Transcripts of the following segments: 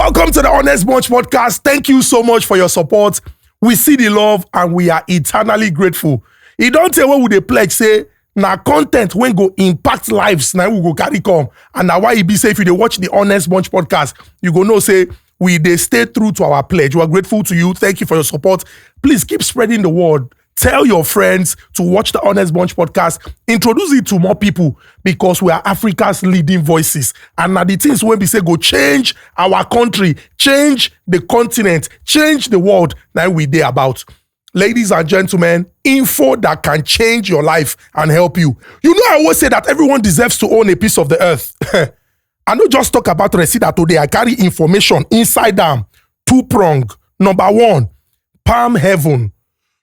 Welcome to the Honest Bunch podcast. Thank you so much for your support. We see the love and we are eternally grateful. You don't tell what would they pledge say, now content when go impact lives, now we go carry come. And now why it be say if you watch the Honest Bunch podcast, you go know say they stay true to our pledge. We are grateful to you. Thank you for your support. Please keep spreading the word. Tell your friends to watch the Honest Bunch podcast. Introduce it to more people because we are Africa's leading voices. And now the things when we say go change our country, change the continent, change the world, now we there about. Ladies and gentlemen, info that can change your life and help you. You know, I always say that everyone deserves to own a piece of the earth. I don't just talk about Resida today. I carry information inside them. Two-prong. Number one, palm heaven.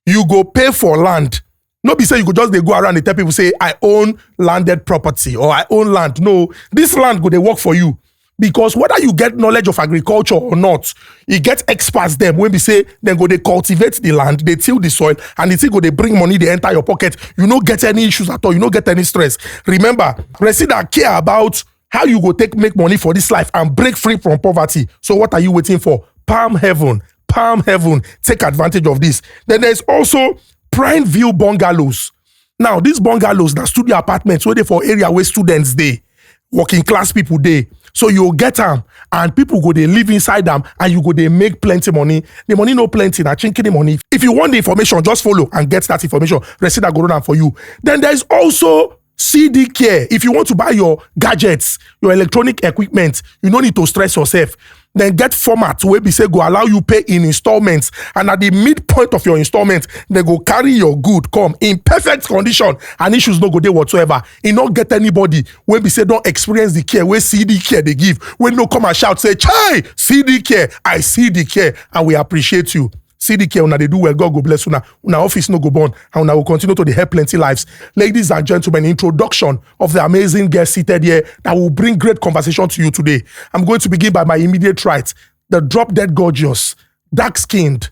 You go pay for land. No be say you go just they go around and tell people say, I own landed property or I own land. No, this land go they work for you. Because whether you get knowledge of agriculture or not, you get experts them when we say then go they cultivate the land, they till the soil, and they go they bring money, they enter your pocket. You don't get any issues at all. You don't get any stress. Remember, Resida care about how you go make money for this life and break free from poverty. So what are you waiting for? Palm heaven. Palm heaven. Take advantage of this. Then there's also prime view bungalows. Now, these bungalows, the studio apartments, where they for area where students they, working class people they. So you'll get them and people go they live inside them and you go they make plenty money. The money no plenty, na chinky the money. If you want the information, just follow and get that information. Resida go run for you. Then there's also CD care. If you want to buy your gadgets, your electronic equipment, you don't need to stress yourself. Then get format where we say go allow you pay in installments, and at the midpoint of your installment, they go carry your good come in perfect condition and issues no go there whatsoever. You not get anybody where we say don't experience the care where CD care they give. When no come and shout say, "Chai, CD care, I see the care," and we appreciate you. CDK, una they do well, God go bless una. Una office no go born, and una will continue to help plenty lives. Ladies and gentlemen, introduction of the amazing guest seated here that will bring great conversation to you today. I'm going to begin by my immediate right, the drop dead gorgeous, dark-skinned,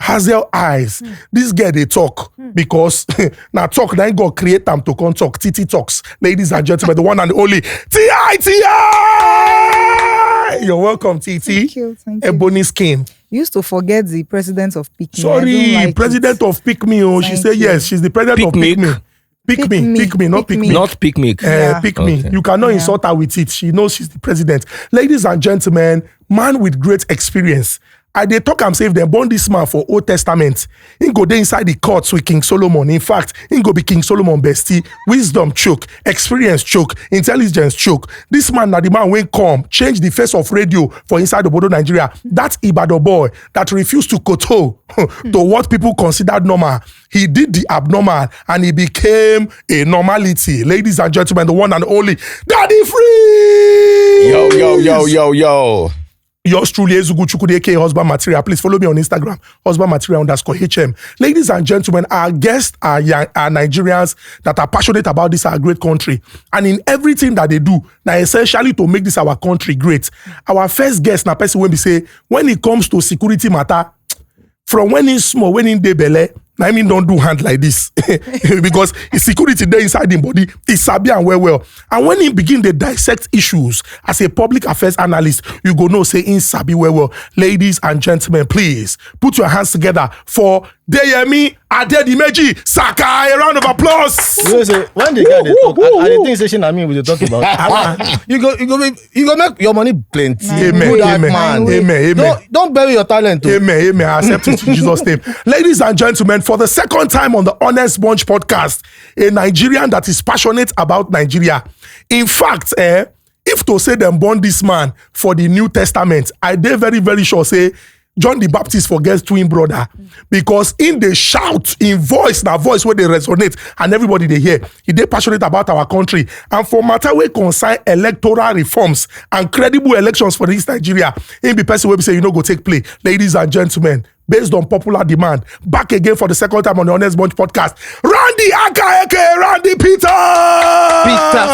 hazel eyes. This girl they talk because now talk, then God create them to come talk. TT talks. Ladies and gentlemen, the one and only T.I. You're welcome, TT. Thank you. Ebony skin. You used to forget the president of Pick Me. Sorry, president of Pick Me. Oh, she said yes. She's the president of Pick Me. Pick me, not Pick Me. Not Pick Me. Pick Me. You cannot insult her with it. She knows she's the president. Ladies and gentlemen, man with great experience. I dey talk am say if dem born this man for Old Testament, he go dey inside the courts with King Solomon. In fact, he go be King Solomon bestie. Wisdom choke, experience choke, intelligence choke. This man na the man when come change the face of radio for inside the Obodo Nigeria. That Ibadan boy that refused to kowtow to what people considered normal. He did the abnormal and he became a normality. Ladies and gentlemen, the one and only Daddy Free. Yo. Yours truly, Ezugu Chukwudi, aka Husband Material. Please follow me on Instagram, Husband Material _HM. Ladies and gentlemen, our guests are Nigerians that are passionate about this our great country. And in everything that they do, now essentially to make this our country great. Our first guest, na person when we say, when it comes to security matter, from when he's small, when in the belly, I mean, don't do hand like this because his security there inside his body is sabi and well. And when he begin to dissect issues as a public affairs analyst, you go know say in sabi well. Ladies and gentlemen, please put your hands together for Deyemi Saka. A round of applause. You know, say, when the guy they talk, and the thing session I mean we dey talk about, you go make your money plenty. Amen. Don't bury your talent. Amen. I accept it in Jesus' name. Ladies and gentlemen, for the second time on the Honest Bunch podcast, a Nigerian that is passionate about Nigeria. In fact, if to say them born this man for the New Testament, I dey very, very sure say John the Baptist forgets twin brother because in the shout in voice where they resonate and everybody they hear, he dey passionate about our country and for matter wey concern electoral reforms and credible elections for this Nigeria, he be person wey be say you know go take play. Ladies and gentlemen, based on popular demand, back again for the second time on the Honest Bunch podcast, Randy aka Randy Peter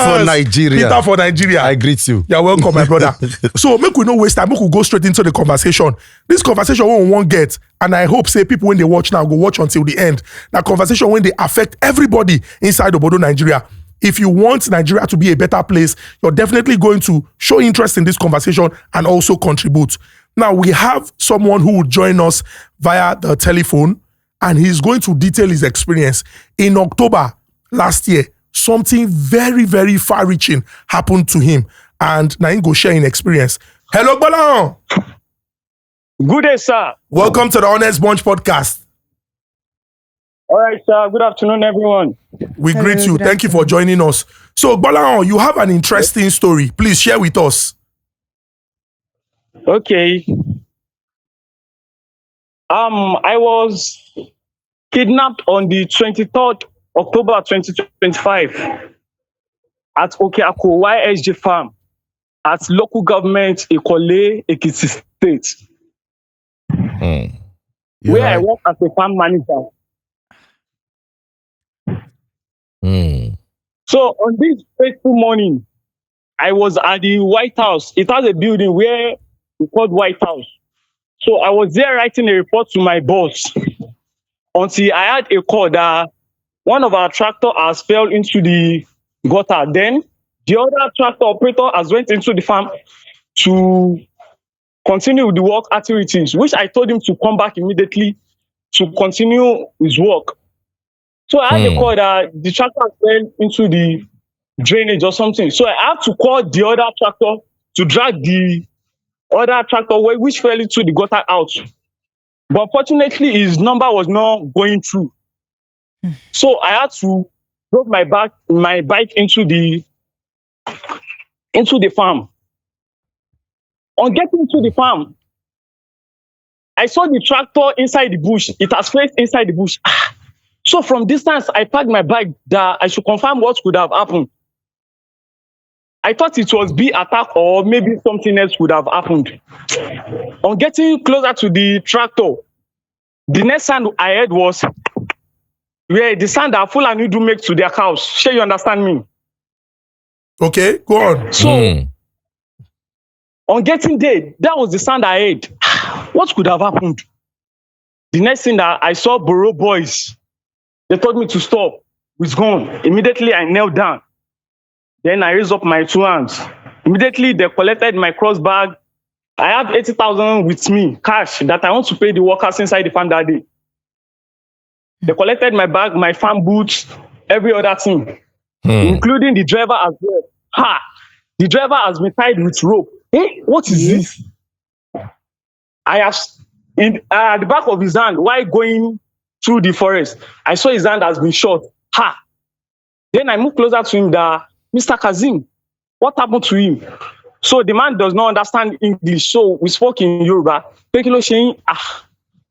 for Nigeria. Peter for Nigeria. I greet you. You're welcome, my brother. So make we no waste time. Make we go straight into the conversation. This conversation we won't get, and I hope say people when they watch now go watch until the end. That conversation when they affect everybody inside Obodo Nigeria. if you want Nigeria to be a better place, you're definitely going to show interest in this conversation and also contribute. Now, we have someone who will join us via the telephone, and he's going to detail his experience. In October last year, something very, very far-reaching happened to him, and now he go share in experience. Hello, Gbolahan. Good day, sir. Welcome to the Honest Bunch podcast. All right, sir. Good afternoon, everyone. We Hello, greet you. good Thank you for joining us. So, Gbolahan, you have an interesting story. Please share with us. Okay. I was kidnapped on the 23rd October 2025 at Okeako YSG farm at local government Ikole, Ekiti State, where I work as a farm manager. So on this fateful morning, I was at the White House. It has a building where we called White House. So I was there writing a report to my boss until I had a call that one of our tractor has fell into the gutter. Then the other tractor operator has went into the farm to continue with the work activities, which I told him to come back immediately to continue his work. So I had a call that the tractor fell into the drainage or something. So I had to call the other tractor to drag the other tractor which fell into the gutter out. But fortunately, his number was not going through. So I had to drop my bike into the farm. On getting to the farm, I saw the tractor inside the bush. It has faced inside the bush. So from distance, I parked my bike that I should confirm what could have happened. I thought it was bee attack or maybe something else would have happened. On getting closer to the tractor, the next sound I heard was the sound that Fulani do make to their cows. Sure, you understand me? Okay, go on. So on getting there, that was the sound I heard. What could have happened? The next thing that I saw Borough boys. They told me to stop. It's gone. Immediately, I knelt down. Then I raised up my two hands. Immediately, they collected my cross bag. I have 80,000 with me, cash, that I want to pay the workers inside the farm that day. They collected my bag, my farm boots, every other thing, including the driver as well. The driver has been tied with rope. What is this? I have, at the back of his hand, while going through the forest, I saw his hand has been shot. Then I moved closer to him that, Mr. Kazim, what happened to him? So the man does not understand English, so we spoke in Yoruba. Pé kí ló ṣe yín?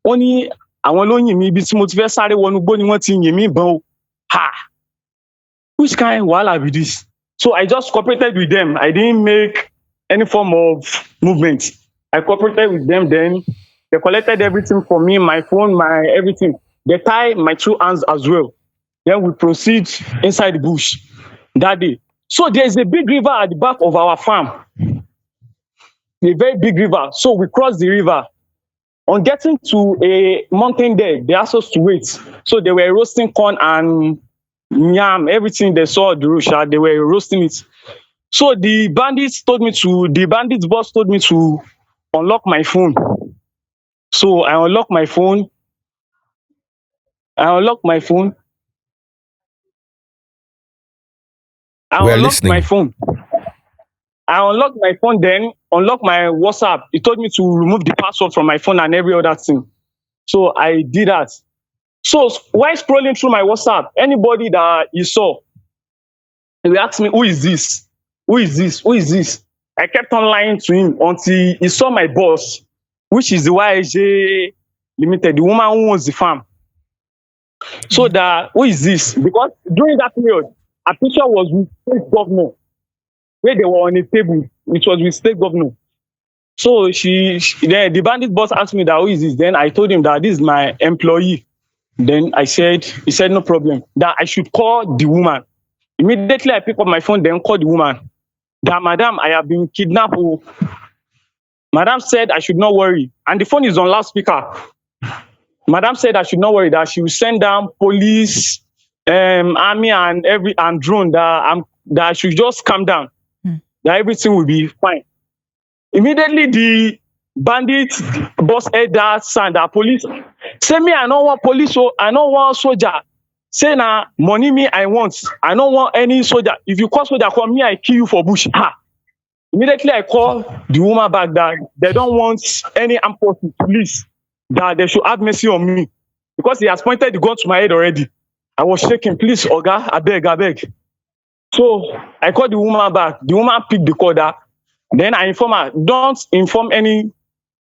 Ó ní àwọn ló yìn mí ibi tí mo ti fẹ́ sáré wọnú igbó ni wọ́n ti yìn mí ìbọn o. Which kind of wahala be this? So I just cooperated with them. I didn't make any form of movement. I cooperated with them then. They collected everything from me, my phone, my everything. They tied my two hands as well. Then we proceed inside the bush that day. So there's a big river at the back of our farm. A very big river. So we crossed the river. On getting to a mountain there, they asked us to wait. So they were roasting corn and yam, everything they saw at the road, they were roasting it. So the bandits boss told me to unlock my phone. So I unlocked my phone. I unlocked my phone, then unlocked my WhatsApp. He told me to remove the password from my phone and every other thing. So I did that. So while scrolling through my WhatsApp, anybody that you saw, he asked me, who is this? Who is this? Who is this? I kept on lying to him until he saw my boss, which is the YJ Limited, the woman who owns the farm. So that, who is this? Because during that period, a picture was with state governor, where they were on a table, which was with state governor. So the bandit boss asked me that, who is this? Then I told him that this is my employee. Then he said, no problem, that I should call the woman. Immediately I pick up my phone, then call the woman. That, madam, I have been kidnapped. Madam said I should not worry. And the phone is on loudspeaker. Madam said I should not worry, that she will send down police, army and drone that I should just calm down, that everything will be fine. Immediately the bandits boss heard that sound, that police say me I no want police, so I no want soldier. Say na money me I want. I no want any soldier. If you call soldier come, me I kill you for bush. Immediately I call the woman back that they don't want any armed forces, police, that they should have mercy on me because he has pointed the gun to my head already. I was shaking. Please, Oga, abeg. So I called the woman back. The woman picked the call. Then I inform her, don't inform any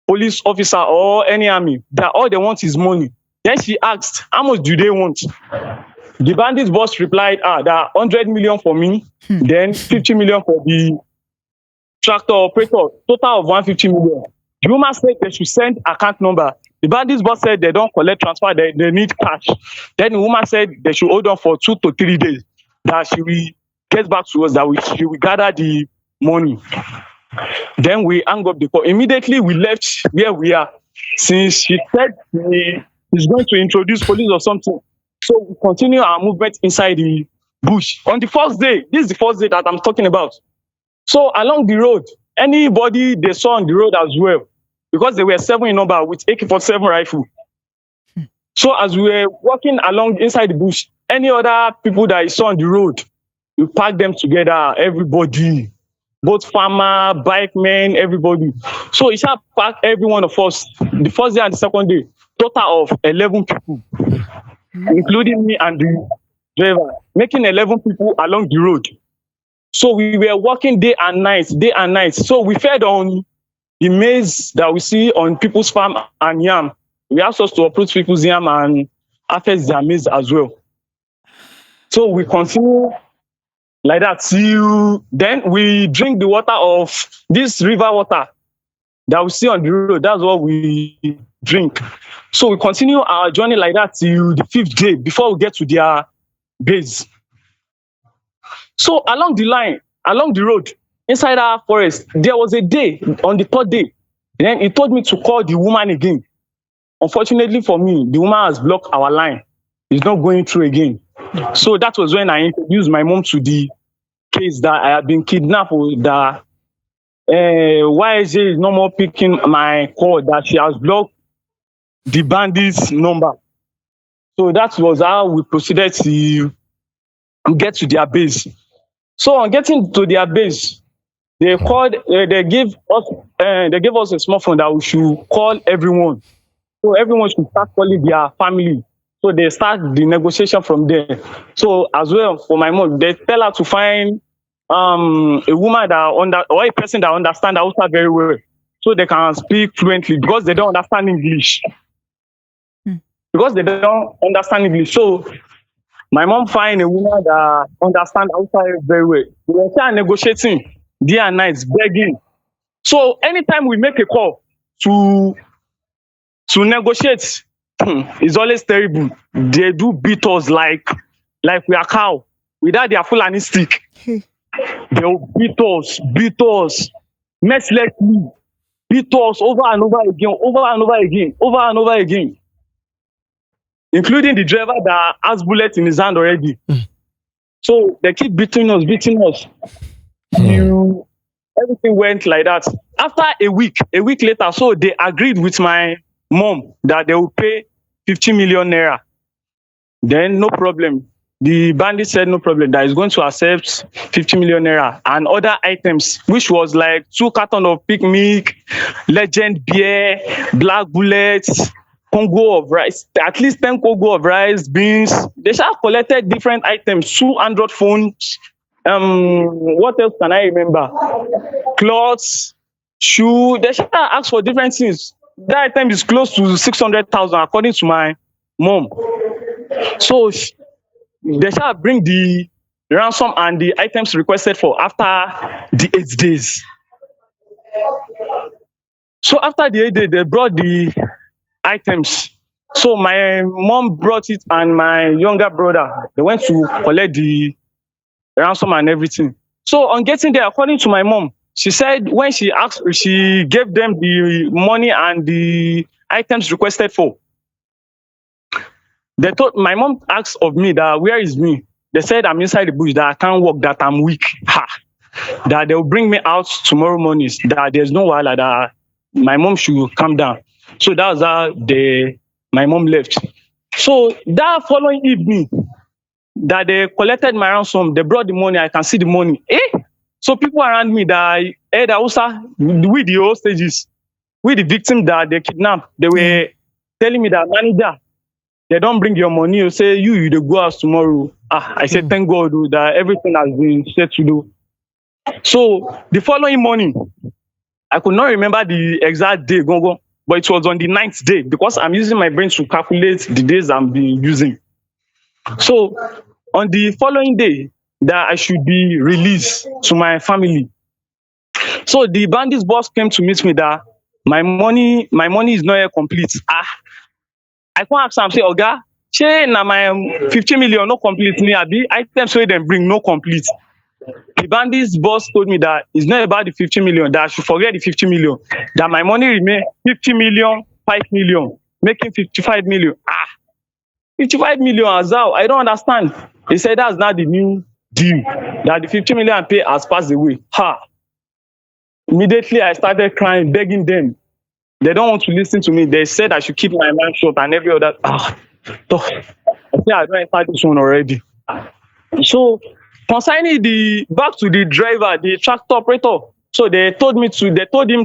police officer or any army that all they want is money. Then she asked, how much do they want? The bandits boss replied, that 100 million for me, then 50 million for the tractor operator, total of 150 million. The woman said they should send account number. The bandits boss said they don't collect transfer, they need cash. Then the woman said they should hold on for 2 to 3 days, that she will get back to us, that she will gather the money. Then we hung up the call. Immediately we left where we are, since she said he's going to introduce police or something. So we continue our movement inside the bush. On the first day, this is the first day that I'm talking about. So along the road, anybody they saw on the road as well, because they were 7 in number with AK-47 rifle. So as we were walking along inside the bush, any other people that you saw on the road, we packed them together, everybody, both farmer, bike men, everybody. So it shall pack every one of us, the first day and the second day, total of 11 people, including me and the driver, making 11 people along the road. So we were working day and night. So we fed on the maize that we see on people's farm and yam. We asked us to uproot people's yam and harvest their maize as well. So we continue like that till then we drink the water of this river water that we see on the road. That's what we drink. So we continue our journey like that till the 5th day before we get to their base. So along the road, inside our forest, there was a day, on the 3rd day, then he told me to call the woman again. Unfortunately for me, the woman has blocked our line. It's not going through again. So that was when I introduced my mom to the case that I had been kidnapped, that YJ is no more picking my call, that she has blocked the bandits' number. So that was how we proceeded to get to their base. So on getting to their base, they called. They gave us a small phone that we should call everyone. So everyone should start calling their family. So they start the negotiation from there. So as well for my mom, they tell her to find a woman or a person that understands Hausa very well, so they can speak fluently, because they don't understand English. So my mom find a woman that understands Hausa very well. We start negotiating day and night, begging. So anytime we make a call to negotiate, it's always terrible. They do beat us like we are cow without their Fulani stick. They will beat us mercilessly, beat us over and over again, including the driver that has bullets in his hand already. So they keep beating us. Everything went like that. After a week later, so they agreed with my mom that they will pay 50 million naira. Then no problem. The bandit said no problem, that is going to accept 50 million naira and other items, which was like 2 cartons of pig milk, Legend beer, black bullets, Congo of rice, at least 10 Congo of rice, beans. They shall collected different items, 200 phones. What else can I remember? Clothes, shoe. They shall ask for different things. That item is close to 600,000 according to my mom. So they shall bring the ransom and the items requested for after the 8 days. So after the 8 days, they brought the items. So my mom brought it and my younger brother, they went to collect the ransom and everything. So on getting there, according to my mom, she said when she gave them the money and the items requested for, They thought my mom asked of me that where is me? They said I'm inside the bush, that I can't walk, that I'm weak. Ha! That they'll bring me out tomorrow morning. That there's no wahala, that my mom should calm down. So that was how my mom left. So that following evening, that they collected my ransom, they brought the money, I can see the money. So people around me that that also with the hostages, with the victim that they kidnapped, they were telling me that manager, they don't bring your money. You say you dey go out tomorrow. I said thank God that everything has been set to do. So the following morning, I could not remember the exact day, but it was on the 9th day because I'm using my brain to calculate the days I'm been using. So on the following day that I should be released to my family. So the bandits boss came to meet me that my money is not yet complete. I can't ask am say, Oga, shey na my 50 million no complete me abi? Items wey dem bring no complete. The bandits boss told me that it's not about the 50 million, that I should forget the 50 million, that my money remain 50 million, 5 million, making 55 million. 55 million as how? I don't understand. He said that's not the new deal, that the 50 million I pay has passed away. Immediately I started crying, begging them. They don't want to listen to me. They said I should keep my mouth shut and every other. I think I don't enter this one already. So concerning back to the driver, the tractor operator. So they told him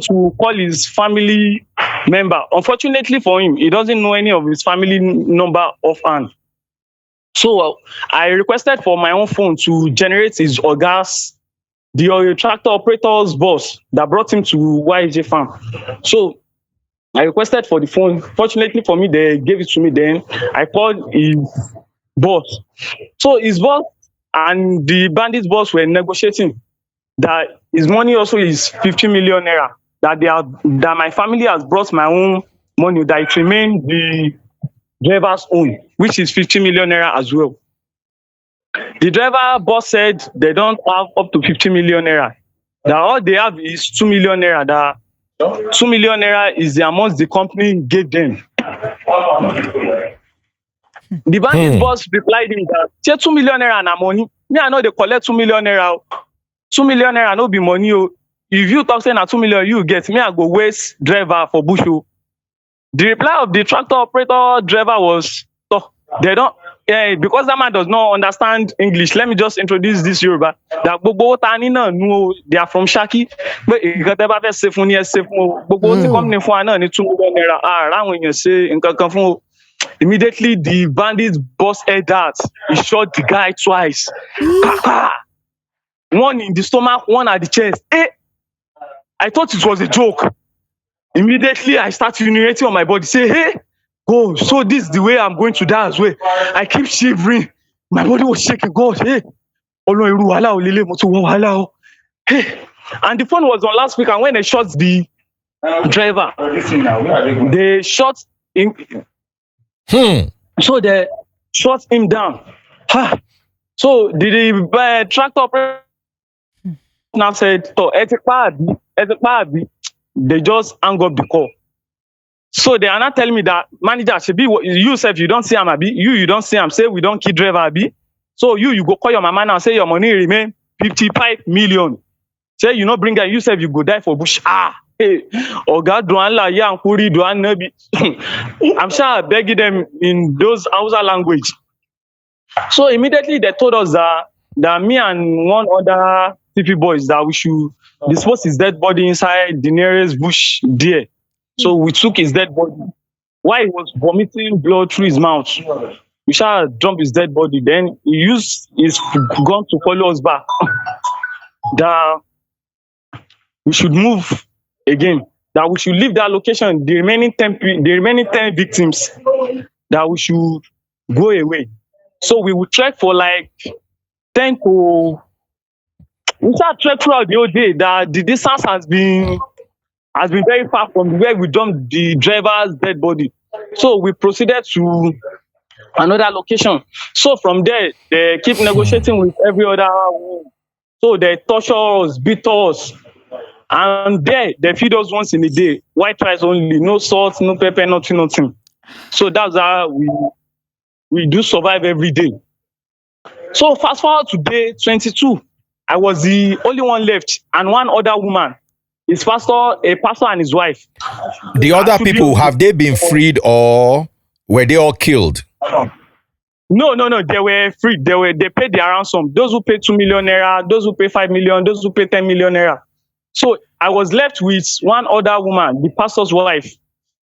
to call his family member. Unfortunately for him, he doesn't know any of his family number offhand. So I requested for my own phone to generate his oga's, the tractor operator's boss that brought him to YJ farm. So I requested for the phone. Fortunately for me, they gave it to me. Then I called his boss. So his boss and the bandits boss were negotiating that his money also is 50 million naira. That my family has brought my own money, that it remains the driver's own, which is 50 million naira as well. The driver boss said they don't have up to 50 million naira. That all they have is 2 million naira. That 2 million naira is the amount the company gave them. The bandit boss replied him that, say 2 million naira na money. Me, I know they collect 2 million naira. 2 million naira no be money. If you talk say na 2 million you get, me I go waste driver for bush. The reply of the tractor operator driver was, they don't, because that man does not understand English. Let me just introduce this Yoruba. That gbogbo tani na nu, they are from Shaki. But nkan tẹ́ bá fẹ́ ṣe fún ni ẹ ṣe fún o. Gbogbo tí company fún wa náà ní 2 million naira. Ráwọn èèyàn ṣe nǹkan kan fún o. Immediately the bandits boss heard that. He shot the guy twice. One in the stomach, one at the chest. I thought it was a joke. Immediately I start urinating on my body. Say, hey, go. So this is the way I'm going to die as well. I keep shivering. My body was shaking. God, hey. Hey. And the phone was on last week, and when they shot the driver, they shot him. So they shot him down. So the tractor operator now said, they just hang up the call. So they are not telling me that, manager, you self, you don't see him, abi. You don't see him. Say we don't kill driver, abi. So you go call your mama now and say your money remain 55 million. Say you not bring her, you self, you go die for bush. Hey, Oga Duanla, Yankuri, Duanabi. I'm sure I begging them in those Hausa language. So immediately they told us that me and one other TP boys that we should dispose his dead body inside the nearest bush there. So we took his dead body. While he was vomiting blood through his mouth, we shall dump his dead body. Then he used his gun to follow us back. That we should move again. That we should leave that location. The remaining 10 victims, that we should go away. So we would trek for like 10 to. We shall trek throughout the whole day. That the distance has been very far from where we dumped the driver's dead body. So we proceeded to another location. So from there, they keep negotiating with every other one. So they torture us, beat us. And there, they feed us once in a day. White rice only, no salt, no pepper, nothing. So that's how we do survive every day. So fast forward to day 22, I was the only one left, and one other woman, a pastor and his wife. The other to be- people, have they been freed or were they all killed? No, they were free. They paid their ransom. Those who paid 2 million naira, those who paid 5 million, those who paid 10 million naira. So I was left with one other woman, the pastor's wife.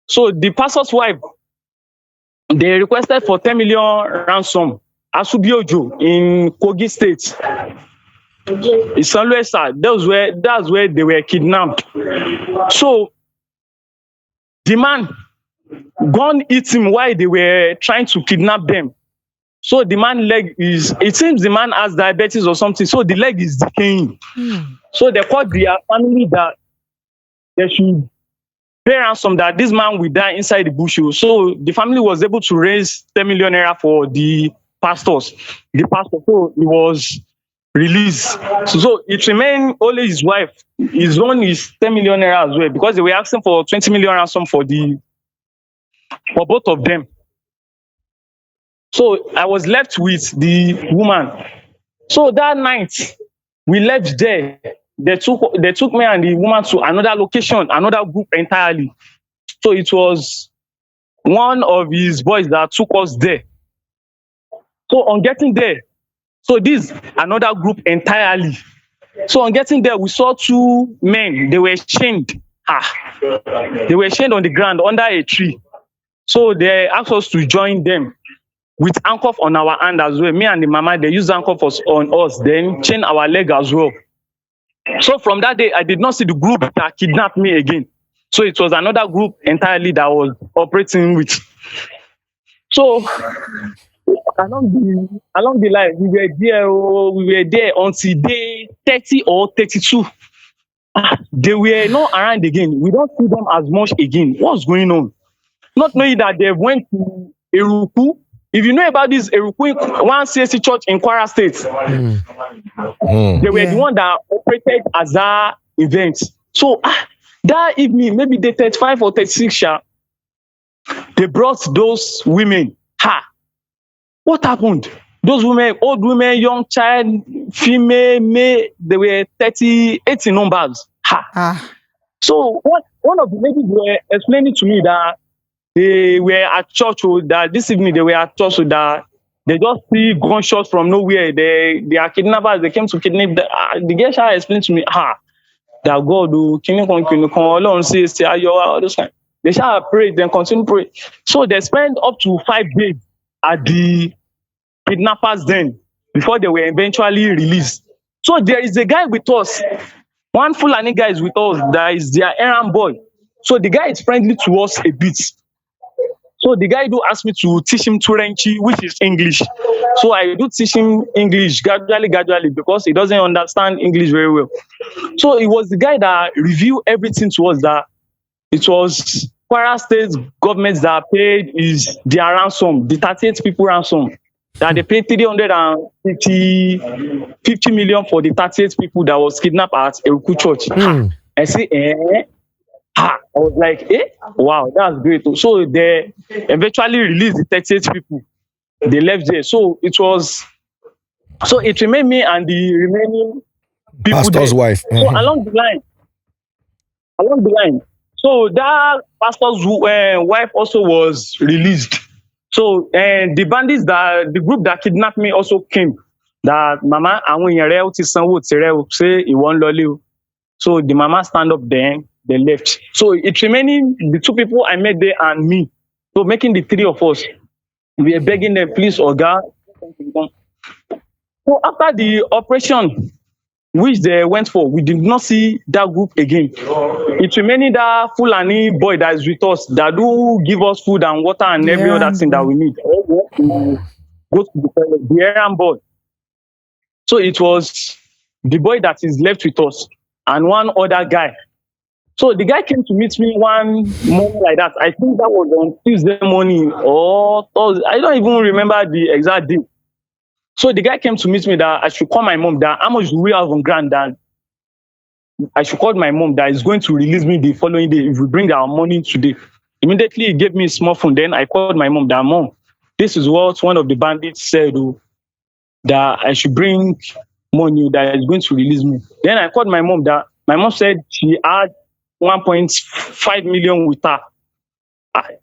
So the pastor's wife, they requested for 10 million ransom. Asubiojo in Kogi State. It's always that's where they were kidnapped. So the man gun hit him while they were trying to kidnap them. So the man it seems the man has diabetes or something, so the leg is decaying. So they called their family that they should pay ransom, that this man will die inside the bush. So the family was able to raise 10 million naira for the pastor, so he was released. So it remained only his wife. His own is 10 million naira as well, because they were asking for 20 million ransom for both of them. So I was left with the woman. So that night we left there. They took me and the woman to another location, another group entirely. So it was one of his boys that took us there. So on getting there, so this another group entirely. So on getting there, we saw two men. They were chained. They were chained on the ground under a tree. So they asked us to join them with handcuff on our hand as well. Me and the mama, they used handcuff on us, then chain our leg as well. So from that day, I did not see the group that kidnapped me again. So it was another group entirely that I was operating with. So along the line, we were there until day 30 or 32. They were not around again. We don't see them as much again. What's going on? Not knowing that they went to Eruku. If you know about this Eruku, one CSC church in Kwara State, they were the one that operated as that event. So that evening, maybe day 35 or 36, they brought those women. What happened? Those women, old women, young child, female, male, they were 38 in numbers. So one of the ladies were explaining to me that they were at church, that this evening they were at church, that they just see gunshots from nowhere. They are kidnappers. They came to kidnap. The girl shall explain to me, that God Alone says, all those kind. They shall pray, then continue pray. So they spent up to 5 days at the kidnappers then before they were eventually released. So there is a guy with us. One Fulani guy is with us. That is their errand boy. So the guy is friendly to us a bit. So the guy do ask me to teach him Turanchi, which is English. So I do teach him English gradually, because he doesn't understand English very well. So it was the guy that reviewed everything to us, that it was Kwara State government that paid their ransom, the 38 people ransom, that they paid 350 million for the 38 people that was kidnapped at Eruku Church. I say, I was like, wow, that's great. So they eventually released the 38 people. They left there. So it remained me and the remaining people Pastor's there. wife. So along the line. So that pastor's wife also was released. So the bandits, the group that kidnapped me also came. That mama, say he won't lolly. So the mama stand up there, they left. So it remaining the two people I met there and me. So making the three of us. We are begging them, please, Oga. So after the operation, which they went for, we did not see that group again. It remaining that Fulani boy that is with us, that do give us food and water and every other thing that we need. Go to the errand boy. So it was the boy that is left with us and one other guy. So the guy came to meet me one morning like that. I think that was on Tuesday morning or Thursday. I don't even remember the exact day. So the guy came to meet me that I should call my mom, that how much do we have on ground, that I should call my mom that is going to release me the following day if we bring our money today. Immediately he gave me a small phone. Then I called my mom, that mom, this is what one of the bandits said, oh, that I should bring money that is going to release me. Then I called my mom. That my mom said she had 1.5 million with her.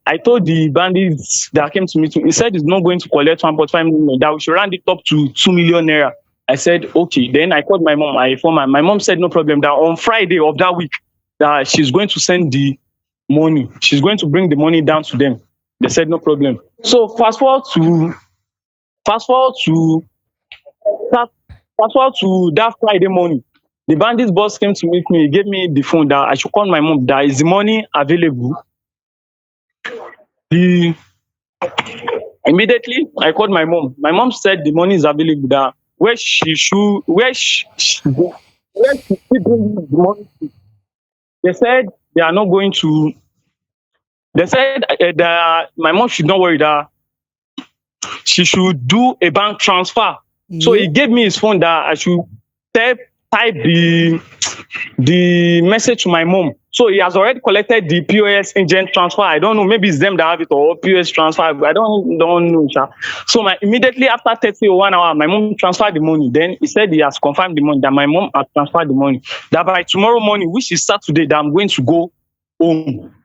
I told the bandits that came to meet me, he said he's not going to collect 1.5 million, that we should round it up to 2 million naira. I said, okay. Then I called my mom. I informed her. My mom said, no problem, that on Friday of that week, that she's going to send the money. She's going to bring the money down to them. They said, no problem. So fast forward to fast forward to that Friday morning. The bandits boss came to meet me. He gave me the phone that I should call my mom. That is the money available. He Immediately I called my mom. My mom said the money is available. That where she should bring the money to. They said they are not going to. They said that my mom should not worry, that she should do a bank transfer. So he gave me his phone that I should type the message to my mom. So he has already collected the POS agent transfer. I don't know, maybe it's them that have it, or POS transfer. I don't know. So immediately after 30 or 1 hour, my mom transferred the money. Then he said he has confirmed the money, that my mom has transferred the money. That by tomorrow morning, which is Saturday, that I'm going to go home.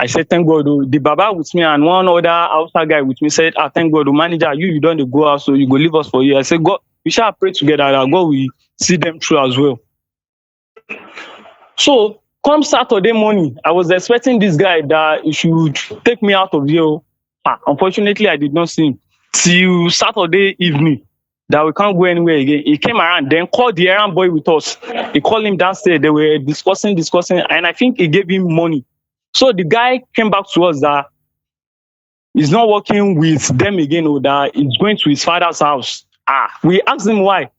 I said, thank God. Oh. The Baba with me and one other outside guy with me said, thank God, oh, manager, you don't go out, so you go leave us for you. I said, God, we shall pray together that God will see them through as well. So come Saturday morning, I was expecting this guy that he should take me out of here. Unfortunately, I did not see him till Saturday evening, that we can't go anywhere again. He came around, then called the errand boy with us. He called him downstairs. They were discussing, and I think he gave him money. So the guy came back to us that he's not working with them again, or that he's going to his father's house. We asked him why.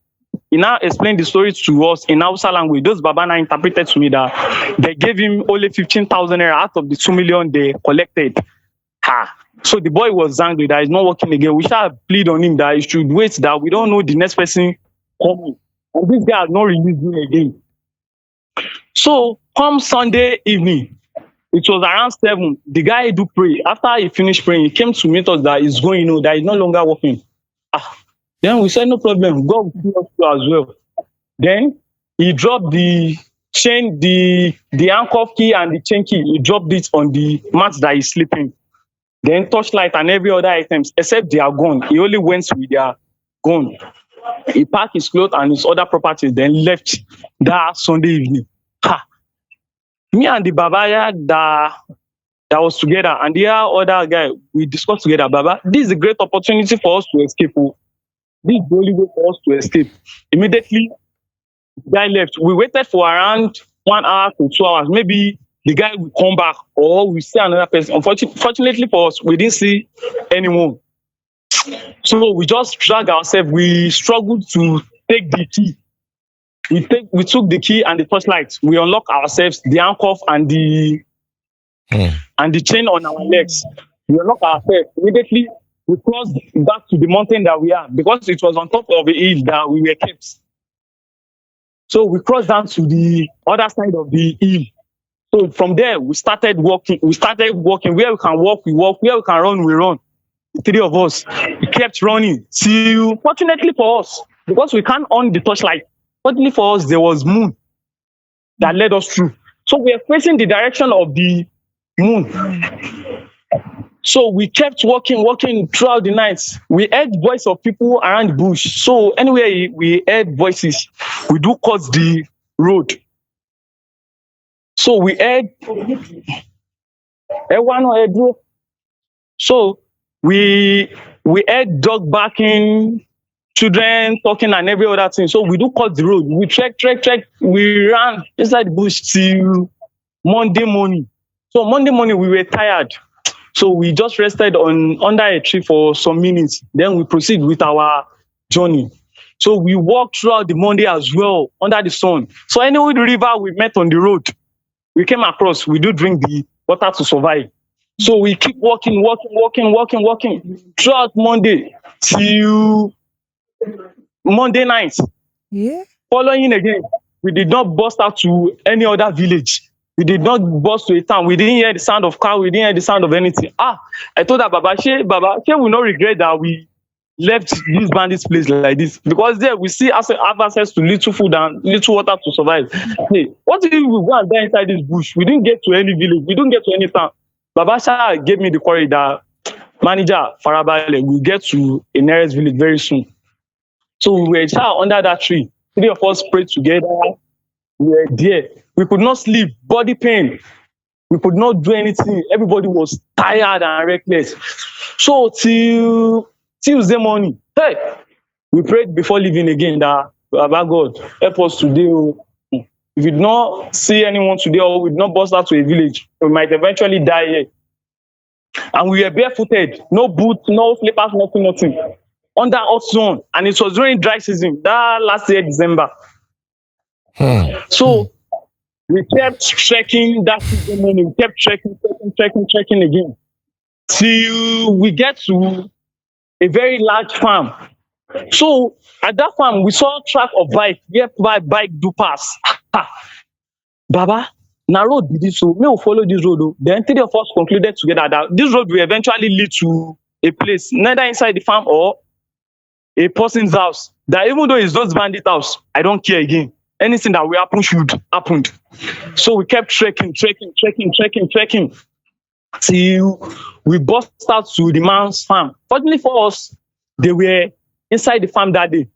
He now explained the story to us in Hausa language. Those Babana interpreted to me that they gave him only 15,000 naira out of the 2 million they collected. So the boy was angry that he's not working again. We shall plead on him that he should wait, that we don't know the next person coming. And this guy has not released him again. So come Sunday evening, it was around 7. The guy do pray. After he finished praying, he came to meet us that he's going, that he's no longer working. Then we said, no problem, God will see us through as well. Then he dropped the chain, the handcuff key and the chain key. He dropped it on the mat that he's sleeping. Then torchlight and every other items, except their gun. He only went with their gun. He packed his clothes and his other properties, then left that Sunday evening. Me and the Babaya that was together, and the other guy, we discussed together, Baba, this is a great opportunity for us to escape. This is the only way for us to escape. Immediately, the guy left. We waited for around 1 hour to 2 hours. Maybe the guy will come back, or we see another person. Unfortunately for us, we didn't see anyone. So we just dragged ourselves. We struggled to take the key. We took the key and the torchlight. We unlocked ourselves, the handcuff and the chain on our legs. We unlocked ourselves. Immediately, we crossed back to the mountain that we are, because it was on top of a hill that we were kept. So we crossed down to the other side of the hill. So from there, we started walking. Where we can walk, we walk. Where we can run, we run. The 3 of us, we kept running till, fortunately for us, because we can't on the torchlight, fortunately for us, there was moon that led us through. So we are facing the direction of the moon. So we kept walking throughout the night. We heard voice of people around the bush. So anyway, we heard voices, we do cross the road. So we heard we heard dog barking, children talking and every other thing. So we do cross the road. We trek. We ran inside the bush till Monday morning. So Monday morning we were tired. So we just rested under a tree for some minutes. Then we proceed with our journey. So we walked throughout the Monday as well under the sun. So any river we met on the road, we came across, we do drink the water to survive. So we keep walking throughout Monday till Monday night. Yeah. Following again, we did not bust out to any other village. We did not bust to a town. We didn't hear the sound of car. We didn't hear the sound of anything. I told her, Baba, she will not regret that we left this bandits place like this, because there we see have access to little food and little water to survive. Hey, what if we go and die inside this bush? We didn't get to any village. We didn't get to any town. Baba Shah gave me the courage that, manager Farabale, we'll get to a nearest village very soon. So we were under that tree. 3 of us prayed together. We were there. We could not sleep. Body pain. We could not do anything. Everybody was tired and reckless. So till Tuesday morning, hey, we prayed before leaving again that, Baba God, help us today. If we did not see anyone today, or we did not bust out to a village, we might eventually die here. And we were barefooted, no boots, no slippers, nothing. Under hot sun, and it was during dry season, that last year, December. So we kept trekking that season, and we kept trekking again, till we get to a very large farm. So at that farm, we saw a track of bike, where bike do pass. Baba, na road be this, so may we follow this road. Then 3 of us concluded together that this road will eventually lead to a place, neither inside the farm or a person's house. That even though it's those bandit house, I don't care again. Anything that will happen should happen. So we kept trekking till we bust out to the man's farm. Fortunately for us, they were inside the farm that day.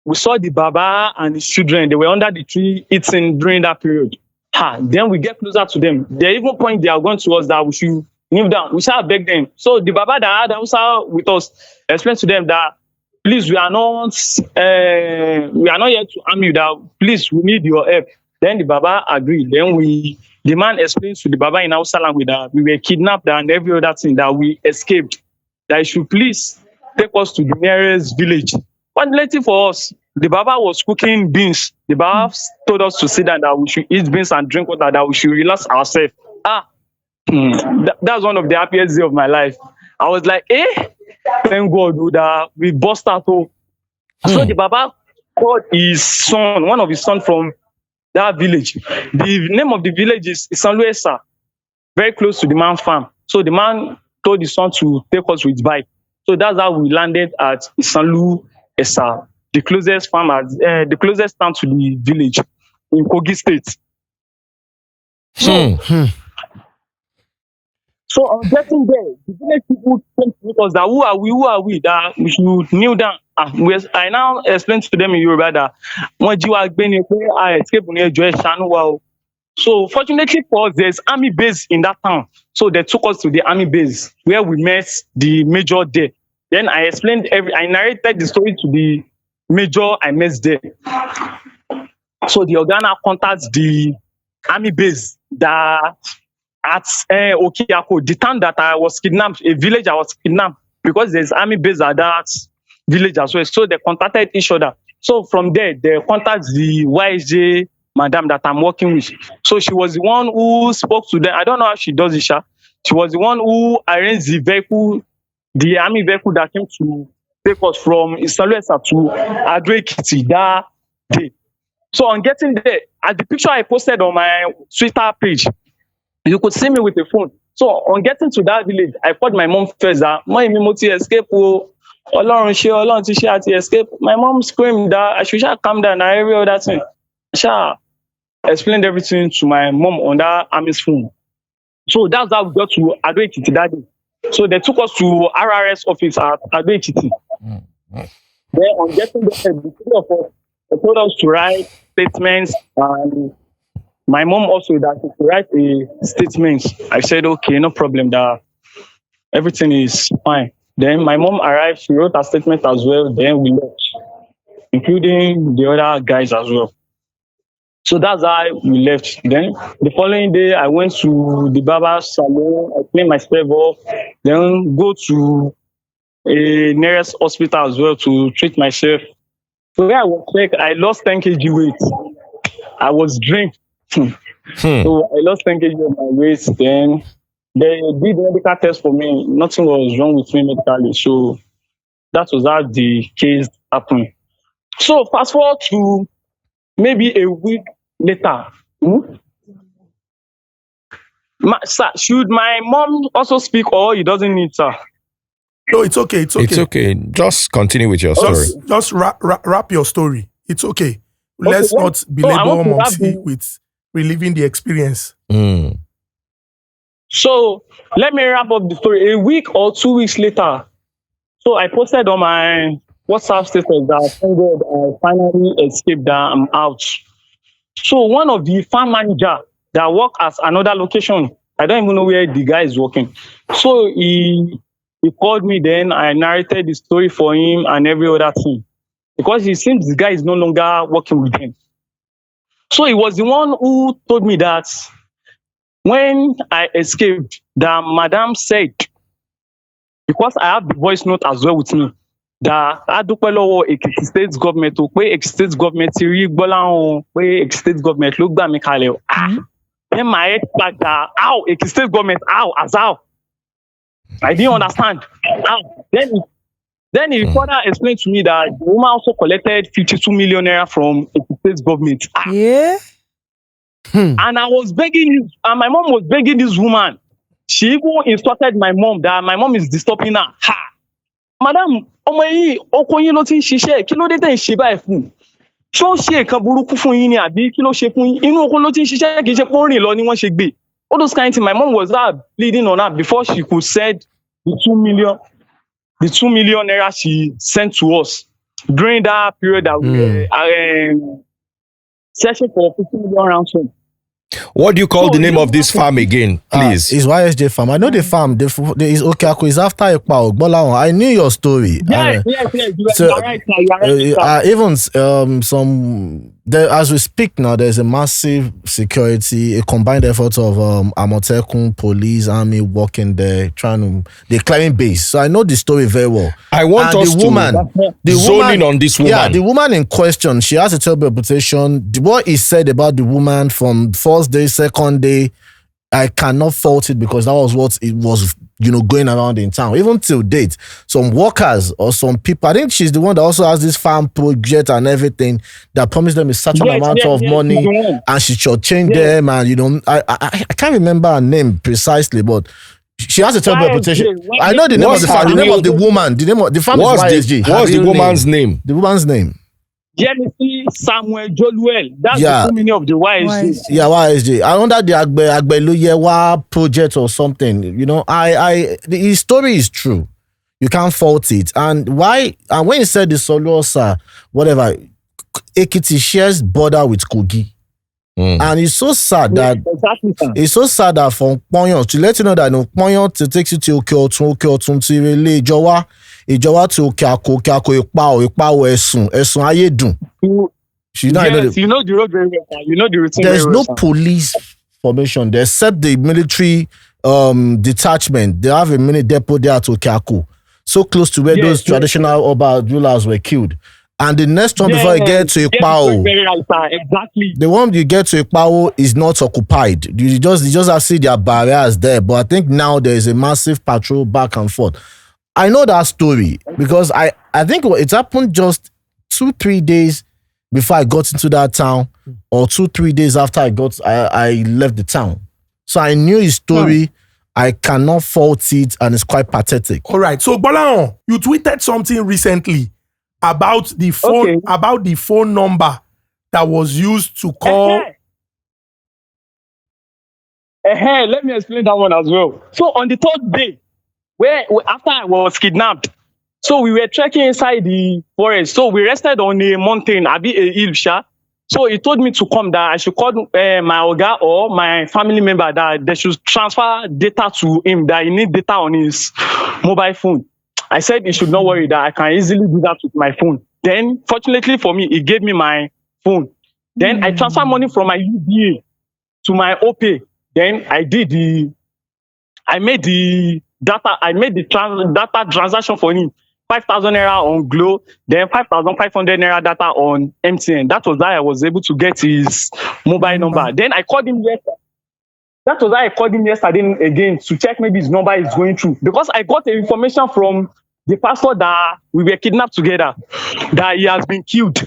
We saw the Baba and his children. They were under the tree eating during that period. Then we get closer to them. They even point their gun to us that we should kneel down. We shall beg them. So the Baba that had Hausa with us explained to them that, please, we are not here to harm you. That please, we need your help. Then the Baba agreed. Then the man explained to the Baba in Hausa language that we were kidnapped and every other thing, that we escaped. That he should please take us to the nearest village. Fortunately for us, the Baba was cooking beans. The Baba told us to sit down, that we should eat beans and drink water, that we should relax ourselves. That's one of the happiest days of my life. I was like, thank God that we bust out. So the Baba called his son, one of his sons from that village. The name of the village is Isanluesa, very close to the man's farm. So the man told his son to take us with bike. So that's how we landed at Isanluesa, the closest farm, the closest town to the village in Kogi State. So on getting there, the village people came to meet us that, who are we, that we should kneel down. I now explained to them in Yoruba that I escaped. So fortunately for us, there's army base in that town. So they took us to the army base where we met the major there. Then I narrated the story to the major I met there. So the Organa contacts the army base that at Okiako, the town that I was kidnapped, a village I was kidnapped, because there's army base at that village as well. So they contacted each other. So from there, they contacted the YJ madam that I'm working with. So she was the one who spoke to them. I don't know how she does it, Sha. She was the one who arranged the vehicle, the army vehicle that came to take us from Isanluesa to Ado-Ekiti that day. So on getting there, at the picture I posted on my Twitter page, you could see me with a phone. So on getting to that village, I called my mom first that, "Mo ti escape o. Ọlọ́run ti ṣe àti escape." My mom screamed that I should calm down and every other thing. Explained everything to my mom on that army's phone. So that's how we got to Ado-Ekiti that day. So they took us to RRS office at Ado-Ekiti. Then on getting there, the 3 of us, they told us to write statements, and my mom also that she could write a statement. I said, okay, no problem, that everything is fine. Then my mom arrived, she wrote a statement as well, then we left, including the other guys as well. So that's how we left. Then the following day, I went to the barber's salon, I cleaned myself up, then go to a nearest hospital as well to treat myself. So where I was sick, I lost 10 kg weight. I was drinking. So I lost 10 kg of my weight. Then they did medical test for me. Nothing was wrong with me medically. So that was how the case happened. So fast forward to maybe a week later. Sir, should my mom also speak or he doesn't need, sir? No, it's okay. It's okay. It's okay. Just continue with your story. Just wrap your story. It's okay. Let's Okay, not so I belabor want to wrap Momsi the- with reliving the experience. Mm. So let me wrap up the story. A week or 2 weeks later, so I posted on my WhatsApp status that thank God I finally escaped, that I'm out. So one of the farm manager that work at another location, I don't even know where the guy is working. So he called me, then I narrated the story for him and every other thing. Because it seems the guy is no longer working with them. So he was the one who told me that when I escaped, that Madam said, because I have the voice note as well with me, that adúpẹ́ lọ́wọ́ Èkìtì state government o, pé Èkìtì state government ti rí Gbolahan o, pé Èkìtì state government ló gbà mí kalẹ̀ o. Then my head back that how Èkìtì state government, how, as how? I didn't understand. How? Then he further explained to me that the woman also collected 52 million naira from Èkìtì state government. Yeah. And I was begging you, and my mom was begging this woman. She even instructed my mom that my mom is disturbing her. Ha! Madam, ọmọ yìí, ọkọ yín ló ti ń ṣiṣẹ́, kí ló dé tẹ̀ ń ṣe báyìí fún? Ṣé ó ṣe nǹkan burúkú fún yín ni àbí kí ló ṣe fún yín? Inú oko ló ti ń ṣiṣẹ́, kì í ṣe pé ó rìn lọ ni wọ́n ṣe gbé. All those kind of things. My mom was pleading on her before she could send the 2 million naira she sent to us during that period that we were searching for 50 million ransom. What do you call So, the name you of this know- farm again, please? It's YSJ farm. I know the farm. Is Okako is after Ekpa Gbolahan. I knew your story. Yes. You are right, sir. You are right, sir. Even as we speak now, there's a massive security, a combined effort of Amotekun, police, army working there, they're climbing base. So I know the story very well. I want And us to zone in on this woman. Yeah, the woman in question, she has a terrible reputation. What is said about the woman from first day, second day, I cannot fault it because that was what it was, going around in town. Even till date, some workers or some people, I think she's the one that also has this farm project and everything that promised them a certain amount of money, and she should change them. And I can't remember her name precisely, but she has a terrible reputation. I know the name of the farm, the name of the woman, the name of the farm is YSG. What's the woman's name? The woman's name. Yemisi Samuel Joluel. That's Yeah. the full meaning of the YSG. Yeah, YSG. I under the Agbeluyewa project or something. His story is true. You can't fault it. And why? And when you said the Solosa, whatever, Ekiti shares border with Kogi. And it's so sad that Exactly, sir. it's so sad that from Ponyon to let you know that Ponyon to take you to Okeotun to really Ìjọwá to Okeako Ìpawọ̀ Ẹ̀sùn Ayédùn. You know the road very well, sir. You know the routine There's very no well, sir. police formation there except the military detachment. They have a mini depot there at Okeako, so close to where those traditional Oba rulers were killed. And the next one before you get to Ikpao, Very right, sir. Exactly. the one you get to Ikpao is not occupied. You just have to see their barriers there. But I think now there is a massive patrol back and forth. I know that story because I think it happened just 2-3 days before I got into that town, or 2-3 days after I left the town. So I knew his story. I cannot fault it, and it's quite pathetic. All right. So Gbolahan, you tweeted something recently about the phone number that was used to call. Let me explain that one as well. So on the third day, after I was kidnapped, so we were trekking inside the forest. So we rested on a mountain, a hill. So he told me to come, that I should call my oga or my family member, that they should transfer data to him, that he need data on his mobile phone. I said he should not worry, that I can easily do that with my phone. Then, fortunately for me, he gave me my phone. Then I transferred money from my UBA to my OPay. Then I made the data transaction for him. 5,000 naira on Glo, then 5,500 naira data on MTN. That was how I was able to get his mobile number. Then I called him yesterday. That was how I called him yesterday again to check maybe his number is going through. Because I got the information from the pastor that we were kidnapped together, that he has been killed.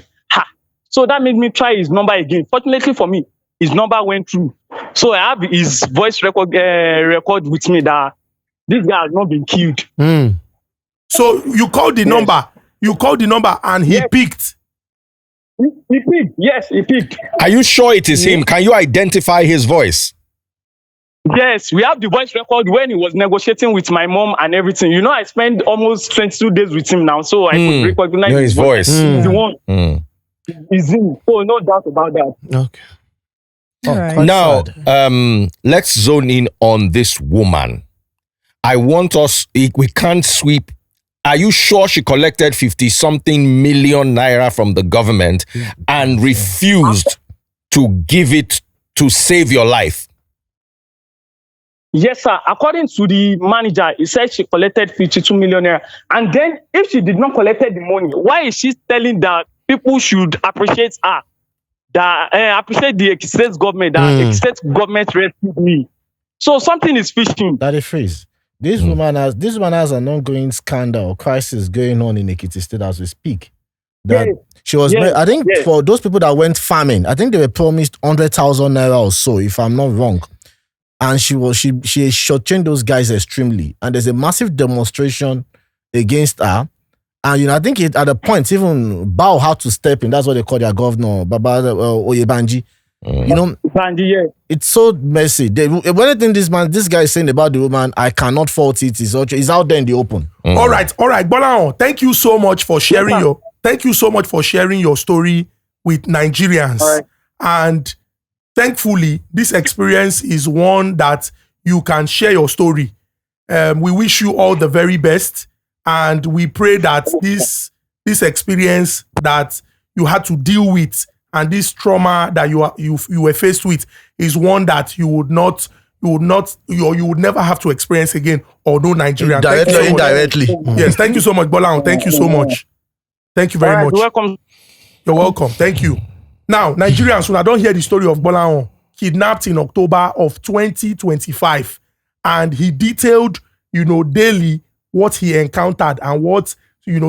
So that made me try his number again. Fortunately for me, his number went through. So I have his voice record with me that this guy has not been killed. So you called the number. You called the number and he picked. He picked. Yes, he picked. Are you sure it is him? Can you identify his voice? Yes, we have the voice record when he was negotiating with my mom and everything. You know, I spent almost 22 days with him now, so I could recognize His voice. He's the one. He's him. So no doubt about that. Okay. All right. Now, let's zone in on this woman. I want us, we can't sweep. Are you sure she collected 50-something million naira from the government and refused to give it to save your life? Yes, sir. According to the manager, he said she collected 52 million naira. And then, if she did not collect the money, why is she telling that people should appreciate her? That appreciate the state government, that state government rescued me. So something is fishing. That is phrase. This woman has an ongoing scandal or crisis going on in Ekiti State as we speak. That she was, I think, for those people that went farming, I think they were promised 100,000 naira or so, if I'm not wrong. And she shortchanged those guys extremely. And there's a massive demonstration against her. And I think at the point, even Bao had to step in. That's what they call their governor, Baba Oyebanji. It's so messy. When I think this guy is saying about the woman, I cannot fault it. He's out there in the open. All right. Gbolahan, thank you so much for sharing your story with Nigerians. Right. And thankfully, this experience is one that you can share your story. We wish you all the very best. And we pray that this experience that you had to deal with and this trauma that you were faced with is one that you would never have to experience again, although Nigerian. Directly or indirectly. Yes, thank you so much, Gbolahan. Thank you so much. Thank you very much. You're welcome. You're welcome. Thank you. Now, Nigerians, when I don't hear the story of Gbolahan, kidnapped in October of 2025, and he detailed, daily what he encountered and what,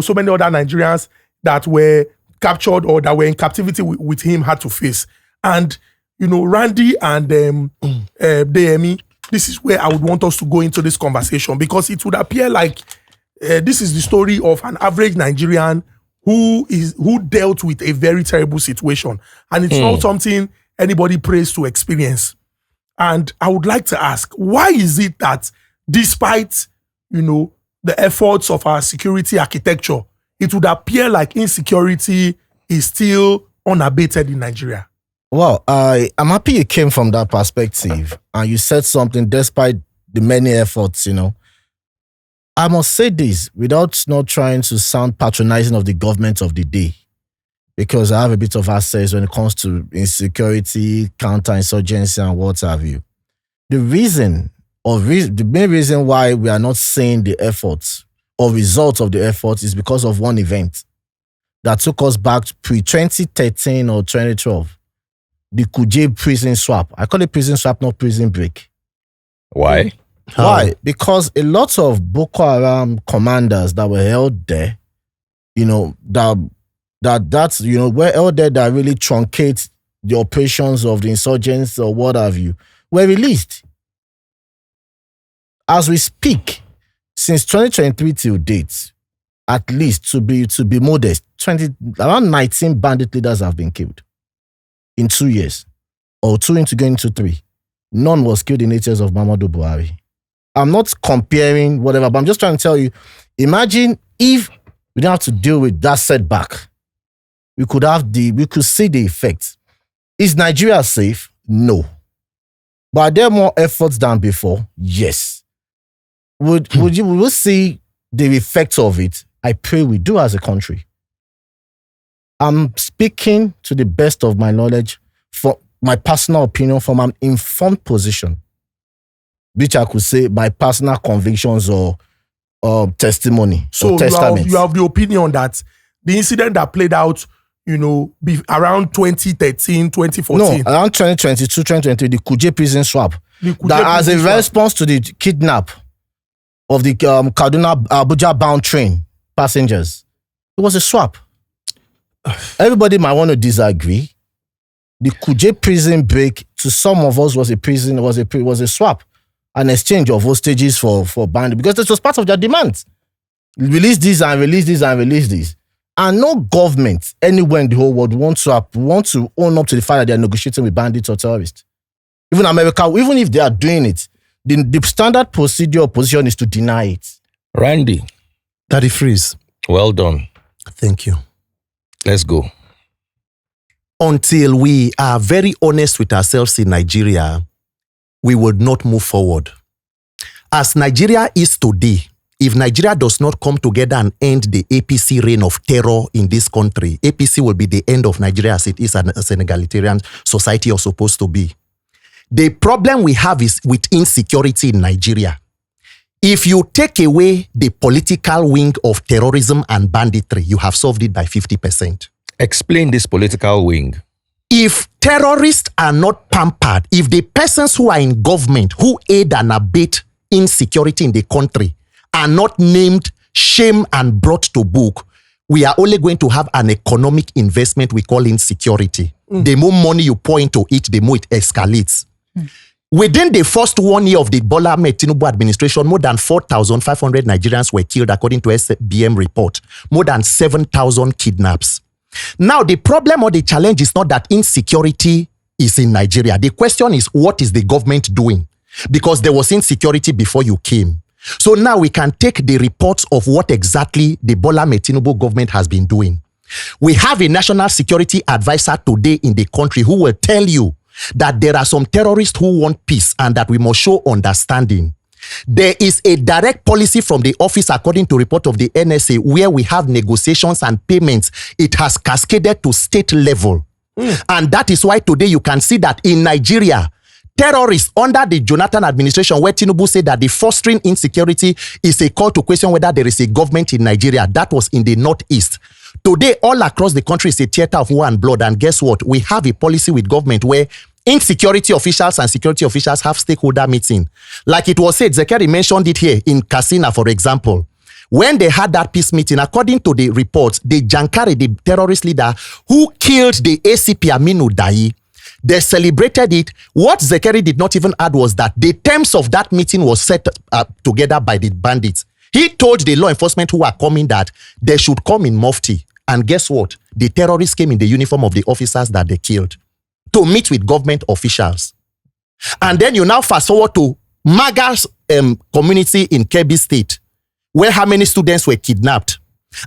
so many other Nigerians that were captured or that were in captivity with him had to face. And, Randy and Deyemi, this is where I would want us to go into this conversation, because it would appear like this is the story of an average Nigerian who dealt with a very terrible situation. And it's not something anybody prays to experience. And I would like to ask, why is it that despite, the efforts of our security architecture, it would appear like insecurity is still unabated in Nigeria? Well, I'm happy you came from that perspective and you said something despite the many efforts, I must say this without not trying to sound patronizing of the government of the day, because I have a bit of access when it comes to insecurity, counterinsurgency, and what have you. The main reason why we are not seeing the efforts or results of the efforts is because of one event that took us back to pre-2013 or 2012. The Kuje prison swap. I call it prison swap, not prison break. Why? Why? Because a lot of Boko Haram commanders that were held there, were held there that really truncate the operations of the insurgents or what have you, were released. As we speak, since 2023 till date, at least to be modest, around 19 bandit leaders have been killed in 2 years, or 2 into going to 3. None was killed in 8 years of Muhammadu Buhari. I'm not comparing whatever, but I'm just trying to tell you, imagine if we didn't have to deal with that setback. We could see the effects. Is Nigeria safe? No. But are there more efforts than before? Yes. We will see the effects of it? I pray we do as a country. I'm speaking to the best of my knowledge, for my personal opinion, from an informed position, which I could say by personal convictions or testimony. So or testament. You have the opinion that the incident that played out, around 2013, 2014. No, around 2022, 2023, the Kuje prison swap. That as a response to the kidnap of the Kaduna Abuja bound train passengers. It was a swap. Everybody might want to disagree, The Kuje prison break to some of us was a swap, an exchange of hostages for bandit, because this was part of their demands. Release this and release this and release this. And no government anywhere in the whole world want to own up to the fact that they are negotiating with bandits or terrorists. Even America, even if they are doing it, the standard procedure or position is to deny it. Randy. Daddy Freeze. Well done. Thank you. Let's go. Until we are very honest with ourselves in Nigeria, we would not move forward. As Nigeria is today, if Nigeria does not come together and end the APC reign of terror in this country, APC will be the end of Nigeria as it is as an egalitarian society or supposed to be. The problem we have is with insecurity in Nigeria. If you take away the political wing of terrorism and banditry, you have solved it by 50%. Explain this political wing. If terrorists are not pampered, if the persons who are in government who aid and abet insecurity in the country are not named, shamed, and brought to book, we are only going to have an economic investment we call insecurity. The more money you pour into it, the more it escalates. Within the first 1 year of the Tinubu administration, more than 4,500 Nigerians were killed according to SBM report. More than 7,000 kidnaps. Now, the problem or the challenge is not that insecurity is in Nigeria. The question is, what is the government doing? Because there was insecurity before you came. So now we can take the reports of what exactly the Tinubu government has been doing. We have a national security advisor today in the country who will tell you that there are some terrorists who want peace and that we must show understanding. There is a direct policy from the office, according to report of the NSA, where we have negotiations and payments. It has cascaded to state level. And that is why today you can see that in Nigeria, terrorists under the Jonathan administration, where Tinubu said that the fostering insecurity is a call to question whether there is a government in Nigeria. That was in the Northeast. Today, all across the country is a theater of war and blood. And guess what? We have a policy with government where insecurity officials and security officials have stakeholder meeting. Like it was said, Zekeri mentioned it here in Katsina, for example. When they had that peace meeting, according to the reports, the Jankari, the terrorist leader who killed the ACP Aminu Dai, they celebrated it. What Zekeri did not even add was that the terms of that meeting was set together by the bandits. He told the law enforcement who are coming that they should come in mufti. And guess what? The terrorists came in the uniform of the officers that they killed to meet with government officials. And then you now fast forward to Maga's community in Kebbi State, where how many students were kidnapped.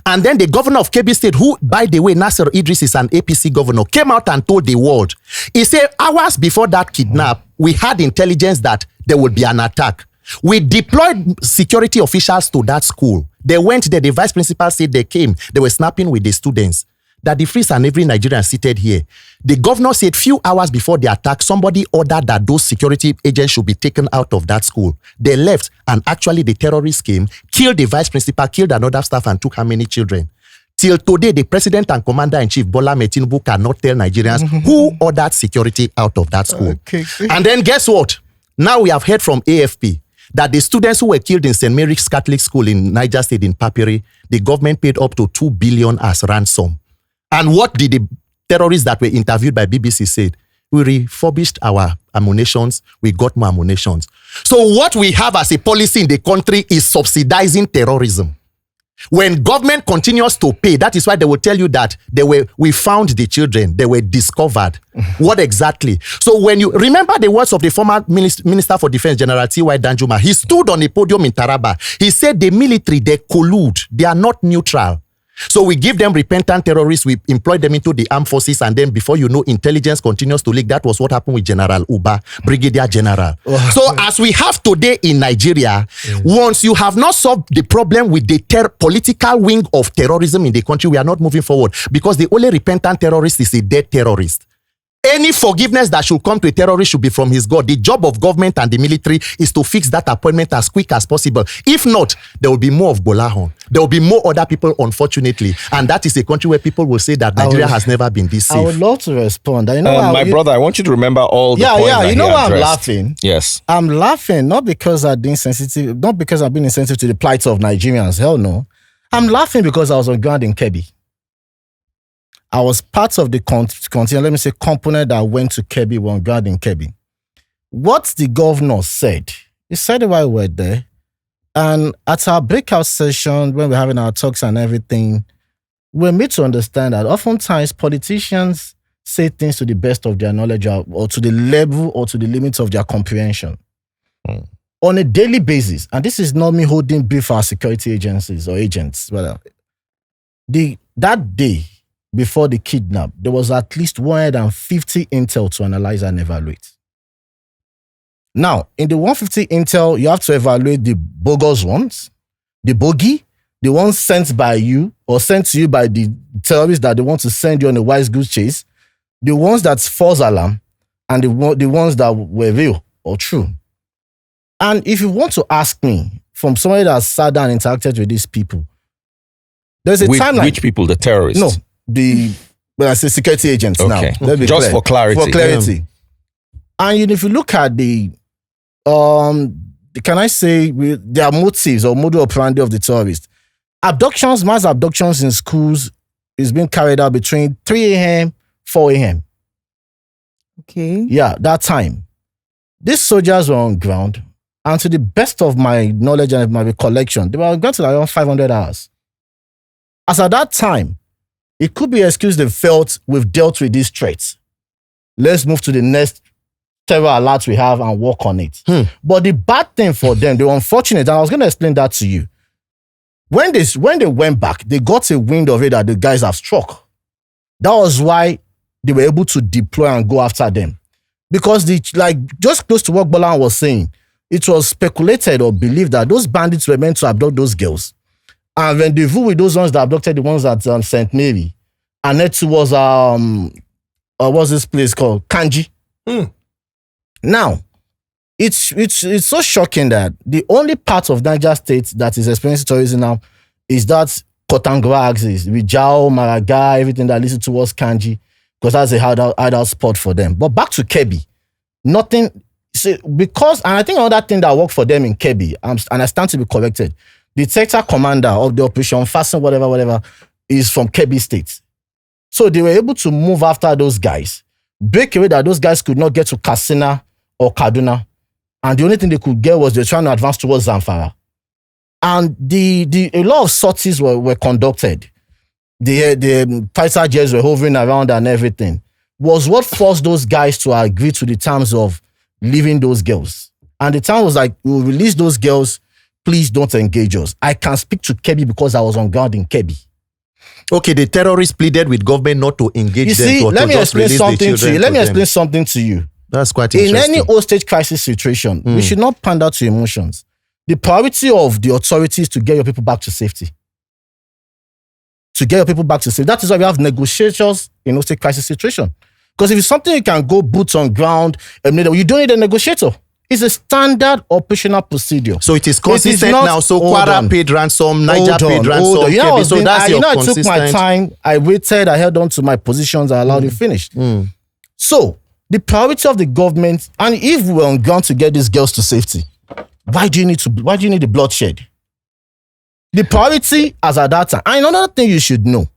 And then the governor of Kebbi State, who, by the way, Nasser Idris is an APC governor, came out and told the world. He said, hours before that kidnap, we had intelligence that there would be an attack. We deployed security officials to that school. They went there. The vice principal said they came. They were snapping with the students. That the Freeze and every Nigerian seated here. The governor said few hours before the attack, somebody ordered that those security agents should be taken out of that school. They left, and actually the terrorists came, killed the vice principal, killed another staff, and took how many children? Till today, the president and commander-in-chief, Bola Tinubu, cannot tell Nigerians who ordered security out of that school. Okay. And then guess what? Now we have heard from AFP that the students who were killed in St. Mary's Catholic School in Niger State in Papiri, the government paid up to 2 billion as ransom. And what did the terrorists that were interviewed by BBC said? We refurbished our ammunitions. We got more ammunitions. So what we have as a policy in the country is subsidizing terrorism. When government continues to pay, that is why they will tell you that we found the children, they were discovered. What exactly? So when you remember the words of the former Minister for Defense, General T.Y. Danjuma, he stood on a podium in Taraba. He said the military, they collude. They are not neutral. So we give them repentant terrorists, we employ them into the armed forces, and then before you know, intelligence continues to leak. That was what happened with General Uba, Brigadier General. So as we have today in Nigeria, once you have not solved the problem with the political wing of terrorism in the country, we are not moving forward, because the only repentant terrorist is a dead terrorist. Any forgiveness that should come to a terrorist should be from his God. The job of government and the military is to fix that appointment as quick as possible. If not, there will be more of Gbolahan. There will be more other people, unfortunately. And that is a country where people will say that Nigeria has never been this safe. I would love to respond. My brother, I want you to remember all the points that you know he why I'm addressed. laughing? Yes. I'm laughing not because I've been insensitive to the plight of Nigerians. Hell no. I'm laughing because I was on ground in Kebbi. I was part of the component that went to Kebbi, one guard in Kebbi. What the governor said, he said it while we were there. And at our breakout session, when we're having our talks and everything, we're made to understand that oftentimes politicians say things to the best of their knowledge or to the level or to the limits of their comprehension. On a daily basis, and this is not me holding beef for our security agencies or agents, but that day before the kidnap, there was at least 150 intel to analyze and evaluate. Now, in the 150 intel, you have to evaluate the bogus ones, the bogey, the ones sent by you or sent to you by the terrorists that they want to send you on a wise goose chase, the ones that's false alarm, and the ones that were real or true. And if you want to ask me, from somebody that sat down and interacted with these people, there's a timeline. Which people? The terrorists? No, when I say security agents now. Let's be Just clear. for clarity. For clarity. And if you look at can I say their motives or modus operandi of the terrorists, mass abductions in schools is being carried out between 3 a.m., 4 a.m. Okay. Yeah, that time. These soldiers were on ground, and to the best of my knowledge and my recollection, they were on ground till around 500 hours. As at that time, it could be excused they felt we've dealt with these threats. Let's move to the next terror alert we have and work on it. But the bad thing for them, they were unfortunate, and I was going to explain that to you. When they went back, they got a wind of it that the guys have struck. That was why they were able to deploy and go after them. Because just close to what Gbolahan was saying, it was speculated or believed that those bandits were meant to abduct those girls and rendezvous with those ones that abducted the ones at St. Mary and head towards what's this place called? Kanji. Now, it's so shocking that the only part of Niger State that is experiencing terrorism now is that Kotangwa axis, Rijao, Maraga, everything that leads towards Kanji, because that's a hideout spot for them. But back to Kebbi, nothing. Because, and I think another thing that worked for them in Kebbi, and I stand to be corrected, the sector commander of the operation, Fasten, whatever, is from Kebbi State. So they were able to move after those guys, break away that those guys could not get to Katsina or Kaduna. And the only thing they could get was they're trying to advance towards Zamfara. And a lot of sorties were conducted. The fighter jets were hovering around and everything. Was what forced those guys to agree to the terms of leaving those girls. And the town was like, we'll release those girls, please don't engage us. I can speak to Kebbi because I was on ground in Kebbi. Okay, the terrorists pleaded with government not to engage them. Let me explain something to you. That's quite interesting. In any hostage crisis situation, we should not pander to emotions. The priority of the authorities is to get your people back to safety. That is why we have negotiators in hostage crisis situation. Because if it's something you can go boots on ground, you don't need a negotiator. It's a standard operational procedure. So it is consistent now. So Kwara paid ransom, Niger paid ransom. So that's your consistent. I took my time. I waited. I held on to my positions. I allowed it finished. So the priority of the government, and if we were on ground to get these girls to safety, why do you need the bloodshed? The priority as at that time. And another thing you should know,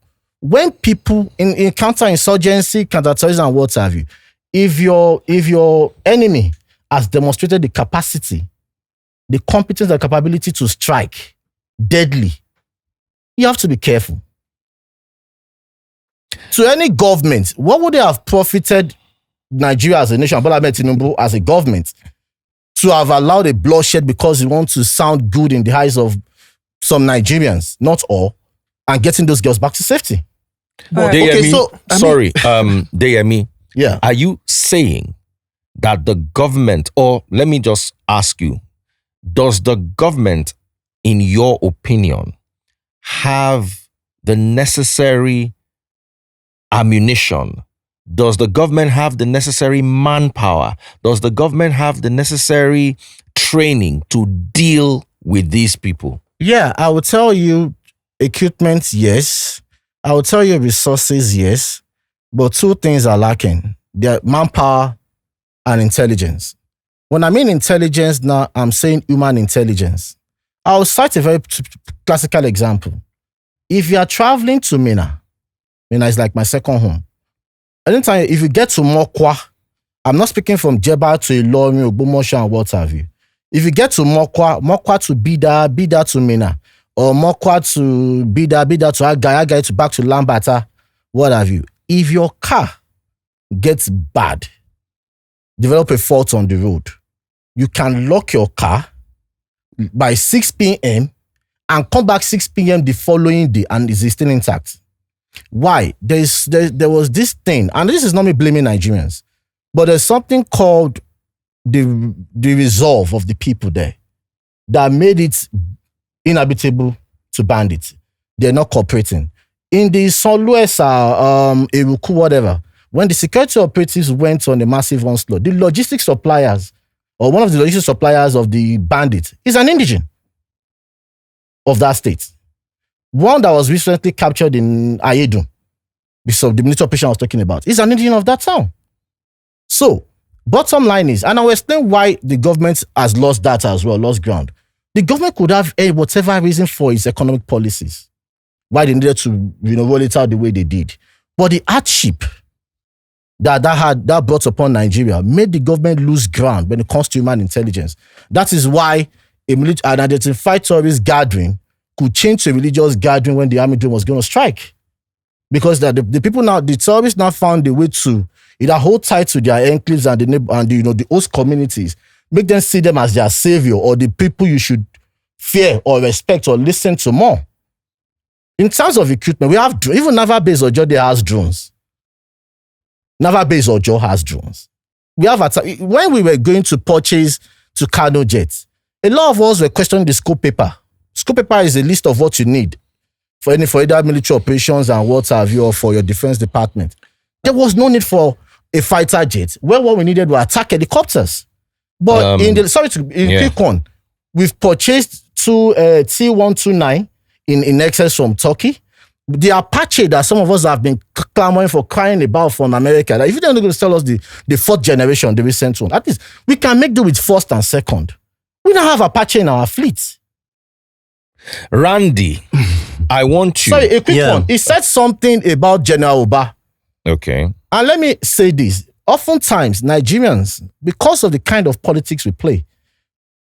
when people in counter-insurgency, counter-terrorism, and what have you, if your enemy has demonstrated the capacity, the competence, the capability to strike deadly, you have to be careful. To any government, what would they have profited Nigeria as a nation, Bola Ahmed Tinubu as a government, to have allowed a bloodshed because you want to sound good in the eyes of some Nigerians, not all, and getting those girls back to safety? Deyemi, yeah. Are you saying that the government, or let me just ask you, does the government, in your opinion, have the necessary ammunition? Does the government have the necessary manpower? Does the government have the necessary training to deal with these people? Yeah, I will tell you equipment, yes. I will tell you resources, yes. But two things are lacking. They're manpower and intelligence. When I mean intelligence now, I'm saying human intelligence. I'll cite a very classical example. If you are traveling to Mina It's like my second home. Anytime, if you get to Mokwa, I'm not speaking from Jeba to Ilorin, Ogbomoso, and what have you. If you get to Mokwa to Bida to Mina, or Mokwa to Bida to Agay to back to Lambata, what have you. If your car gets bad, develop a fault on the road, you can lock your car by 6 p.m. and come back 6 p.m. the following day and it's still intact. Why? There was this thing, and this is not me blaming Nigerians, but there's something called the resolve of the people there that made it inhabitable to bandits. They're not cooperating. In the Sonluesa, Eruku, whatever, when the security operatives went on a massive onslaught, the logistics suppliers, or one of the logistics suppliers of the bandits, is an indigene of that state. One that was recently captured in Ayedu, the military operation I was talking about, is an indigene of that town. So, bottom line is, and I'll explain why the government has lost data as well, lost ground. The government could have whatever reason for its economic policies, why they needed to roll it out the way they did. But the hardship that brought upon Nigeria made the government lose ground when it comes to human intelligence. That is why an identified terrorist gathering could change to a religious gathering when the army was going to strike. Because the people now, the terrorists now found a way to either hold tight to their enclaves and the host communities, make them see them as their savior or the people you should fear or respect or listen to more. In terms of equipment, we have, even Naval Base Ojo, they has drones. Naval Base Ojo has drones. We have, when we were going to purchase to Kano jets, a lot of us were questioning the scope paper. Scope paper is a list of what you need for either military operations and what have you, or for your defense department. There was no need for a fighter jet. Well, what we needed were attack helicopters. But quick one, we've purchased two T-129 in excess from Turkey. The Apache that some of us have been clamoring for, crying about from America, that if you're not going to tell us the fourth generation, the recent one, at least we can make do with first and second. We don't have Apache in our fleet. Randy, I want you. Sorry, a quick one. He said something about General Oba. Okay. And let me say this. Oftentimes, Nigerians, because of the kind of politics we play,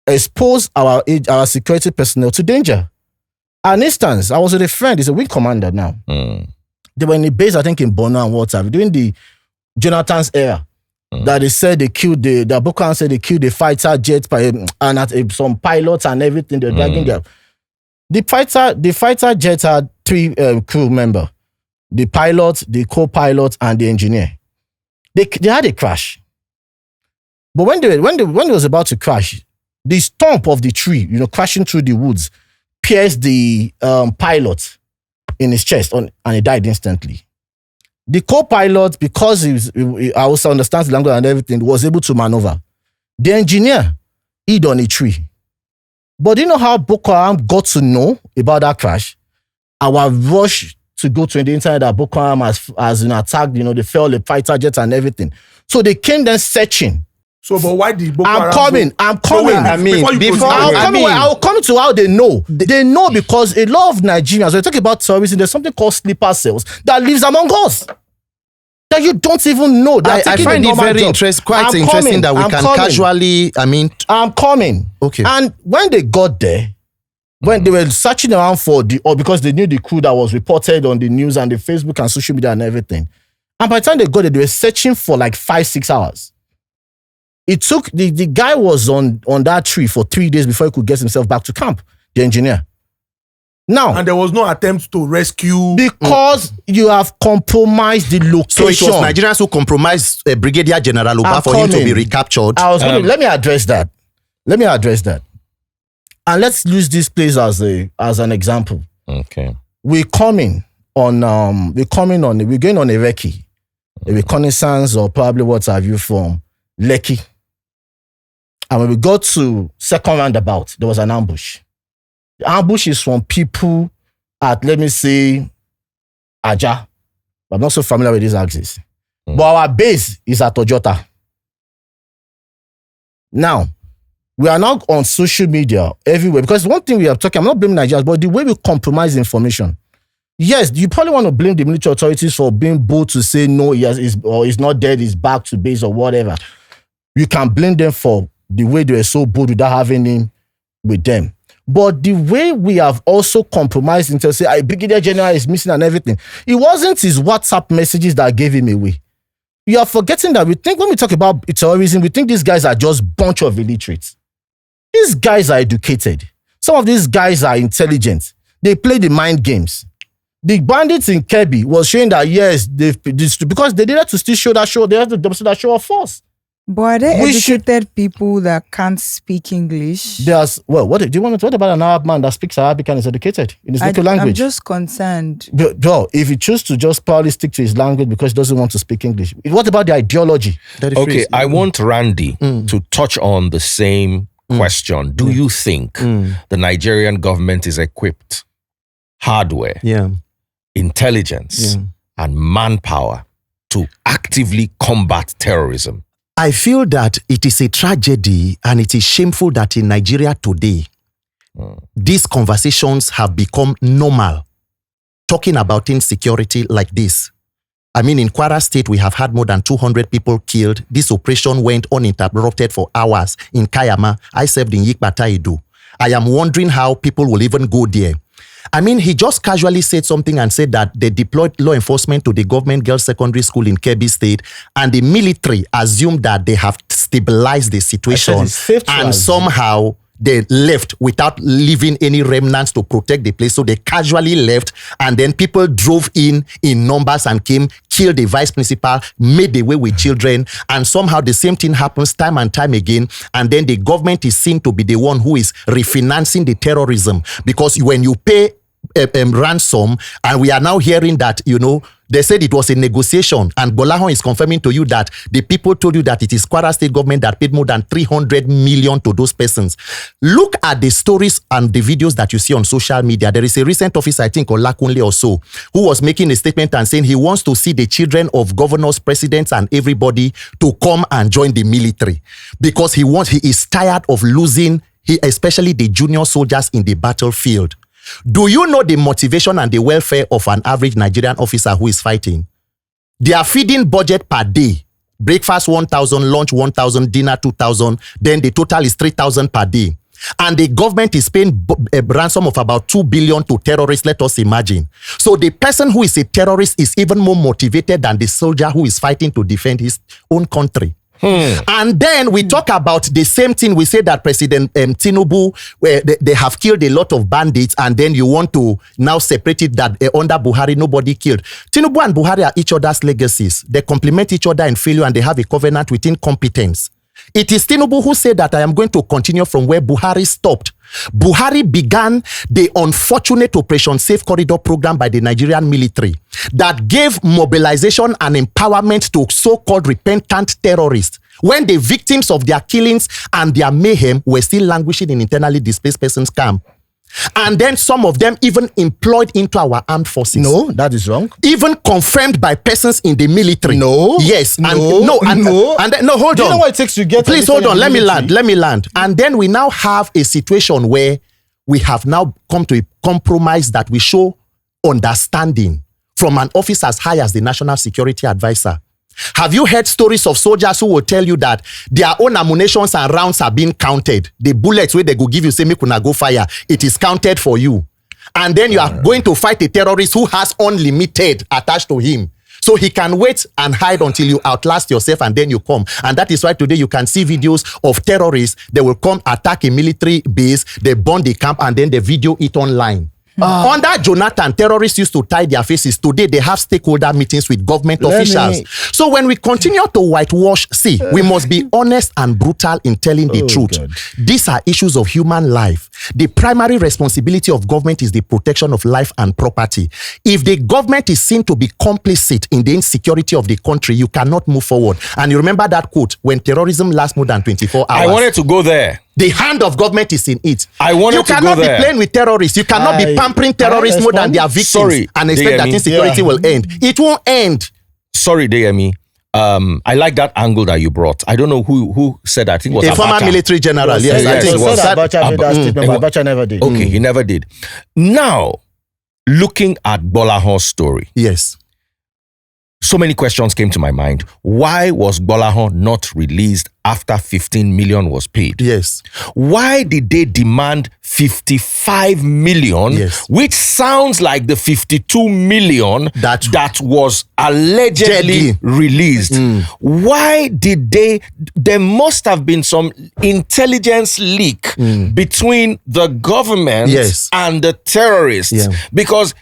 expose our security personnel to danger. An instance, I was with a friend, he's a wing commander now. They were in a base, I think, in Borno and whatever, during the Jonathan's era. That they said they killed the Boko Haram said they killed the fighter jet and some pilots and everything. They're dragging them. The fighter jet had 3 crew members: the pilot, the co-pilot, and the engineer. They had a crash. But when it was about to crash, the stump of the tree, crashing through the woods, pierced the pilot in his chest, and he died instantly. The co-pilot, because he also understands the language and everything, was able to maneuver. The engineer hid on a tree. But do you know how Boko Haram got to know about that crash? Our rush to go to the internet that Boko Haram has attacked, they fell the fighter jet and everything. So they came then searching. So, but why did Boko Haram? I'm coming. I'll come to how they know. They know because a lot of Nigerians, when you talk about terrorism, there's something called sleeper cells that lives among us. That you don't even know. I find it very interesting that we can casually, I'm coming. Okay. And when they got there, when they were searching around because they knew the crew that was reported on the news and the Facebook and social media and everything. And by the time they got there, they were searching for like 5-6 hours. It took, the guy was on that tree for 3 days before he could get himself back to camp, the engineer. Now, and there was no attempt to rescue. Because you have compromised the location. So it was Nigerians who compromised Brigadier General Uba for him to be recaptured. Let me address that. And let's use this place as an example. Okay. We're going on a recce, a reconnaissance or probably what have you from Lekki. And when we got to second roundabout, there was an ambush. The ambush is from people at, let me say, Aja. I'm not so familiar with this axis. But our base is at Ojota. Now, we are now on social media everywhere. Because one thing we are talking, I'm not blaming Nigerians, but the way we compromise information. Yes, you probably want to blame the military authorities for being bold to say no, he's not dead, he's back to base or whatever. You can blame them for the way they were so bold without having him with them. But the way we have also compromised into say, Brigadier General is missing and everything, it wasn't his WhatsApp messages that gave him away. You are forgetting that when we talk about terrorism, we think these guys are just bunch of illiterates. These guys are educated. Some of these guys are intelligent. They play the mind games. The bandits in Kebbi was showing that yes, because they needed to still show that show. They have to demonstrate that show of force. But are there educated people that can't speak English? What about an Arab man that speaks Arabic and is educated in his local language? I'm just concerned. Bro, if he chooses to just probably stick to his language because he doesn't want to speak English, what about the ideology? Okay, I want Randy to touch on the same question. Do you think the Nigerian government is equipped, hardware, intelligence, and manpower to actively combat terrorism? I feel that it is a tragedy and it is shameful that in Nigeria today, these conversations have become normal. Talking about insecurity like this. I mean, in Kwara State, we have had more than 200 people killed. This operation went uninterrupted for hours. In Kayama, I served in Yikbataidu. I am wondering how people will even go there. I mean, he just casually said something and said that they deployed law enforcement to the government girls' secondary school in Kebbi State, and the military assumed that they have stabilized the situation, and somehow they left without leaving any remnants to protect the place. So they casually left, and then people drove in numbers and came, killed the vice principal, made away with children, and somehow the same thing happens time and time again. And then the government is seen to be the one who is refinancing the terrorism, because when you pay ransom, and we are now hearing that, they said it was a negotiation, and Gbolahan is confirming to you that the people told you that it is Kwara State government that paid more than 300 million to those persons. Look at the stories and the videos that you see on social media. There is a recent officer, I think, Olakunle or so, who was making a statement and saying he wants to see the children of governors, presidents, and everybody to come and join the military, because he is tired of losing, especially the junior soldiers in the battlefield. Do you know the motivation and the welfare of an average Nigerian officer who is fighting? Their feeding budget per day, breakfast 1,000, lunch 1,000, dinner 2,000, then the total is 3,000 per day. And the government is paying a ransom of about 2 billion to terrorists, let us imagine. So the person who is a terrorist is even more motivated than the soldier who is fighting to defend his own country. And then we talk about the same thing. We say that President Tinubu, they have killed a lot of bandits, and then you want to now separate it that under Buhari, nobody killed. Tinubu and Buhari are each other's legacies. They complement each other in failure, and they have a covenant with incompetence. It is Tinubu who said that I am going to continue from where Buhari stopped. Buhari began the unfortunate Operation Safe Corridor program by the Nigerian military that gave mobilization and empowerment to so-called repentant terrorists, when the victims of their killings and their mayhem were still languishing in internally displaced persons camp. And then some of them even employed into our armed forces. No, that is wrong. Even confirmed by persons in the military. No. Yes. No. Hold Do on. you know what it takes to get? Please hold on. Let me land. And then we now have a situation where we have now come to a compromise that we show understanding from an office as high as the National Security Advisor. Have you heard stories of soldiers who will tell you that their own ammunitions and rounds are being counted? The bullets where they go give you, say, make una go fire, it is counted for you. And then you are going to fight a terrorist who has unlimited attached to him. So he can wait and hide until you outlast yourself, and then you come. And that is why today you can see videos of terrorists. They will come attack a military base, they burn the camp, and then they video it online. Under Jonathan, terrorists used to tie their faces. Today, they have stakeholder meetings with government officials. So when we continue to whitewash, we must be honest and brutal in telling the truth. God. These are issues of human life. The primary responsibility of government is the protection of life and property. If the government is seen to be complicit in the insecurity of the country, you cannot move forward. And you remember that quote, when terrorism lasts more than 24 hours. I wanted to go there. The hand of government is in it. You cannot be playing with terrorists. You cannot be pampering terrorists more than their victims and expect that insecurity will end. It won't end. Sorry, Deyemi. I like that angle that you brought. I don't know who said that. I think it was a former military general. Yes, I think it was. Abacha made that statement, but Abacha never did. Okay, he never did. Now, looking at Gbolahan's story, Yes. so many questions came to my mind. Why was Gbolahan not released after 15 million was paid? Yes. Why did they demand 55 million, Yes. which sounds like the 52 million that was allegedly released? Why did there must have been some intelligence leak between the government and the terrorists, because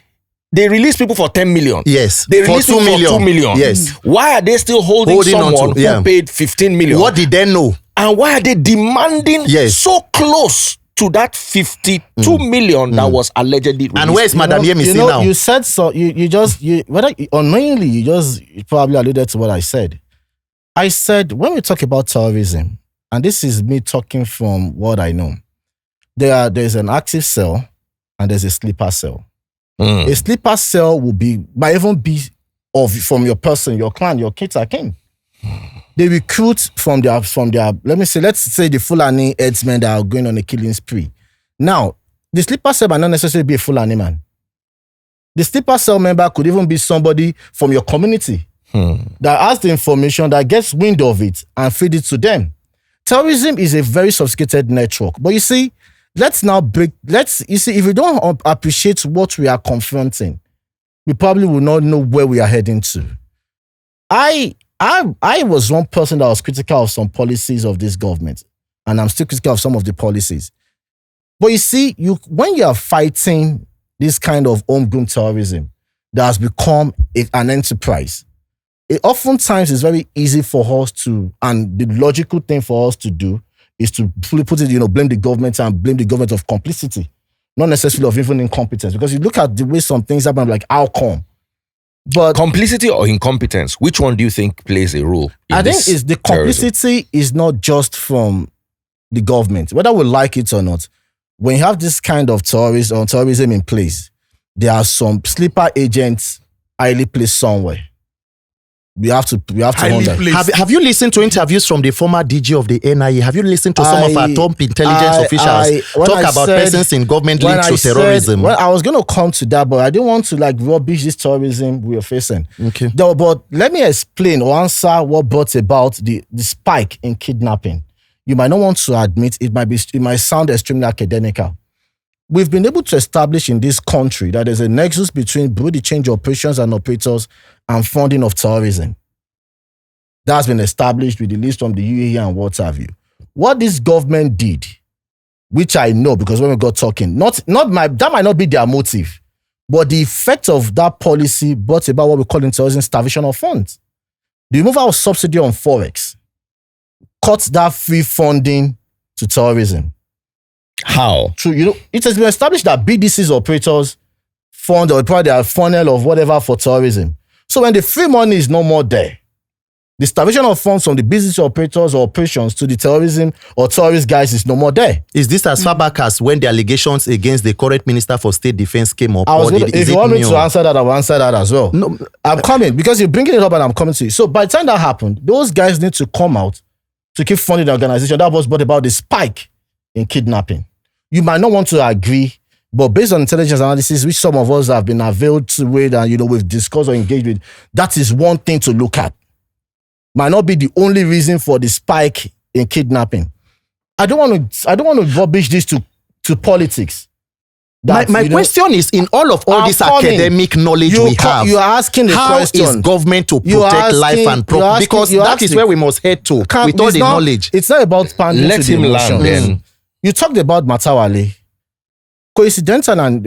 they release people for 10 million. Yes. They release people for 2 million. Yes. Why are they still holding someone who paid 15 million? What did they know? And why are they demanding so close to that 52 million that was allegedly released? And where's Madam Yemisi now? You said so. Whether unknowingly, you probably alluded to what I said. I said, when we talk about terrorism, and this is me talking from what I know, there's an active cell and there's a sleeper cell. A sleeper cell might even be from your person, your clan, your kids are king. They recruit from their, let's say the Fulani headsmen that are going on a killing spree. Now, the sleeper cell might not necessarily be a Fulani man. The sleeper cell member could even be somebody from your community that has the information, that gets wind of it and feed it to them. Terrorism is a very sophisticated network. But you see, if we don't appreciate what we are confronting, we probably will not know where we are heading to. I was one person that was critical of some policies of this government, and I'm still critical of some of the policies. But you see, when you are fighting this kind of homegrown terrorism that has become an enterprise, it oftentimes is very easy for us to, and the logical thing for us to do is to fully put it, blame the government and blame the government of complicity, not necessarily of even incompetence. Because you look at the way some things happen, like how come? But complicity or incompetence, which one do you think plays a role? I think is the complicity is not just from the government, whether we like it or not. When you have this kind of terrorism in place, there are some sleeper agents highly placed somewhere. We have to wonder. Have you listened to interviews from the former DG of the NIA? Have you listened to some of our top intelligence officials talk about persons in government linked to terrorism? Well, I was going to come to that, but I didn't want to rubbish this terrorism we are facing. Okay. But let me explain or answer what brought about the spike in kidnapping. You might not want to admit it might sound extremely academical. We've been able to establish in this country that there's a nexus between booty change operations and operators and funding of terrorism. That's been established with the list from the UAE and what have you. What this government did, which I know because when we got talking, that might not be their motive, but the effect of that policy brought about what we call in terrorism starvation of funds. The removal of subsidy on Forex cut that free funding to terrorism. How? True, it has been established that BDCs operators fund or probably a funnel of whatever for terrorism. So when the free money is no more there, the starvation of funds from the business operators or operations to the terrorism or terrorist guys is no more there. Is this as far back as when the allegations against the current Minister for State Defense came up? If you want me to answer that, I will answer that as well. No, I'm coming because you're bringing it up and I'm coming to you. So by the time that happened, those guys need to come out to keep funding the organization. That was brought about the spike in kidnapping. You might not want to agree, but based on intelligence analysis, which some of us have been availed to with and we've discussed or engaged with, that is one thing to look at. Might not be the only reason for the spike in kidnapping. I don't want to rubbish this to politics. My question is, in all this academic knowledge we have, you are asking the question. How is government to protect life and property? Because that is where we must head to with all the knowledge. It's not about pandering. Let him land then. You talked about Matawale. Coincidental and,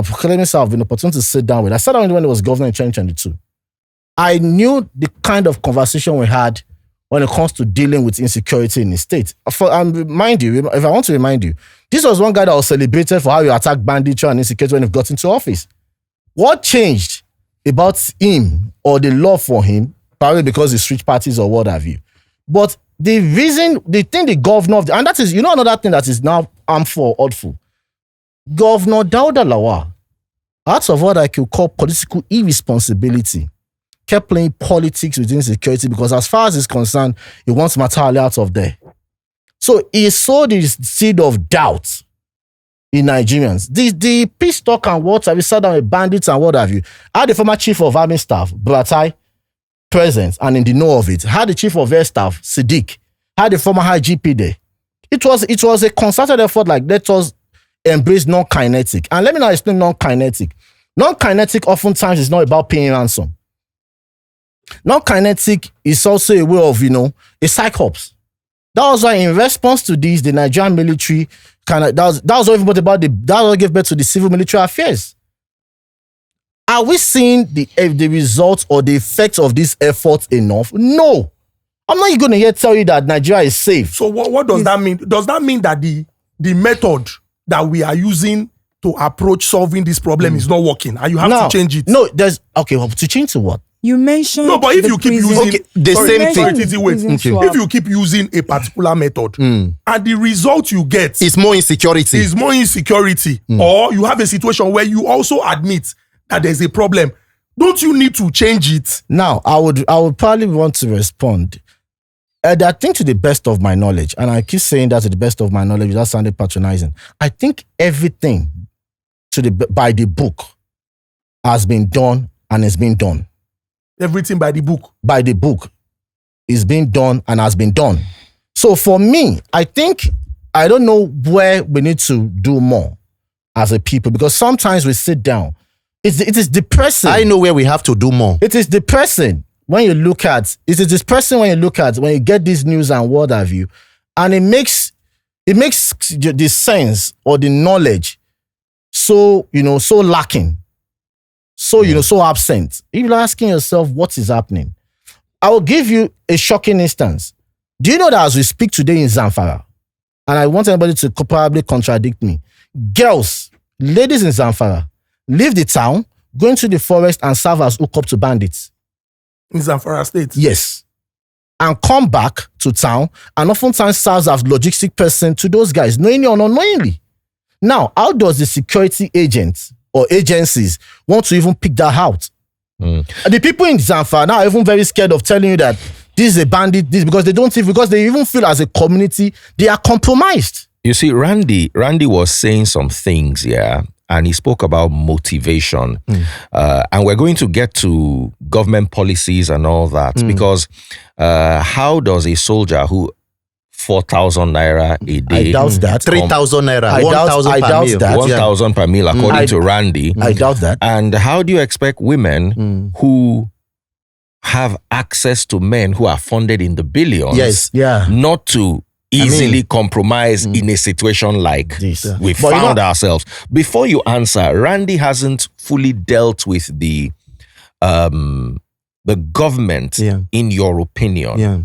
Clemens have been opportunity to sit down with. I sat down when it was governor in 2022. I knew the kind of conversation we had when it comes to dealing with insecurity in the state. If I want to remind you, this was one guy that was celebrated for how he attacked banditry and insecurity when he got into office. What changed about him or the law for him, probably because he switched parties or what have you. But the governor and that is, another thing that is now harmful or awful. Governor Dauda Lawal, out of what I could call political irresponsibility, kept playing politics within security because as far as he's concerned, he wants Matawale out of there. So he sowed the seed of doubt in Nigerians. The peace talk and what have you sat down with bandits and what have you. Had the former chief of army staff, Buratai, present and in the know of it. Had the chief of air staff, Siddiq. Had the former high GP there. It was a concerted effort, like let us embrace non-kinetic. And let me now explain non-kinetic. Non-kinetic oftentimes is not about paying ransom. Non-kinetic is also a way of, a psychops. That was why in response to this, the Nigerian military that was what even about that what gave birth to the civil military affairs. Are we seeing the results or the effects of this effort enough? No. I'm not going to tell you that Nigeria is safe. So what does that mean? Does that mean that the method that we are using to approach solving this problem is not working and you have to change it? No, to change to what? You mentioned no, but if you keep using the same thing, if you keep using a particular method and the result you get is more insecurity, or you have a situation where you also admit that there's a problem, don't you need to change it? Now, I would probably want to respond. I think to the best of my knowledge, and I keep saying that to the best of my knowledge without sounding patronizing, I think everything by the book has been done and is being done. Everything by the book? By the book is being done and has been done. So for me, I don't know where we need to do more as a people, because sometimes we sit down. It is depressing. I know where we have to do more. It is depressing when you look at, when you get this news and what have you, and it makes the sense or the knowledge so lacking. So absent. If you're asking yourself what is happening, I will give you a shocking instance. Do you know that as we speak today in Zamfara, and I want anybody to probably contradict me, ladies in Zamfara, leave the town, go into the forest and serve as hookup to bandits. In Zamfara State? Yes. And come back to town and oftentimes serves as logistic person to those guys, knowingly or unknowingly. Now, how does the security agent or agencies want to even pick that out? The people in Zamfara now are even very scared of telling you that this is a bandit, because they even feel as a community, they are compromised. You see, Randy was saying some things, and he spoke about motivation. And we're going to get to government policies and all that, because how does a soldier who 4,000 naira a day. I doubt that. 3,000 naira. 1,000 per meal. That, 1,000 per meal, according to Randy. I doubt that. And how do you expect women who have access to men who are funded in the billions not to easily compromise in a situation like this we found ourselves? Before you answer, Randy hasn't fully dealt with the government in your opinion. Yeah.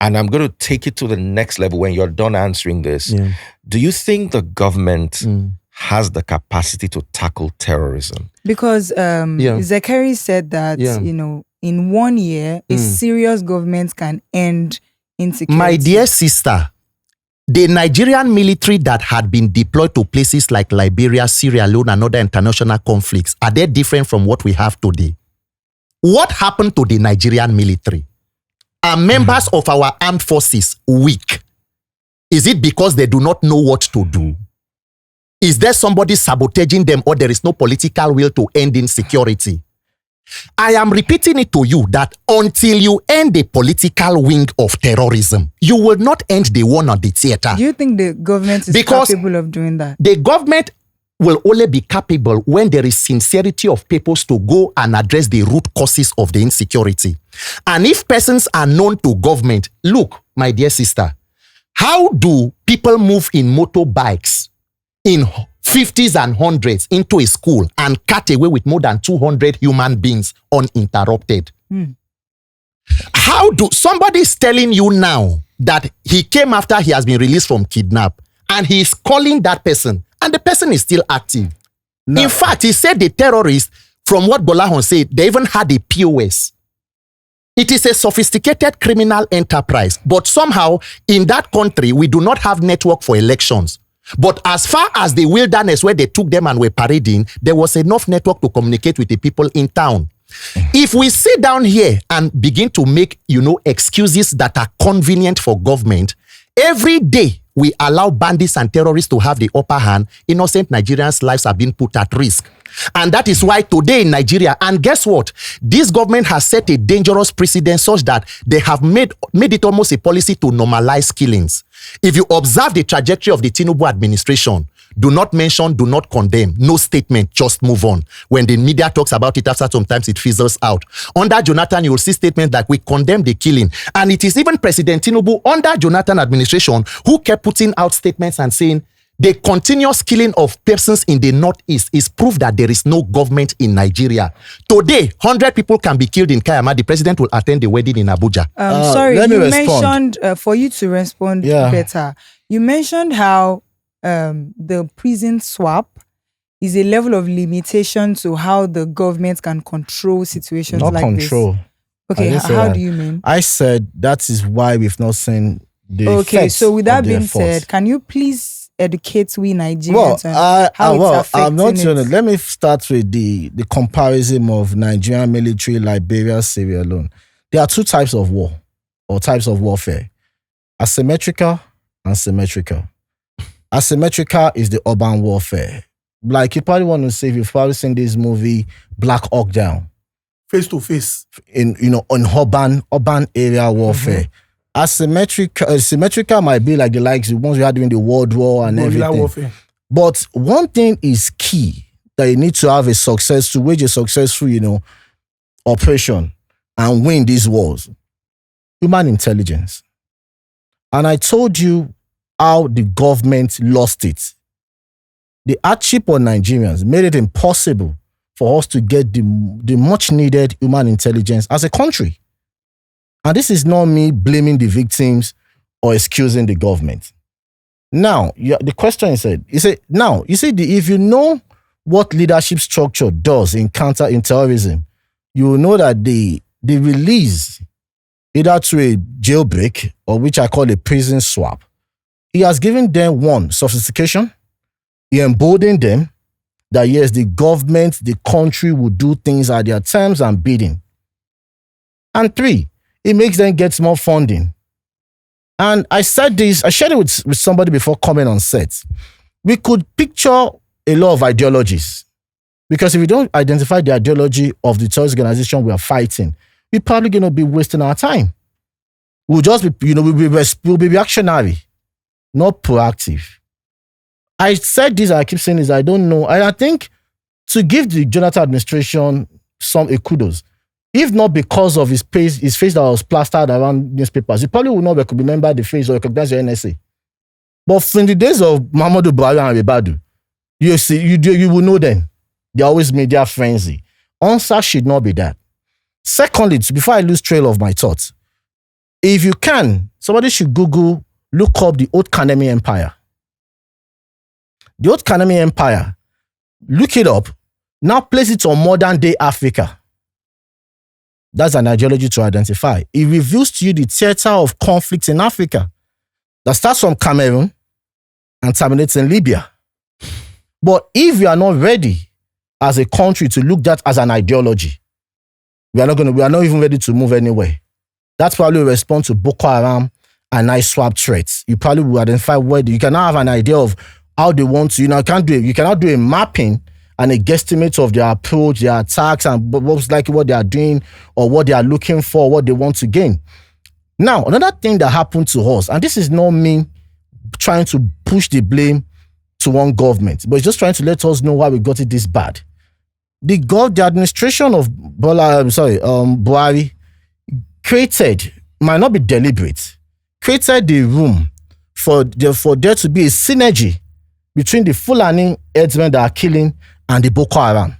And I'm going to take it to the next level when you're done answering this. Yeah. Do you think the government has the capacity to tackle terrorism? Because Zekeri said that, in 1 year, a serious government can end insecurity. My dear sister, the Nigerian military that had been deployed to places like Liberia, Sierra Leone, and other international conflicts, are they different from what we have today? What happened to the Nigerian military? Are members of our armed forces weak? Is it because they do not know what to do? Is there somebody sabotaging them, or there is no political will to end insecurity? I am repeating it to you that until you end the political wing of terrorism, you will not end the one on the theater. Do you think the government is capable of doing that? The government will only be capable when there is sincerity of purpose to go and address the root causes of the insecurity. And if persons are known to government, look, my dear sister, how do people move in motorbikes in 50s and 100s into a school and cut away with more than 200 human beings uninterrupted? How do somebody is telling you now that he came after he has been released from kidnap and he is calling that person and the person is still active? No. In fact, he said the terrorists, from what Gbolahan said, they even had a POS. It is a sophisticated criminal enterprise, but somehow in that country, we do not have network for elections. But as far as the wilderness where they took them and were parading, there was enough network to communicate with the people in town. If we sit down here and begin to make, excuses that are convenient for government, every day we allow bandits and terrorists to have the upper hand, innocent Nigerians' lives are being put at risk. And that is why today in Nigeria, and guess what? This government has set a dangerous precedent such that they have made it almost a policy to normalize killings. If you observe the trajectory of the Tinubu administration, do not mention, do not condemn, no statement, just move on. When the media talks about it, after sometimes it fizzles out. Under Jonathan, you will see statements like we condemn the killing. And it is even President Tinubu under Jonathan administration who kept putting out statements and saying the continuous killing of persons in the Northeast is proof that there is no government in Nigeria. Today, 100 people can be killed in Kayama. The president will attend the wedding in Abuja. Sorry, you mentioned, for you to respond better, you mentioned how the prison swap is a level of limitation to how the government can control situations not like control. this. Okay, how do you mean? I said that is why we've not seen the Okay, so with that being effects. said, can you please educate we Nigerians on how it's affecting I'm not it? Let me start with the comparison of Nigerian military, Liberia, Syria alone. There are two types of war or types of warfare: asymmetrical and symmetrical. Asymmetrical is the urban warfare. Like you probably want to say, you've probably seen this movie Black Hawk Down. Face to face. In urban area warfare. Symmetrical might be like the ones we had during the World War and everything. Warfare. But one thing is key that you need to have a success to wage a successful, operation and win these wars. Human intelligence. And I told you how the government lost it. The hardship on Nigerians made it impossible for us to get the much needed human intelligence as a country. And this is not me blaming the victims or excusing the government. Now, the question is said, if you know what leadership structure does in terrorism, you will know that the release, either through a jailbreak or which I call a prison swap, he has given them one, sophistication. He emboldened them that yes, the government, the country will do things at their terms and bidding. And three, it makes them get more funding. And I shared it with somebody before coming on set. We could picture a lot of ideologies. Because if we don't identify the ideology of the terrorist organization we are fighting, we're probably going to be wasting our time. We'll just be, we'll be reactionary, not proactive. I said this, I keep saying this, I don't know. I think to give the Jonathan administration some kudos, if not because of his face that was plastered around newspapers, you probably would not remember the face or recognize your NSA. But from the days of Muhammadu Buhari and Ribadu, you will know them. They're always media frenzy. Answer should not be that. Secondly, before I lose trail of my thoughts, if you can, somebody should look up the Old Kanemi Empire. The Old Kanemi Empire, look it up, now place it on modern day Africa. That's an ideology to identify. It reveals to you the theater of conflict in Africa that starts from Cameroon and terminates in Libya. But if we are not ready as a country to look at that as an ideology, we are not even ready to move anywhere. That's probably a response to Boko Haram and ISWAP threats. You probably will identify where you cannot have an idea of how they want to, you cannot do a mapping and a guesstimate of their approach, their attacks, and what's likely what they are doing or what they are looking for, what they want to gain. Now, another thing that happened to us, and this is not me trying to push the blame to one government, but it's just trying to let us know why we got it this bad. The administration of Buhari created, might not be deliberate, created the room for there to be a synergy between the Fulani herdsmen that are killing and the Boko Haram.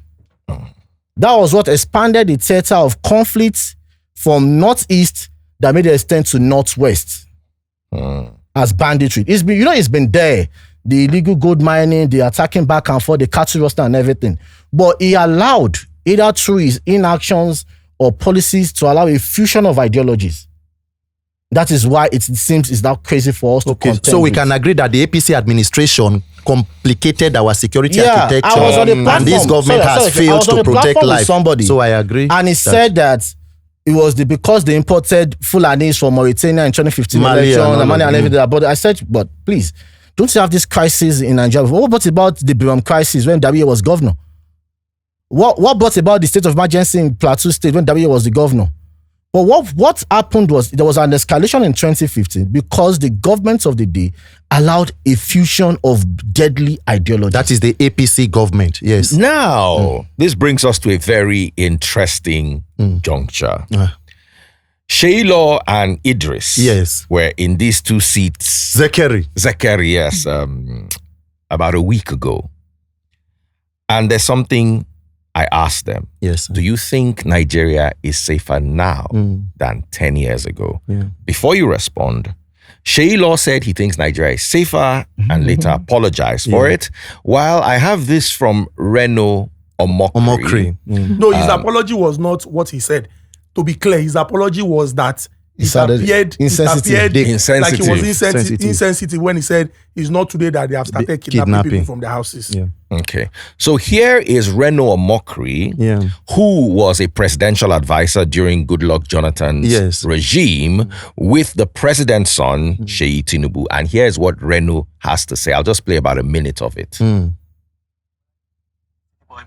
That was what expanded the theater of conflict from northeast that made it extend to northwest as banditry. It's been there. The illegal gold mining, the attacking back and forth, the cattle roster and everything. But he allowed, either through his inactions or policies, to allow a fusion of ideologies. That is why it seems it's that crazy for us to contend So we with. can agree that the APC administration complicated our security architecture, I was on the platform. and this government has failed to protect life. Somebody, so I agree. And he said that it was because they imported Fulanis from Mauritania in 2015 election, and everything. But I said, but please, don't you have this crisis in Nigeria? What about the Biram crisis when Dawiye was governor? What brought about the state of emergency in Plateau State when Dawiye was the governor? But what happened was there was an escalation in 2015 because the government of the day allowed a fusion of deadly ideology. That is the APC government, yes. Now, this brings us to a very interesting juncture. Sheila and Idris were in these two seats. Zekeri, yes, about a week ago. And there's something I asked them. Yes. Do you think Nigeria is safer now than 10 years ago? Yeah. Before you respond, Sheila said he thinks Nigeria is safer and later apologized for it. While I have this from Reno Omokri. No, his apology was not what he said. To be clear, his apology was that it appeared insensitive like he was insensitive when he said it's not today that they have started kidnapping people from their houses. Yeah. Okay. So here is Reno Omokri, who was a presidential advisor during Goodluck Jonathan's regime with the president's son, Seyi Tinubu. And here's what Reno has to say. I'll just play about a minute of it.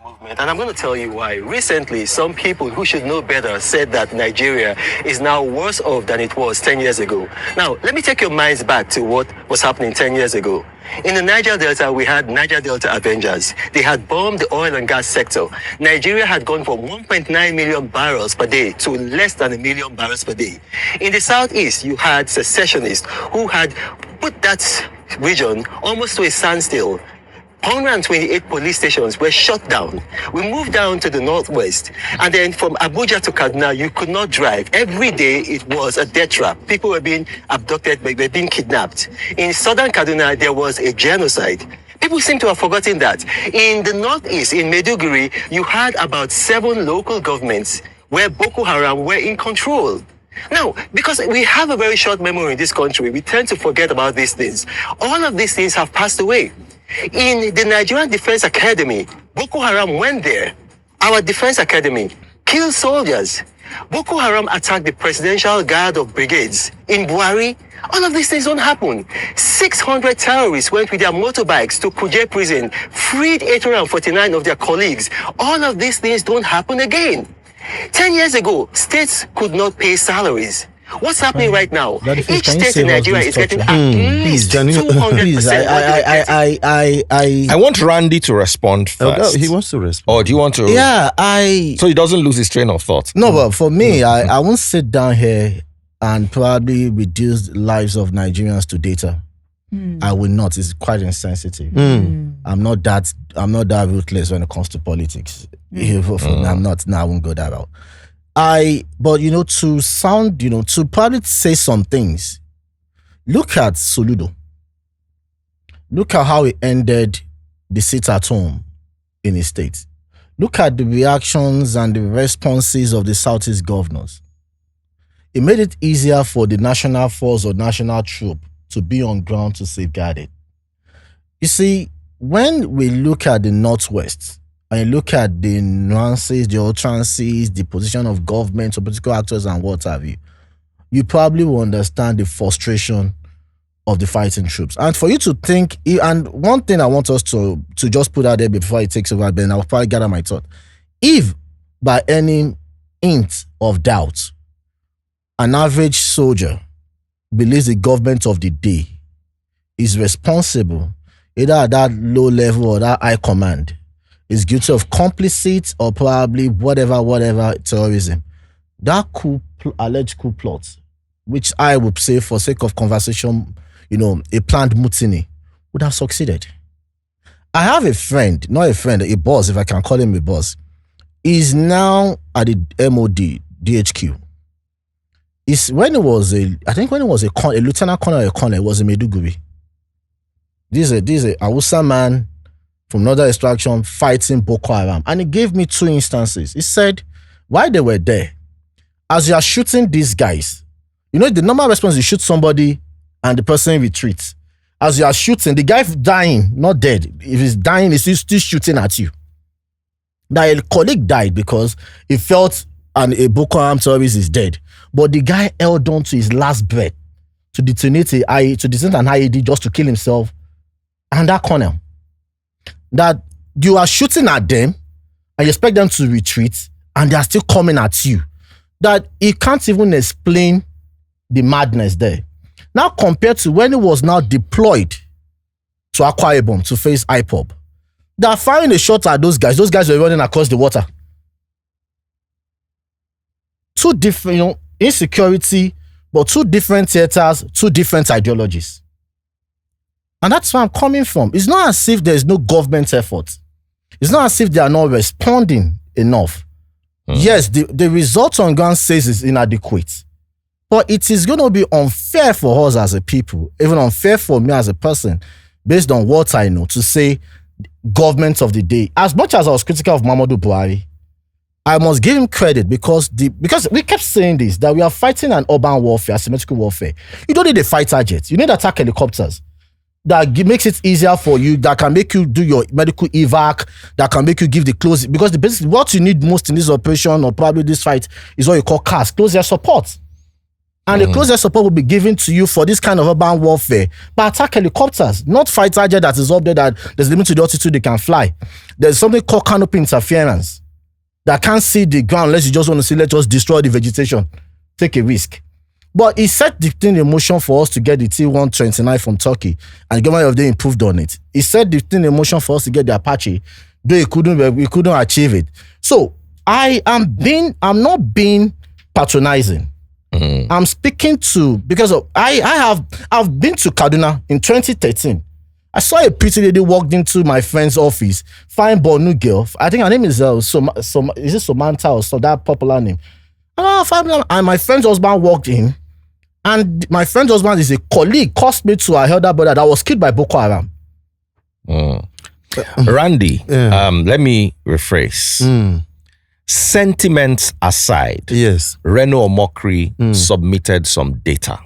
Movement. And I'm going to tell you why. Recently, some people who should know better said that Nigeria is now worse off than it was 10 years ago. Now, let me take your minds back to what was happening 10 years ago. In the Niger Delta, we had Niger Delta Avengers. They had bombed the oil and gas sector. Nigeria had gone from 1.9 million barrels per day to less than 1 million barrels per day. In the southeast, you had secessionists who had put that region almost to a standstill. 128 police stations were shut down. We moved down to the northwest, and then from Abuja to Kaduna, you could not drive. Every day it was a death trap. People were being abducted, were being kidnapped. In southern Kaduna, there was a genocide. People seem to have forgotten that. In the northeast, in Maiduguri, you had about 7 local governments where Boko Haram were in control. Now, because we have a very short memory in this country, we tend to forget about these things. All of these things have passed away. In the Nigerian Defense Academy, Boko Haram went there. Our Defense Academy killed soldiers. Boko Haram attacked the Presidential Guard of Brigades in Buhari. All of these things don't happen. 600 terrorists went with their motorbikes to Kuje prison, freed 849 of their colleagues. All of these things don't happen again. 10 years ago, states could not pay salaries. What's happening right now? Each state in Nigeria is getting at least 200%. I want Randy to respond first. He wants to respond. Or do you want to? Yeah, so he doesn't lose his train of thought. No, but for me, I won't sit down here and probably reduce the lives of Nigerians to data. I will not. It's quite insensitive. I'm not that ruthless when it comes to politics. I'm not. No, I won't go that route. But to probably say some things. Look at Soludo. Look at how he ended the sit at home in his state. Look at the reactions and the responses of the Southeast governors. It made it easier for the national force or national troop to be on ground to safeguard it. You see, when we look at the Northwest, and you look at the nuances, the utterances, the position of government or political actors and what have you, you probably will understand the frustration of the fighting troops. And for you to think, and one thing I want us to just put out there before it takes over, Ben, I'll probably gather my thought. If by any hint of doubt, an average soldier believes the government of the day is responsible, either at that low level or that high command, is guilty of complicit or probably whatever terrorism, that alleged coup plot, which I would say for sake of conversation, a planned mutiny, would have succeeded. I have a friend, not a friend, a boss, if I can call him a boss. He's now at the MOD, DHQ. When he was a lieutenant colonel or a colonel, it was in Maiduguri. This is a Hausa man from northern extraction fighting Boko Haram. And he gave me 2 instances. He said, while they were there, as you are shooting these guys, the normal response is you shoot somebody and the person retreats. As you are shooting, the guy dying, not dead. If he's dying, he's still shooting at you. Now, a colleague died because he felt and a Boko Haram terrorist is dead. But the guy held on to his last breath to detonate an IED just to kill himself and that colonel. That you are shooting at them and you expect them to retreat and they are still coming at you. That he can't even explain the madness there. Now compared to when he was now deployed to Akwa Ibom to face IPOB, they are firing a shot at those guys. Those guys were running across the water. Two different, insecurity, but two different theaters, two different ideologies. And that's where I'm coming from. It's not as if there's no government effort. It's not as if they are not responding enough. Yes, the result on ground says it's inadequate. But it is going to be unfair for us as a people, even unfair for me as a person, based on what I know, to say government of the day. As much as I was critical of Muhammadu Buhari, I must give him credit because we kept saying this, that we are fighting an urban warfare, asymmetrical warfare. You don't need a fighter jet. You need attack helicopters. That makes it easier for you, that can make you do your medical evac, that can make you give the close. Because basically what you need most in this operation or probably this fight is what you call CAS, close air support. And the close air support will be given to you for this kind of urban warfare by attack helicopters, not fighter jet that is up there that there's limit to the altitude they can fly. There's something called canopy interference that can't see the ground unless you just want to see, let's just destroy the vegetation. Take a risk. But it set the thing in motion for us to get the T-129 from Turkey, and the government of the day improved on it. It set the thing in motion for us to get the Apache, though we couldn't achieve it. So I'm not being patronizing. I'm speaking to, because I've been to Kaduna in 2013. I saw a pretty lady walked into my friend's office, fine Bornu girl. I think her name is is it Samantha or so, that popular name. And my friend's husband walked in, and my friend's husband is a colleague, classmate to our elder brother that was killed by Boko Haram. Randy, let me rephrase. Sentiments aside, yes, Reno Omokri submitted some data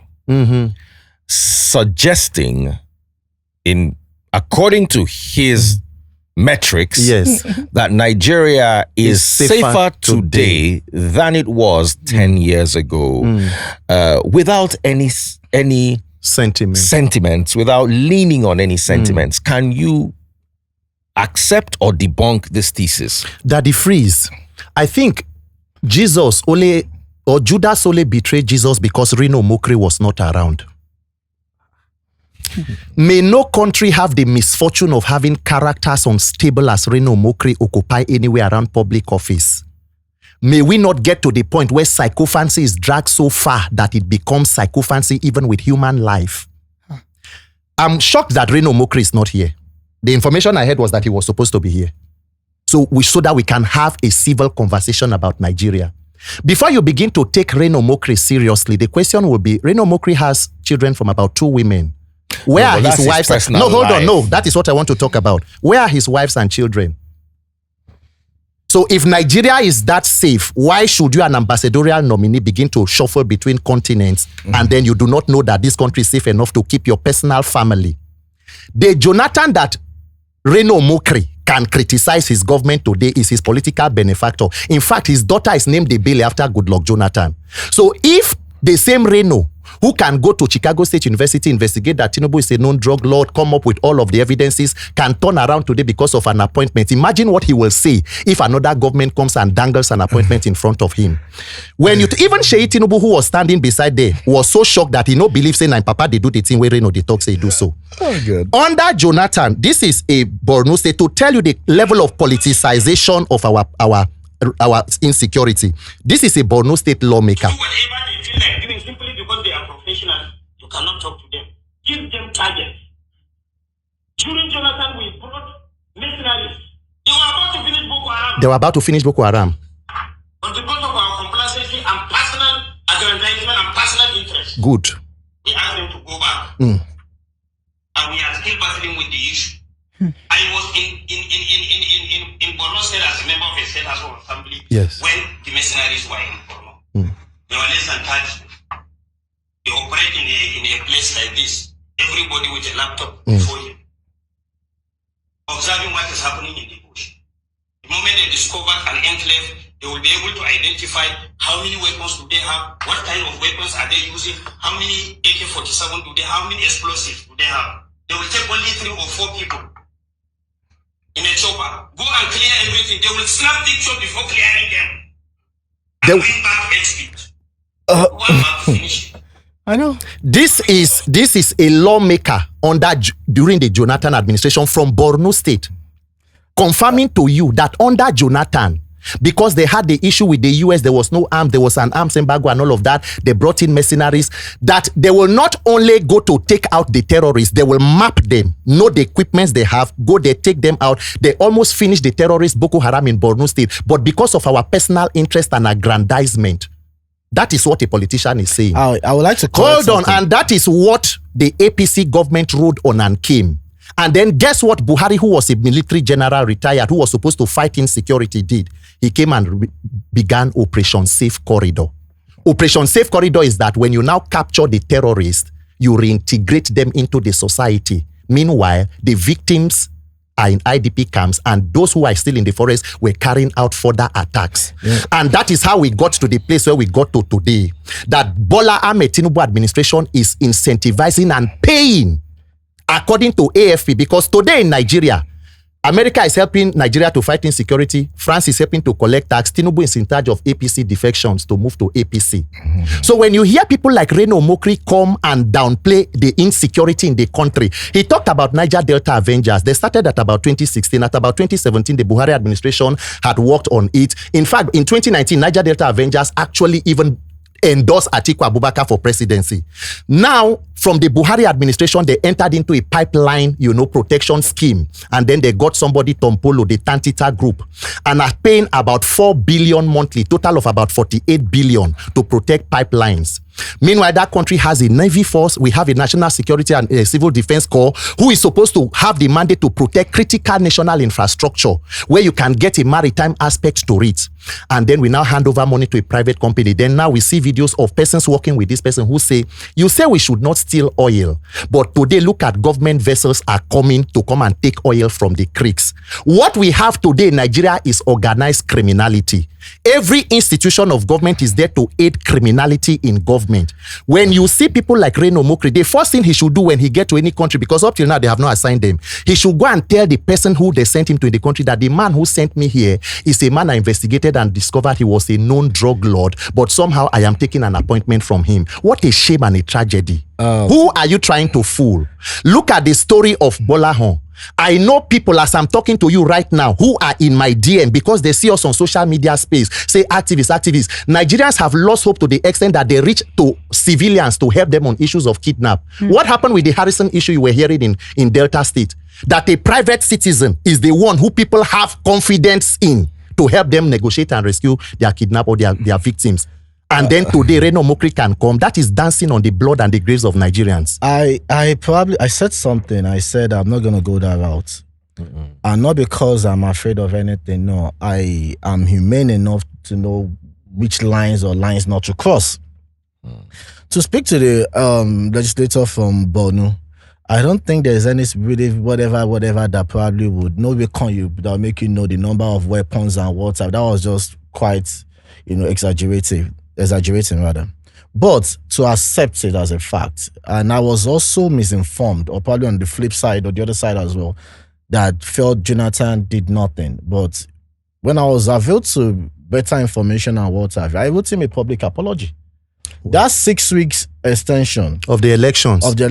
suggesting, according to his metrics, yes, that Nigeria is safer today than it was 10 years ago, without any sentiments, without leaning on any sentiments. Can you accept or debunk this thesis? Daddy Freeze, I think Judas only betrayed Jesus because Reno Omokri was not around. May no country have the misfortune of having characters unstable as Reno Omokri occupy anywhere around public office. May we not get to the point where psychophancy is dragged so far that it becomes psychophancy even with human life. I'm shocked that Reno Omokri is not here. The information I heard was that he was supposed to be here. So that we can have a civil conversation about Nigeria. Before you begin to take Reno Omokri seriously, the question will be, Reno Omokri has children from about 2 women. Where are his wives? No, hold on. No, that is what I want to talk about. Where are his wives and children? So if Nigeria is that safe, why should you, an ambassadorial nominee, begin to shuffle between continents and then you do not know that this country is safe enough to keep your personal family? The Jonathan that Reno Omokri can criticize his government today is his political benefactor. In fact, his daughter is named Debele after Goodluck Jonathan. So if the same Reno who can go to Chicago State University, investigate that Tinubu is a known drug lord, come up with all of the evidences, can turn around today because of an appointment. Imagine what he will say if another government comes and dangles an appointment in front of him. When even Sheyi Tinubu, who was standing beside there, was so shocked that he no believe saying, "I'm Papa, they do the thing where Reno they talk, say do so." Oh, good. Under Jonathan, this is a Borno state, to tell you the level of politicization of our insecurity. This is a Borno state lawmaker. You cannot talk to them. Give them targets. During Jonathan, we brought mercenaries. They were about to finish Boko Haram. But because of our complacency and personal aggrandizement and personal interest, good, we asked them to go back. And we are still battling with the issue. I was in Borno State as a member of a state House of Assembly when the mercenaries were in Borno. They were less than 30. They operate in a place like this, everybody with a laptop before you, observing what is happening in the bush. The moment they discovered an enclave They will be able to identify how many weapons do they have, what kind of weapons are they using, how many AK-47 do they have, how many explosives do they have. They will take only 3 or 4 people in a chopper, go and clear everything. They will snap picture before clearing them and bring back exit. One month to finish it. I know. This is a lawmaker during the Jonathan administration from Borno State, confirming to you that under Jonathan, because they had the issue with the US, there was no arms, there was an arms embargo and all of that. They brought in mercenaries, that they will not only go to take out the terrorists, they will map them, know the equipments they have, go there, take them out. They almost finished the terrorist Boko Haram in Borno State, but because of our personal interest and aggrandizement, that is what a politician is saying. I would like to hold on, and that is what the APC government rode on and came. And then guess what Buhari, who was a military general retired, who was supposed to fight insecurity, did? He came and began Operation Safe Corridor. Operation Safe Corridor is that when you now capture the terrorists, you reintegrate them into the society. Meanwhile, the victims are in IDP camps, and those who are still in the forest were carrying out further attacks. Yeah. And that is how we got to the place where we got to today. That Bola Ahmed Tinubu administration is incentivizing and paying according to AFP, because today in Nigeria, America is helping Nigeria to fight insecurity. France is helping to collect tax. Tinubu is in charge of APC defections to move to APC. Mm-hmm. So when you hear people like Reno Mokri come and downplay the insecurity in the country, he talked about Niger Delta Avengers. They started at about 2016. At about 2017, the Buhari administration had worked on it. In fact, in 2019, Niger Delta Avengers actually even endorsed Atiku Abubakar for presidency. Now, from the Buhari administration, they entered into a pipeline, protection scheme. And then they got somebody, Tompolo, the Tantita group, and are paying about 4 billion monthly, total of about 48 billion to protect pipelines. Meanwhile, that country has a Navy force. We have a National Security and Civil Defense Corps who is supposed to have the mandate to protect critical national infrastructure, where you can get a maritime aspect to it. And then we now hand over money to a private company. Then now we see videos of persons working with this person who say, you say we should not steal oil, but today look at government vessels are coming to come and take oil from the creeks. What we have today in Nigeria is organized criminality. Every institution of government is there to aid criminality in government. When you see people like Reno Mokri, the first thing he should do when he get to any country, because up till now they have not assigned them, he should go and tell the person who they sent him to the country that the man who sent me here is a man I investigated and discovered he was a known drug lord, but somehow I am taking an appointment from him. What a shame and a tragedy. Who are you trying to fool? Look at the story of Gbolahan. I know people, as I'm talking to you right now, who are in my DM because they see us on social media space, say activists. Nigerians have lost hope to the extent that they reach to civilians to help them on issues of kidnap. What happened with the Harrison issue you were hearing in Delta State? That a private citizen is the one who people have confidence in to help them negotiate and rescue their kidnap or their victims. And then today, Reno Mokri can come. That is dancing on the blood and the graves of Nigerians. I said something. I said I'm not going to go that route. And not because I'm afraid of anything. No, I am humane enough to know which lines or lines not to cross. To speak to the legislator from Borno, I don't think there's any whatever that probably would that will make you know the number of weapons and WhatsApp. That was just quite, exaggerating rather. But to accept it as a fact, and I was also misinformed, or probably on the flip side or the other side as well, that felt Jonathan did nothing. But when I was availed to better information and what have you, I wrote him a public apology. That 6 weeks extension of the elections, there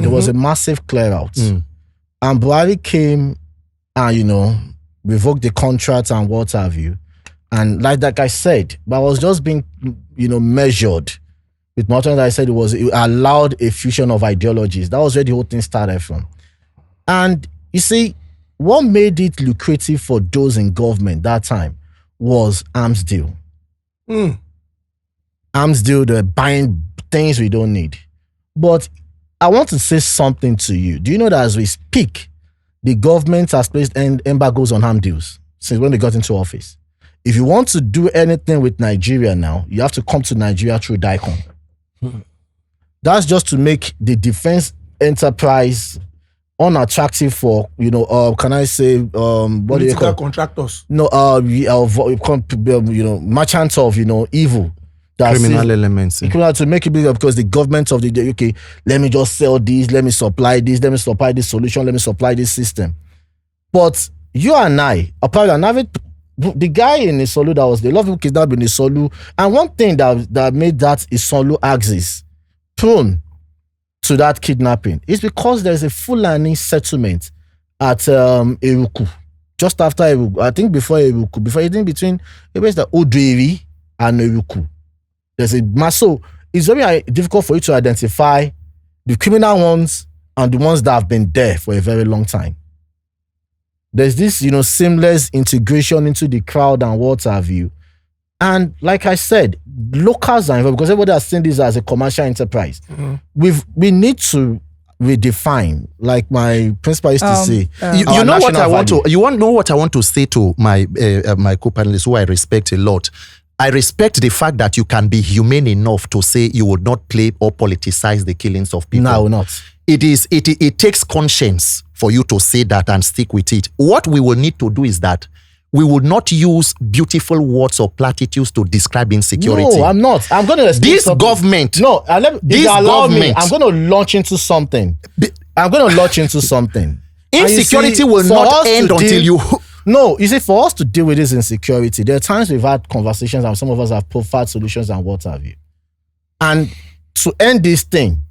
was a massive clear out. And Buhari came and, revoked the contract and what have you. And like I said, but I was just being, measured with what I said. It allowed a fusion of ideologies. That was where the whole thing started from. And you see, what made it lucrative for those in government that time was arms deal. Arms deal, they're buying things we don't need. But I want to say something to you. Do you know that as we speak, the government has placed embargoes on arms deals since when they got into office? If you want to do anything with Nigeria now, you have to come to Nigeria through DICOM. That's just to make the defense enterprise unattractive for, can I say, what do you call contractors? No, merchants of, evil. Criminal elements. To make it bigger because the government of the UK, let me just sell this, let me supply this solution, let me supply this system. But you and I, apparently, the guy in Isolu that was the love of kidnap in Isolu, and one thing that made that Isolu axis prone to that kidnapping is because there's a Fulani settlement at Eruku, just after Eruku, I think before Eruku, between it was the Odiri and Eruku. There's a maso. It's very difficult for you to identify the criminal ones and the ones that have been there for a very long time. There's this, seamless integration into the crowd and what have you. And like I said, locals are involved because everybody has seen this as a commercial enterprise. Mm-hmm. We need to redefine, like my principal used to say. You know what I want to. You want know what I want to say to my my co-panelists, who I respect a lot. I respect the fact that you can be humane enough to say you would not play or politicize the killings of people. No, I will not. It takes conscience for you to say that and stick with it. What we will need to do is that we would not use beautiful words or platitudes to describe insecurity. No, I'm not. I'm going to explain this something. Government. No, this government. I'm going to launch into something. Insecurity will not end until you. No, you see, for us to deal with this insecurity, there are times we've had conversations and some of us have profiled solutions and what have you. And to end this thing,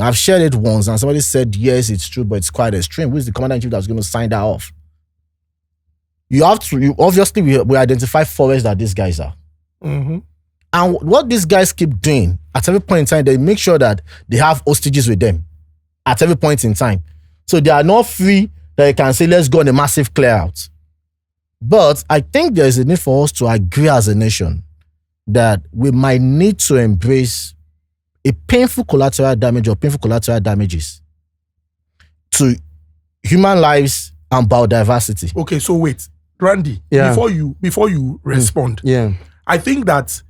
I've shared it once and somebody said, yes, it's true, but it's quite extreme. Who's the commander-in-chief that's going to sign that off? Obviously, we identify forests that these guys are. Mm-hmm. And what these guys keep doing, at every point in time, they make sure that they have hostages with them at every point in time. So they are not free that you can say, let's go on a massive clear out. But I think there's a need for us to agree as a nation that we might need to embrace a painful collateral damage or painful collateral damages to human lives and biodiversity. Okay, so wait, Randy, before you respond, I think that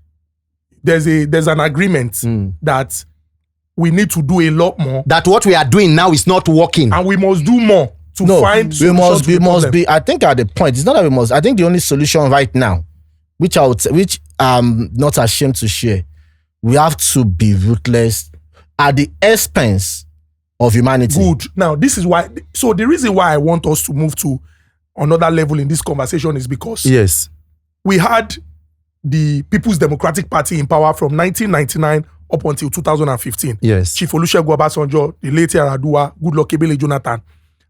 there's an agreement that we need to do a lot more. That what we are doing now is not working, and we must do more to find. We must be. I think at the point, it's not that we must. I think the only solution right now, which I'm not ashamed to share, we have to be ruthless at the expense of humanity. Good. Now, this is why. So the reason why I want us to move to another level in this conversation is because we had the People's Democratic Party in power from 1999 up until 2015. Yes. Chief Olusegun Obasanjo, the late Yar'Adua, Goodluck Ebele Jonathan.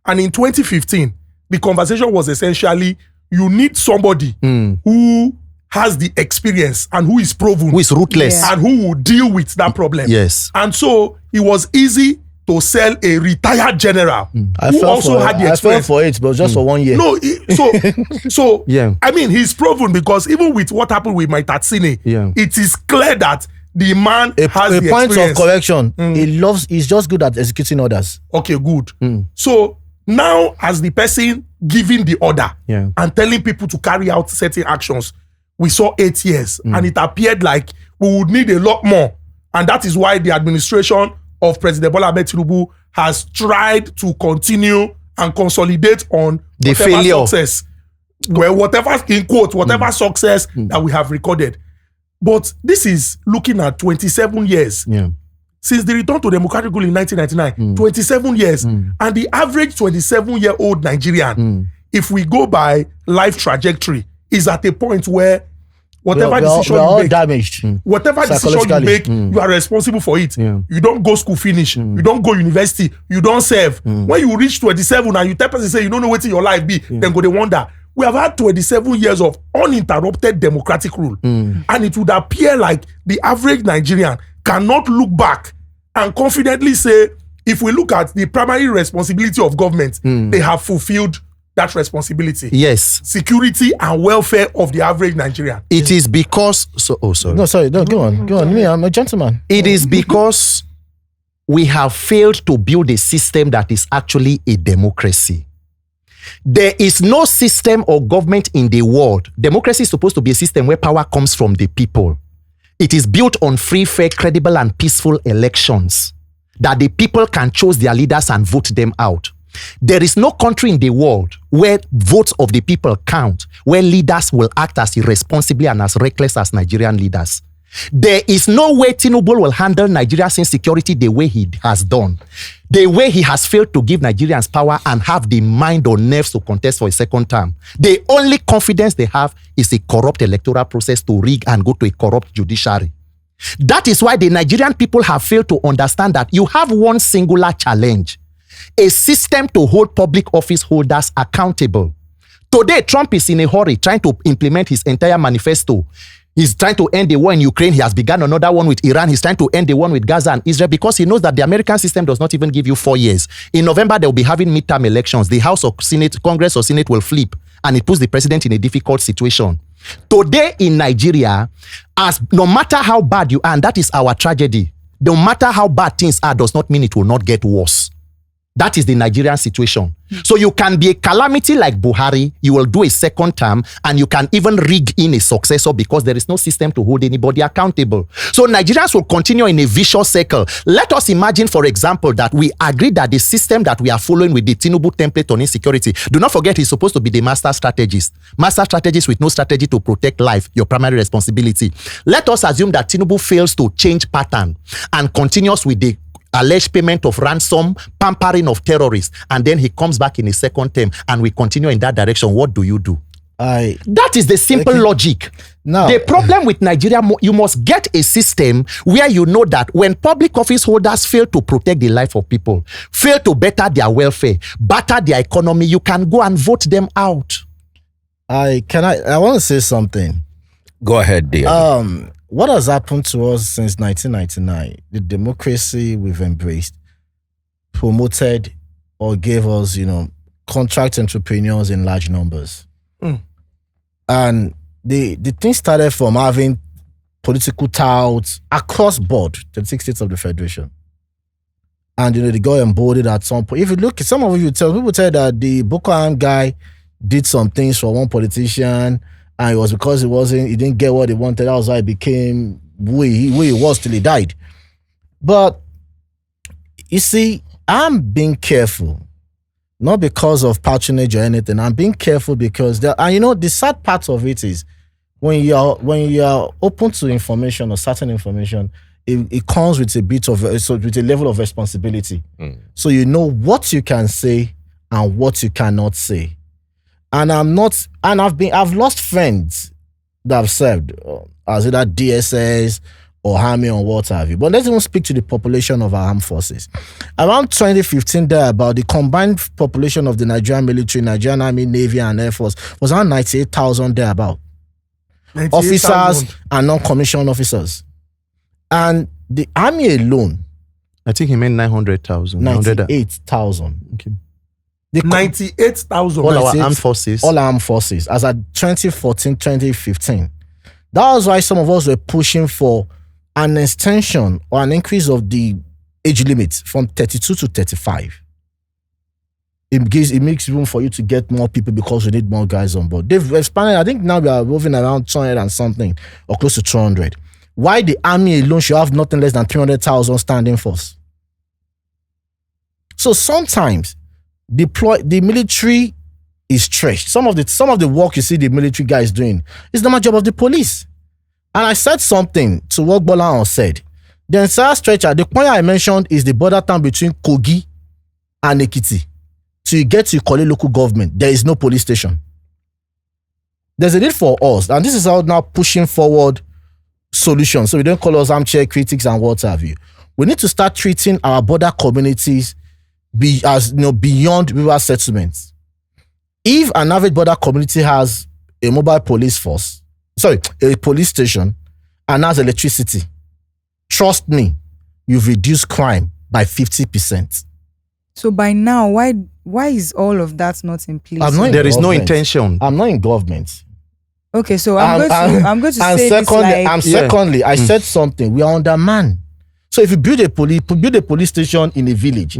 And in 2015, the conversation was essentially, you need somebody who has the experience and who is proven, who is ruthless, and who will deal with that problem. Yes. And so it was easy to sell a retired general who also had the experience. I fell for it, but just for 1 year. No, so I mean, he's proven because even with what happened with Mike Tatsine, it is clear that the man has the point experience. Of correction. He's just good at executing orders. Okay, good. So now, as the person giving the order and telling people to carry out certain actions, we saw 8 years, and it appeared like we would need a lot more. And that is why the administration of President Bola Ahmed Tinubu has tried to continue and consolidate on the whatever failure. Success, whatever success that we have recorded. But this is looking at 27 years. Since the return to democratic rule in 1999, 27 years. And the average 27-year-old Nigerian, if we go by life trajectory, is at a point where whatever decision you make, damaged. Whatever decision you make, you are responsible for it. You don't go school finish. You don't go university. You don't serve. When you reach 27 and you tell person say you don't know what your life be, then go they wonder. We have had 27 years of uninterrupted democratic rule. And it would appear like the average Nigerian cannot look back and confidently say, if we look at the primary responsibility of government, they have fulfilled that responsibility. Yes. Security and welfare of the average Nigerian. It is because... sorry. No, sorry. No, go on. Me, I'm a gentleman. It is because we have failed to build a system that is actually a democracy. There is no system or government in the world. Democracy is supposed to be a system where power comes from the people. It is built on free, fair, credible, and peaceful elections. that the people can choose their leaders and vote them out. There is no country in the world where votes of the people count, where leaders will act as irresponsibly and as reckless as Nigerian leaders. There is no way Tinubu will handle Nigeria's insecurity the way he has done. The way he has failed to give Nigerians power and have the mind or nerves to contest for a second term. The only confidence they have is a corrupt electoral process to rig and go to a corrupt judiciary. That is why the Nigerian people have failed to understand that you have one singular challenge: a system to hold public office holders accountable. Today, Trump is in a hurry trying to implement his entire manifesto. He's trying to end the war in Ukraine. He has begun another one with Iran. He's trying to end the one with Gaza and Israel because he knows that the American system does not even give you 4 years. In November, they'll be having midterm elections. The House or Senate, Congress or Senate will flip, and it puts the president in a difficult situation. Today in Nigeria, no matter how bad you are, and that is our tragedy, no matter how bad things are, does not mean it will not get worse. That is the Nigerian situation. So you can be a calamity like Buhari, you will do a second term, and you can even rig in a successor because there is no system to hold anybody accountable. So Nigerians will continue in a vicious circle. Let us imagine, for example, that we agree that the system that we are following with the Tinubu template on insecurity, do not forget he's supposed to be the master strategist. Master strategist with no strategy to protect life, your primary responsibility. Let us assume that Tinubu fails to change pattern and continues with the alleged payment of ransom, pampering of terrorists, and then he comes back in his second term and we continue in that direction. What do you do? That is the simple logic. Now, the problem with Nigeria, you must get a system where you know that when public office holders fail to protect the life of people, fail to better their welfare, better their economy, you can go and vote them out. I want to say something. Go ahead, dear. What has happened to us since 1999, the democracy we've embraced, promoted or gave us, contract entrepreneurs in large numbers. And the thing started from having political touts across board, 36 states of the Federation. And, they got embodied at some point. If you look, some of you people tell that the Boko Haram guy did some things for one politician, and it was because he didn't get what he wanted. That was why he became who he was till he died. But you see, I'm being careful, not because of patronage or anything. I'm being careful because the sad part of it is when you are open to information or certain information, it comes with with a level of responsibility. So you know what you can say and what you cannot say. And I've lost friends that have served as either DSS or Army or what have you. But let's even speak to the population of our armed forces. Around 2015, about the combined population of the Nigerian military, Nigerian Army, Navy, and Air Force was around 98,000 thereabout. Officers and non-commissioned officers. And the Army alone, I think he meant 900,000. 98,000. Okay. 98,000. All our armed forces. All armed forces. As at 2014, 2015. That was why some of us were pushing for an extension or an increase of the age limit from 32 to 35. It makes room for you to get more people because we need more guys on board. They've expanded. I think now we are moving around 200 and something or close to 200. Why the Army alone should have nothing less than 300,000 standing force? So sometimes the military is stretched. Some of the work you see the military guys doing is the job of the police. And I said something to what Gbolahan said. The entire stretcher, the point I mentioned is the border town between Kogi and Ekiti. So you get to Ikole local government, there is no police station. There's a need for us, and this is how now pushing forward solutions. So we don't call us armchair critics and what have you. We need to start treating our border communities beyond river settlements. If an average border community has a mobile police force, a police station, and has electricity, trust me, you've reduced crime by 50%. So by now, why is all of that not in place? There is no intention. I'm not in government. Okay, so I'm going to say secondly, I said something. We are undermanned. So if you build a police station in a village,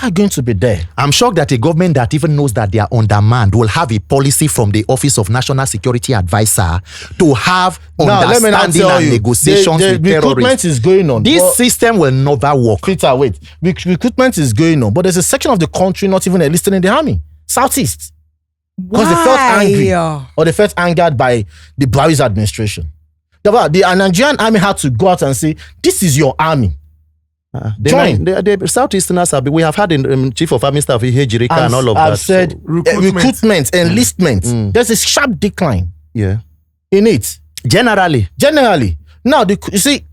are going to be there. I'm shocked that a government that even knows that they are undermanned will have a policy from the Office of National Security Advisor to have understanding and negotiations with terrorists. Recruitment is going on. This system will never work. Peter, wait. Recruitment is going on, but there's a section of the country not even enlisted in the army. Southeast. Because they felt angry. Or they felt angered by the Buhari's administration. The Nigerian army had to go out and say, this is your army. Join. The Southeasterners we have had in Chief of Army Staff Hejirika and all of that. I've said recruitment, enlistment. There's a sharp decline. Yeah. In it. Generally. Now, you see,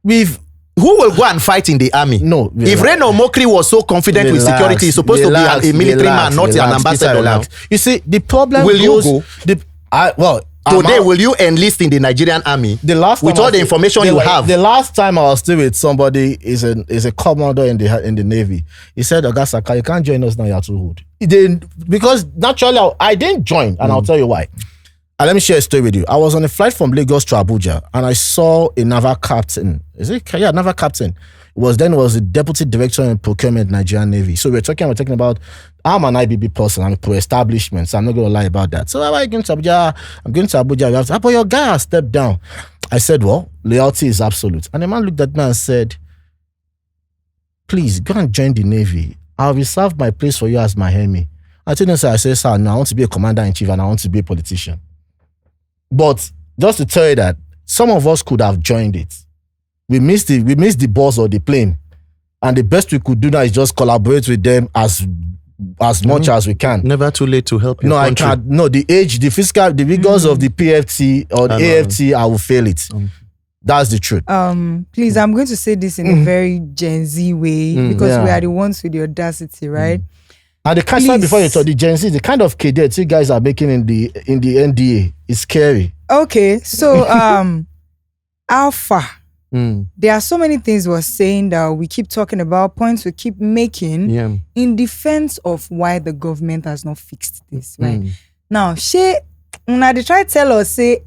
who will go and fight in the army? No. If Reno Mokri was so confident with security, he's supposed to be a military man, not an ambassador now. You see, the problem will you go? Today, will you enlist in the Nigerian army? The last time with all the information you have. The last time I was still with somebody is a commander in the Navy. He said, Oga Saka, you can't join us now, you're too old. Because naturally, I didn't join, and I'll tell you why. And let me share a story with you. I was on a flight from Lagos to Abuja, and I saw a naval captain. Naval captain. It was the deputy director in procurement Nigerian Navy. So we're talking about, I'm an IBB person, I'm a pro-establishment, so I'm not going to lie about that. So why are you going to Abuja? I'm going to Abuja. But your guy has stepped down. I said, well, loyalty is absolute. And the man looked at me and said, please, go and join the Navy. I'll reserve my place for you as my enemy. I told him, I said, sir, no, I want to be a commander-in-chief and I want to be a politician. But just to tell you that, some of us could have joined it. We missed the bus or the plane, and the best we could do now is just collaborate with them as much as we can. Never too late to help your country. I can't. No, the rigors of the PFT or the AFT, I will fail it. That's the truth. Please, I'm going to say this in a very Gen Z way because we are the ones with the audacity, right? And the kind before you talk, the Gen Z, the kind of cadets you guys are making in the NDA is scary. Okay, so Alpha. There are so many things we're saying that we keep talking about, points we keep making in defense of why the government has not fixed this, right? Now, una they try to tell us, say,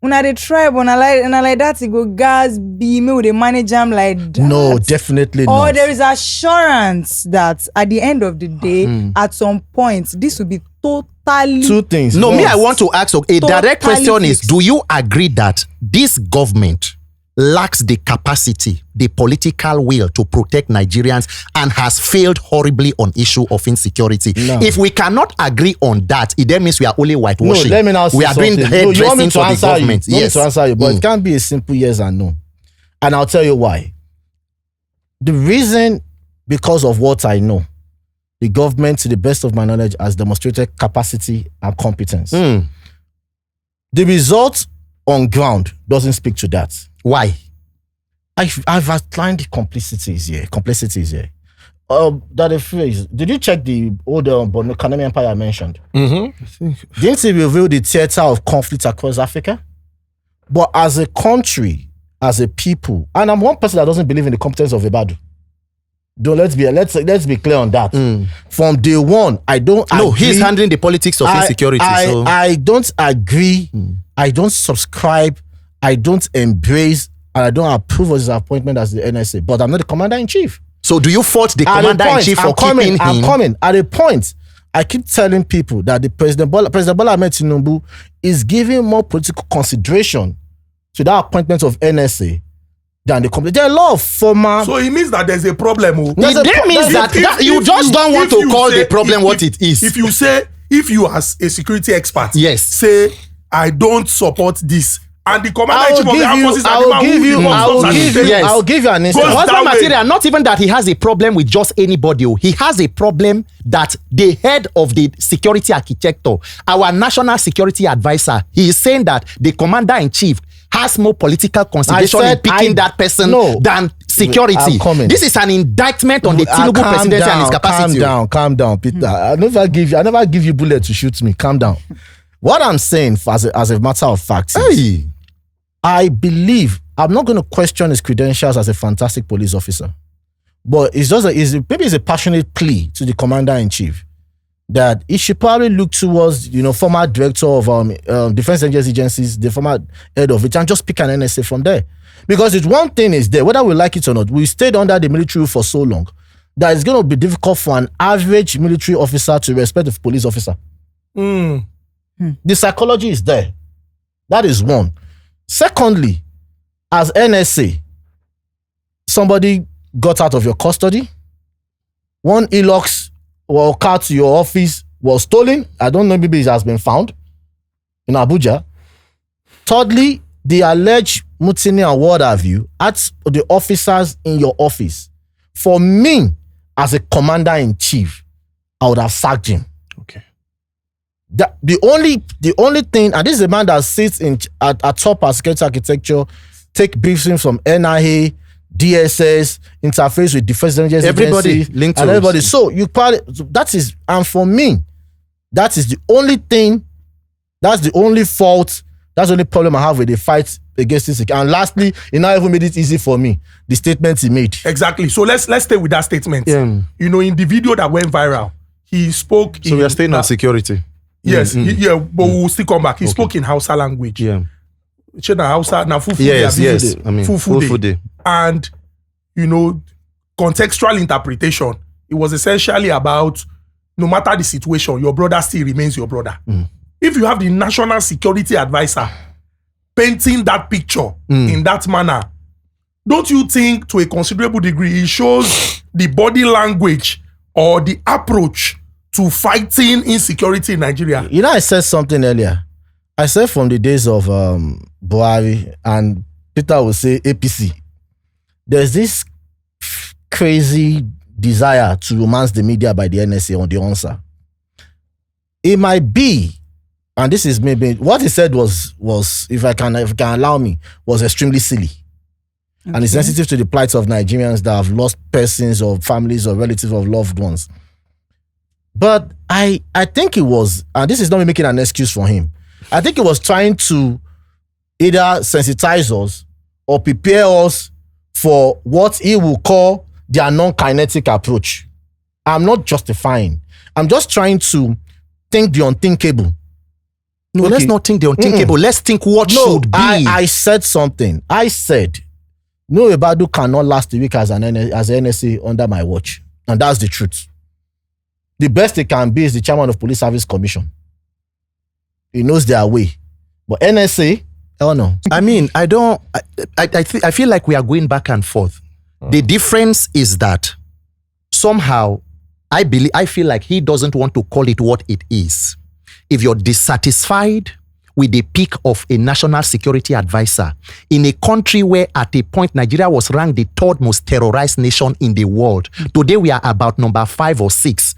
una they try, but like that, it go gas be me with the manage them like that. No, definitely not. Or there is assurance that at the end of the day, at some point, this will be totally two things. No, me, I want to ask a direct question is, do you agree that this government lacks the capacity, the political will to protect Nigerians and has failed horribly on issue of insecurity? No. If we cannot agree on that, it then means we are only whitewashing. No, let me now we are doing hairdressing for the government. Yes, to answer you, but it can't be a simple yes and no. And I'll tell you why. The reason, because of what I know, the government, to the best of my knowledge, has demonstrated capacity and competence. The result on ground doesn't speak to that. Why? I've outlined the complexities here. That a phrase. Did you check the old Kanemi Empire I mentioned? Didn't it reveal the theater of conflict across Africa? But as a country, as a people, and I'm one person that doesn't believe in the competence of Ibadu. Let's be clear on that. From day one, I don't. No, agree. He's handling the politics of insecurity. I don't agree. I don't subscribe. I don't embrace, and I don't approve of his appointment as the NSA. But I'm not the commander-in-chief. So do you fault the commander-in-chief for keeping him? I'm coming. At a point, I keep telling people that the President Bola Ahmed Tinubu is giving more political consideration to that appointment of NSA than the company. There are a lot of former. So it means that there's a problem. It means that you just don't want to call the problem what it is. If you as a security expert, yes, say I don't support this, and the commander-in-chief of the armed forces, I will give you an instance. What's the material? Not even that he has a problem with just anybody. He has a problem that the head of the security architecture, our national security advisor, he is saying that the commander-in-chief has more political consideration in picking that person than security. This is an indictment on the Tinubu presidency and his capacity. Calm down, Peter. I never give you bullet to shoot me. Calm down. What I'm saying, as a matter of fact, is, I believe, I'm not going to question his credentials as a fantastic police officer, but maybe it's a passionate plea to the commander-in-chief that he should probably look towards, former director of defense agencies, the former head of it, and just pick an NSA from there. Because it's one thing is there, whether we like it or not, we stayed under the military for so long that it's going to be difficult for an average military officer to respect a police officer. The psychology is there. That is one. Secondly, as NSA, somebody got out of your custody. One Elox or car to your office was stolen. I don't know, maybe it has been found in Abuja. Thirdly, the alleged mutiny and what have you at the officers in your office. For me, as a commander-in-chief, I would have sacked him. Okay. The only thing, and this is a man that sits at top of security architecture, take briefings from NIA, DSS, interface with defense intelligence everybody linked to everybody. So you probably, that is, and for me, that is the only thing, that's the only fault, that's the only problem I have with the fight against this. And lastly, he not even made it easy for me, the statement he made. Exactly. So let's stay with that statement. Yeah. You know, in the video that went viral, he spoke. So we are staying on security. Yes, but we'll still come back. He spoke in Hausa language. Yeah. Hausa, na fufu yes. I mean, fufu day. And, you know, contextual interpretation, it was essentially about, no matter the situation, your brother still remains your brother. If you have the national security advisor painting that picture in that manner, don't you think to a considerable degree it shows the body language or the approach to fighting insecurity in Nigeria? You know, I said something earlier. I said from the days of Buhari, and Peter will say APC, there's this crazy desire to romance the media by the NSA on the answer. It might be, and this is maybe, what he said was if I can allow me, was extremely silly. Okay. And it's sensitive to the plight of Nigerians that have lost persons or families or relatives of loved ones. But I think it was, and this is not me making an excuse for him, I think it was trying to either sensitize us or prepare us for what he will call their non-kinetic approach. I'm not justifying. I'm just trying to think the unthinkable. No, let's not think the unthinkable. Let's think what should be. I said something. I said, no Ebadu cannot last a week as an NSA under my watch. And that's the truth. The best it can be is the chairman of Police Service Commission. He knows their way. But NSA, oh no. I mean, I feel like we are going back and forth. The difference is that somehow I feel like he doesn't want to call it what it is. If you're dissatisfied with the pick of a national security advisor in a country where at a point Nigeria was ranked the third most terrorized nation in the world, today we are about number 5 or 6.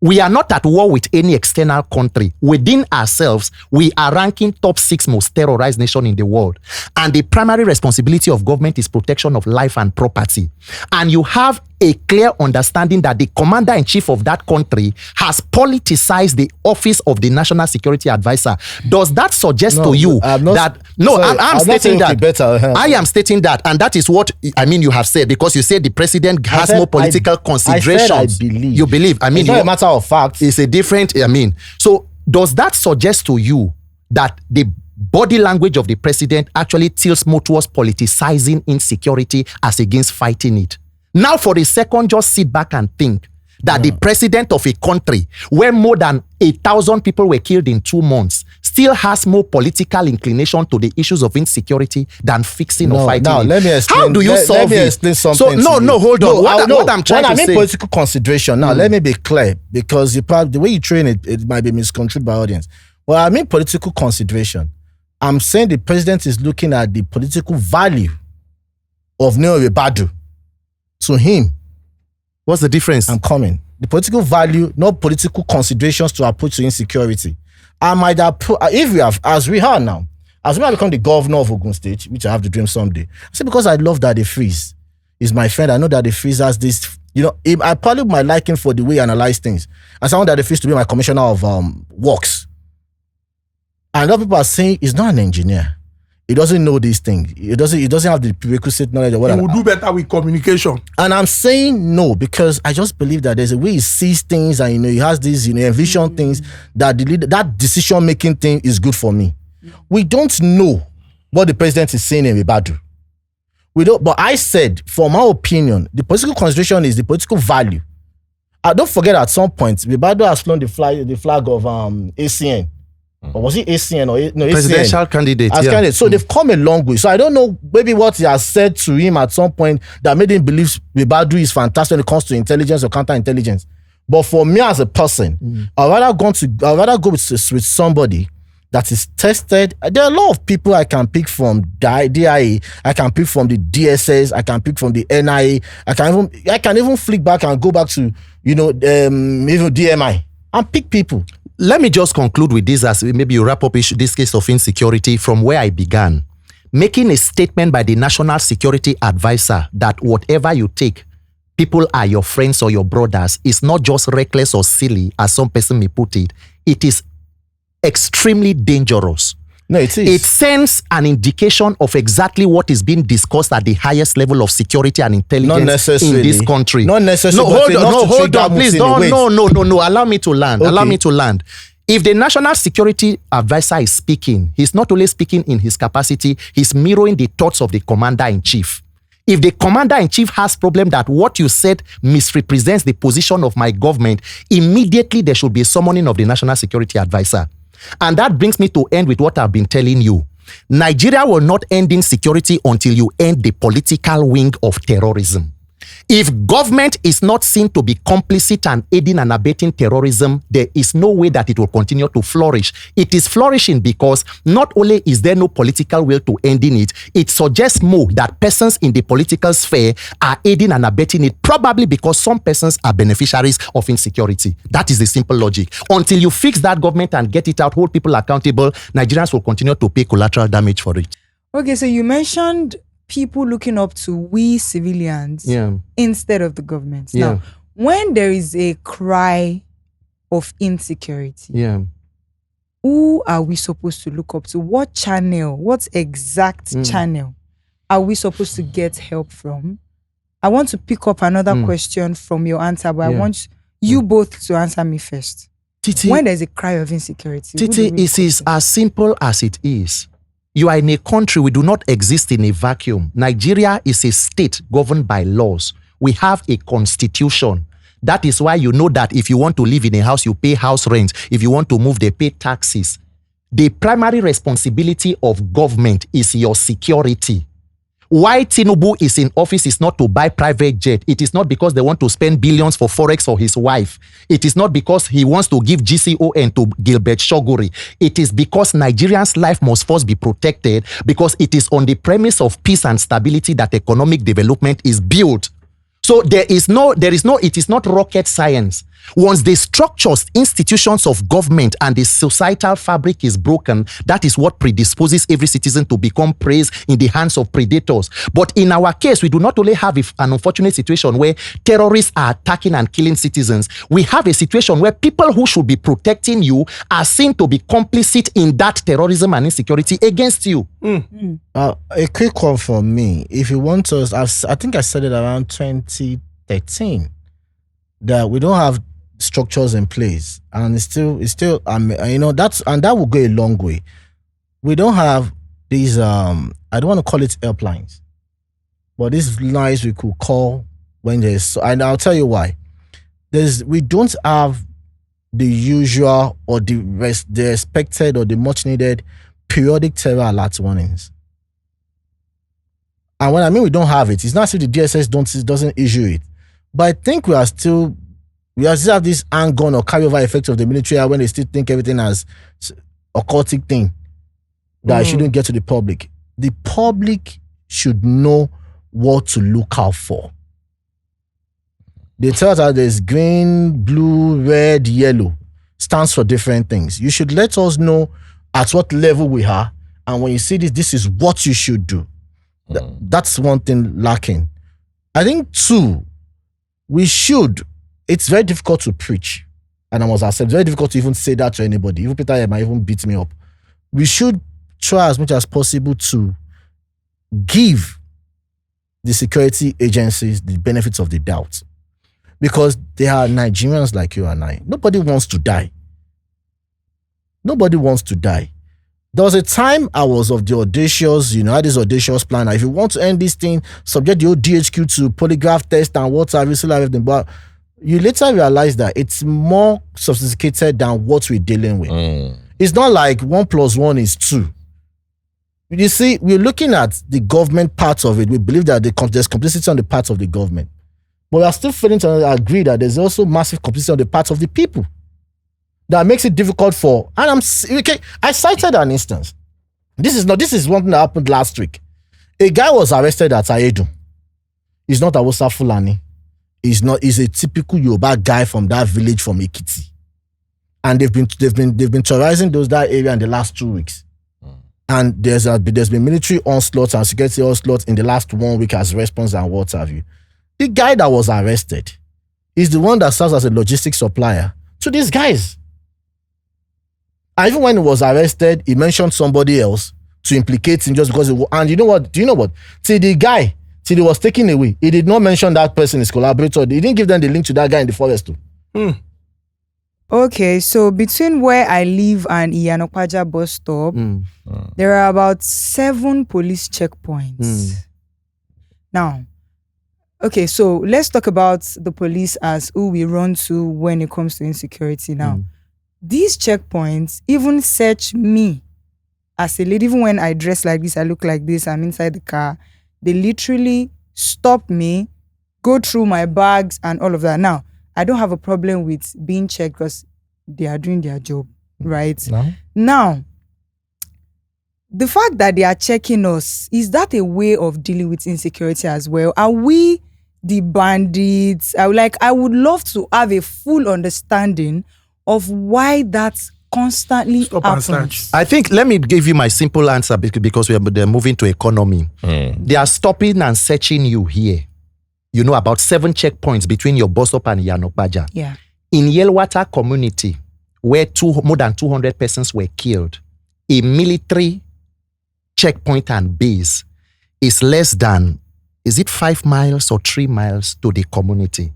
We are not at war with any external country. Within ourselves, we are ranking top 6 most terrorized nation in the world. And the primary responsibility of government is protection of life and property. And you have a clear understanding that the commander-in-chief of that country has politicized the office of the National Security Advisor. Does that suggest to you that... No, I'm stating that. I am stating that. And that is what, I mean, you have said, because you said the president has more political considerations. I believe. You believe. I mean, it's not a matter of fact. It's a different, I mean. So does that suggest to you that the body language of the president actually tilts more towards politicizing insecurity as against fighting it? Now, for a second, just sit back and think that the president of a country where more than 1,000 people were killed in 2 months still has more political inclination to the issues of insecurity than fixing or fighting it. Let me explain. How do you solve it? Let me explain something. So, hold on. What I'm trying to say. Political consideration. Now, let me be clear, because the way you train it, it might be misconstrued by audience. Well, I mean political consideration. I'm saying the president is looking at the political value of Neo Rebadu. To him, what's the difference? I'm coming. The political value, not political considerations to approach to insecurity. I might have, if we have, as we have now, as we have become the governor of Ogun State, which I have to dream someday. I say because I love Daddy Freeze. He's my friend. I know Daddy Freeze has this, you know, I probably my liking for the way he analyze things. And someone Daddy Freeze to be my commissioner of works. And a lot of people are saying he's not an engineer. He doesn't know these things. He doesn't have the prerequisite knowledge of what. He will do better with communication. And I'm saying no, because I just believe that there's a way he sees things, and he has these, envision things that decision making thing is good for me. We don't know what the president is saying in Ibadu. We don't. But I said, for my opinion, the political consideration is the political value. Don't forget, at some point, Bibado has flown the flag of ACN. Or was it ACN or no? Presidential ACN, candidate. as candidate. So they've come a long way. So I don't know, maybe what he has said to him at some point that made him believe Bibado is fantastic when it comes to intelligence or counterintelligence. But for me as a person, I'd rather go with somebody that is tested. There are a lot of people I can pick from DIA, I can pick from the DSS, I can pick from the NIA, I can even flick back and go back to even DMI and pick people. Let me just conclude with this as maybe you wrap up this case of insecurity from where I began. Making a statement by the National Security Advisor that whatever you take, people are your friends or your brothers, is not just reckless or silly, as some person may put it. It is extremely dangerous. No, it is. It sends an indication of exactly what is being discussed at the highest level of security and intelligence in this country. Not necessarily. Hold on, please. No. Allow me to land. Okay. Allow me to land. If the National Security Advisor is speaking, he's not only speaking in his capacity, he's mirroring the thoughts of the Commander-in-Chief. If the Commander-in-Chief has problem that what you said misrepresents the position of my government, immediately there should be a summoning of the National Security Advisor. And that brings me to end with what I've been telling you. Nigeria will not end insecurity until you end the political wing of terrorism. If government is not seen to be complicit and aiding and abetting terrorism, there is no way that it will continue to flourish. It is flourishing because not only is there no political will to ending it, it suggests more that persons in the political sphere are aiding and abetting it, probably because some persons are beneficiaries of insecurity. That is the simple logic. Until you fix that government and get it out, hold people accountable, Nigerians will continue to pay collateral damage for it. Okay, so you mentioned people looking up to we civilians instead of the government. Now, when there is a cry of insecurity, who are we supposed to look up to? What channel, what exact channel are we supposed to get help from? I want to pick up another question from your answer, but I want you both to answer me first. Titi, when there's a cry of insecurity, Titi, it is as simple as it is. You are in a country, we do not exist in a vacuum. Nigeria is a state governed by laws. We have a constitution. That is why you know that if you want to live in a house, you pay house rent. If you want to move, they pay taxes. The primary responsibility of government is your security. Why Tinubu is in office is not to buy private jet. It is not because they want to spend billions for Forex for his wife. It is not because he wants to give GCON to Gilbert Shoguri. It is because Nigerians' life must first be protected, because it is on the premise of peace and stability that economic development is built. So it is not rocket science. Once the structures, institutions of government and the societal fabric is broken, that is what predisposes every citizen to become prey in the hands of predators. But in our case, we do not only have an unfortunate situation where terrorists are attacking and killing citizens. We have a situation where people who should be protecting you are seen to be complicit in that terrorism and insecurity against you. A quick one from me. If you want us, I think I said it around 2013 that we don't have structures in place, and it's still that will go a long way. We don't have these I don't want to call it helplines, but these lines we could call when there's, and I'll tell you why. We don't have the usual or the expected or the much needed periodic terror alert warnings. And when I mean we don't have it, it's not as if the DSS doesn't issue it, but I think we still have this handgun or carryover effect of the military when they still think everything as a occultic thing that shouldn't get to the public. The public should know what to look out for. They tell us that there's green, blue, red, yellow stands for different things. You should let us know at what level we are, and when you see this is what you should do. That's one thing lacking. I think 2, it's very difficult to preach, and I must accept, it's very difficult to even say that to anybody. Even Peter might even beat me up. We should try as much as possible to give the security agencies the benefits of the doubt, because they are Nigerians like you and I. Nobody wants to die. There was a time I was of the audacious, I had this audacious plan. If you want to end this thing, subject the old DHQ to polygraph test and what have you, still everything. But you later realize that it's more sophisticated than what we're dealing with. It's not like 1 + 1 is 2. You see, we're looking at the government part of it. We believe that there's complicity on the part of the government. But we are still failing to agree that there's also massive complicity on the part of the people. That makes it difficult for, and I cited an instance. This is one thing that happened last week. A guy was arrested at Aedu. He's not a Hausa Fulani. He's a typical Yoruba guy from that village from Ekiti. And they've been terrorizing that area in the last 2 weeks. And there's been military onslaughts and security onslaughts in the last 1 week as response and what have you. The guy that was arrested is the one that serves as a logistics supplier to these guys. And even when he was arrested, he mentioned somebody else to implicate him just because and you know what? Do you know what? Till he was taken away, he did not mention that person, his collaborator. He didn't give them the link to that guy in the forest too. Okay, so between where I live and Iyanokpaja bus stop, there are about 7 police checkpoints. Now, okay, so let's talk about the police as who we run to when it comes to insecurity now. These checkpoints even search me as a lady. Even when I dress like this, I look like this, I'm inside the car, they literally stop me, go through my bags and all of that. Now, I don't have a problem with being checked because they are doing their job, right? No. Now, the fact that they are checking us, is that a way of dealing with insecurity as well? Are we the bandits? I would love to have a full understanding of why that's constantly happens. I think, let me give you my simple answer because they're moving to economy. They are stopping and searching you here. You know, about 7 checkpoints between your bus stop and Iyanokpaja. Yeah. In Yelwata community, where more than 200 persons were killed, a military checkpoint and base is less than, is it 5 miles or 3 miles to the community?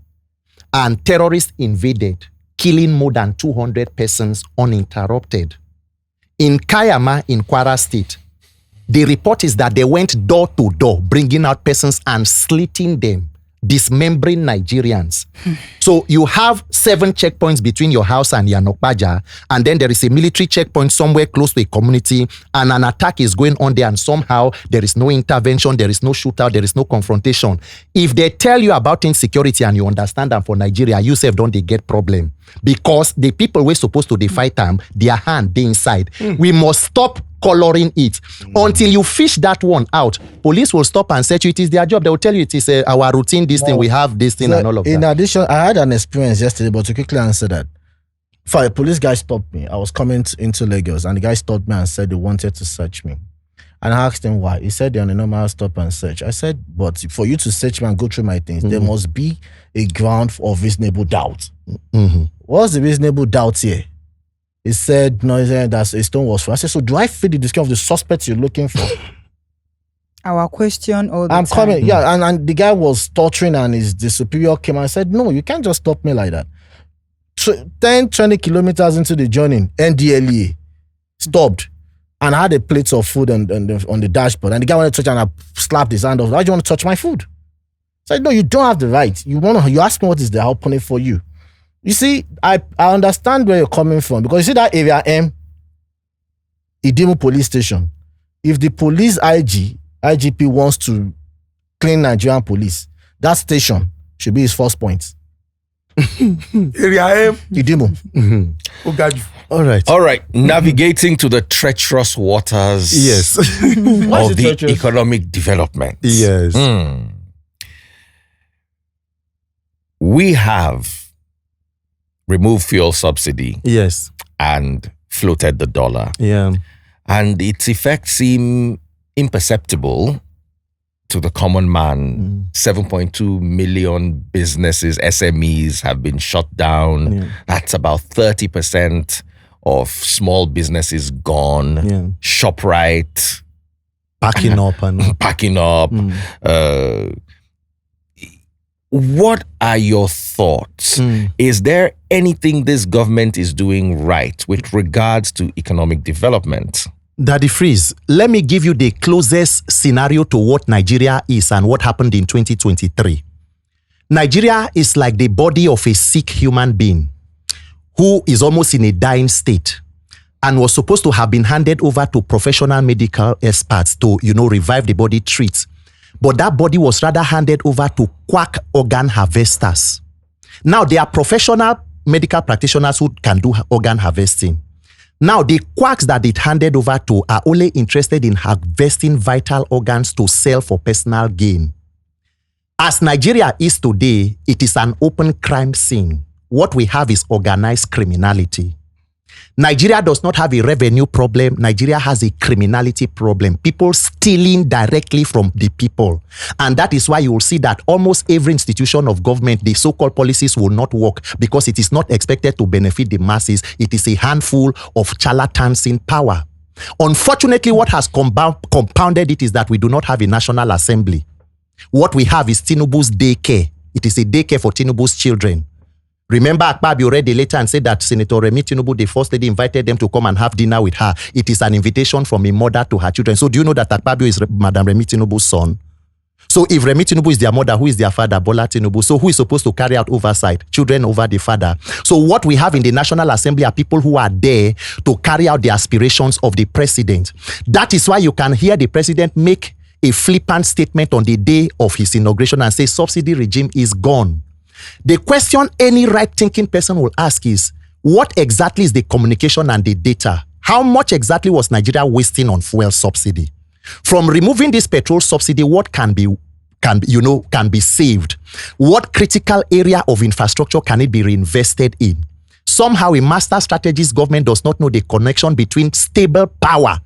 And terrorists invaded, killing more than 200 persons uninterrupted. In Kayama, in Kwara State, the report is that they went door to door, bringing out persons and slitting them, dismembering Nigerians. So you have 7 checkpoints between your house and Iyanokpaja, and then there is a military checkpoint somewhere close to a community, and an attack is going on there, and somehow there is no intervention, there is no shootout, there is no confrontation. If they tell you about insecurity and you understand that for Nigeria, you self don't they get problem. Because the people we're supposed to fight them, their hand they inside. We must stop coloring it until you fish that one out. Police will stop and search you. It is their job. They will tell you it is our routine, this thing, we have this thing, and all of that. In addition, I had an experience yesterday, but to quickly answer that, a police guy stopped me. I was coming into Lagos, and the guy stopped me and said they wanted to search me. And I asked him why. He said they're on a normal stop and search. I said, but for you to search me and go through my things, there must be a ground of reasonable doubt. What's the reasonable doubt here? He said, no, he said that a stone was for. I said, so do I fit the description of the suspect you're looking for? Our question all the I'm time. coming, yeah, and the guy was torturing, and the superior came and I said, no, you can't just stop me like that. 10, 20 kilometers into the journey, NDLEA stopped, and I had a plate of food on the dashboard, and the guy wanted to touch, and I slapped his hand off. Why do you want to touch my food? I said, no, you don't have the right. You ask me what is the help for you. You see, I understand where you're coming from, because you see that area M, Idimu police station. If the police IGP wants to clean Nigerian police, that station should be his first point. Area M, Idimu. Oh God. All right. Navigating to the treacherous waters Yes. of the economic development. Yes. We have removed fuel subsidy. Yes. And floated the dollar. Yeah. And its effects seem imperceptible to the common man. 7.2 million businesses, SMEs have been shut down. Yeah. That's about 30% of small businesses gone. Yeah. ShopRite Packing up. What are your thoughts? Is there anything this government is doing right with regards to economic development? Daddy Freeze, let me give you the closest scenario to what Nigeria is and what happened in 2023. Nigeria is like the body of a sick human being who is almost in a dying state and was supposed to have been handed over to professional medical experts to, revive the body, treat. But that body was rather handed over to quack organ harvesters. Now, there are professional medical practitioners who can do organ harvesting. Now, the quacks that it handed over to are only interested in harvesting vital organs to sell for personal gain. As Nigeria is today, it is an open crime scene. What we have is organized criminality. Nigeria does not have a revenue problem. Nigeria has a criminality problem. People stealing directly from the people. And that is why you will see that almost every institution of government, the so-called policies will not work because it is not expected to benefit the masses. It is a handful of charlatans in power. Unfortunately, what has compounded it is that we do not have a National Assembly. What we have is Tinubu's daycare. It is a daycare for Tinubu's children. Remember, Akpabio read the letter and said that Senator Remi Tinubu, the first lady, invited them to come and have dinner with her. It is an invitation from a mother to her children. So do you know that Akpabio is Madam Remi Tinubu's son? So if Remi Tinubu is their mother, who is their father? Bola Tinubu. So who is supposed to carry out oversight? Children over the father. So what we have in the National Assembly are people who are there to carry out the aspirations of the president. That is why you can hear the president make a flippant statement on the day of his inauguration and say subsidy regime is gone. The question any right-thinking person will ask is, what exactly is the communication and the data? How much exactly was Nigeria wasting on fuel subsidy? From removing this petrol subsidy, what can be saved? What critical area of infrastructure can it be reinvested in? Somehow a master strategist government does not know the connection between stable power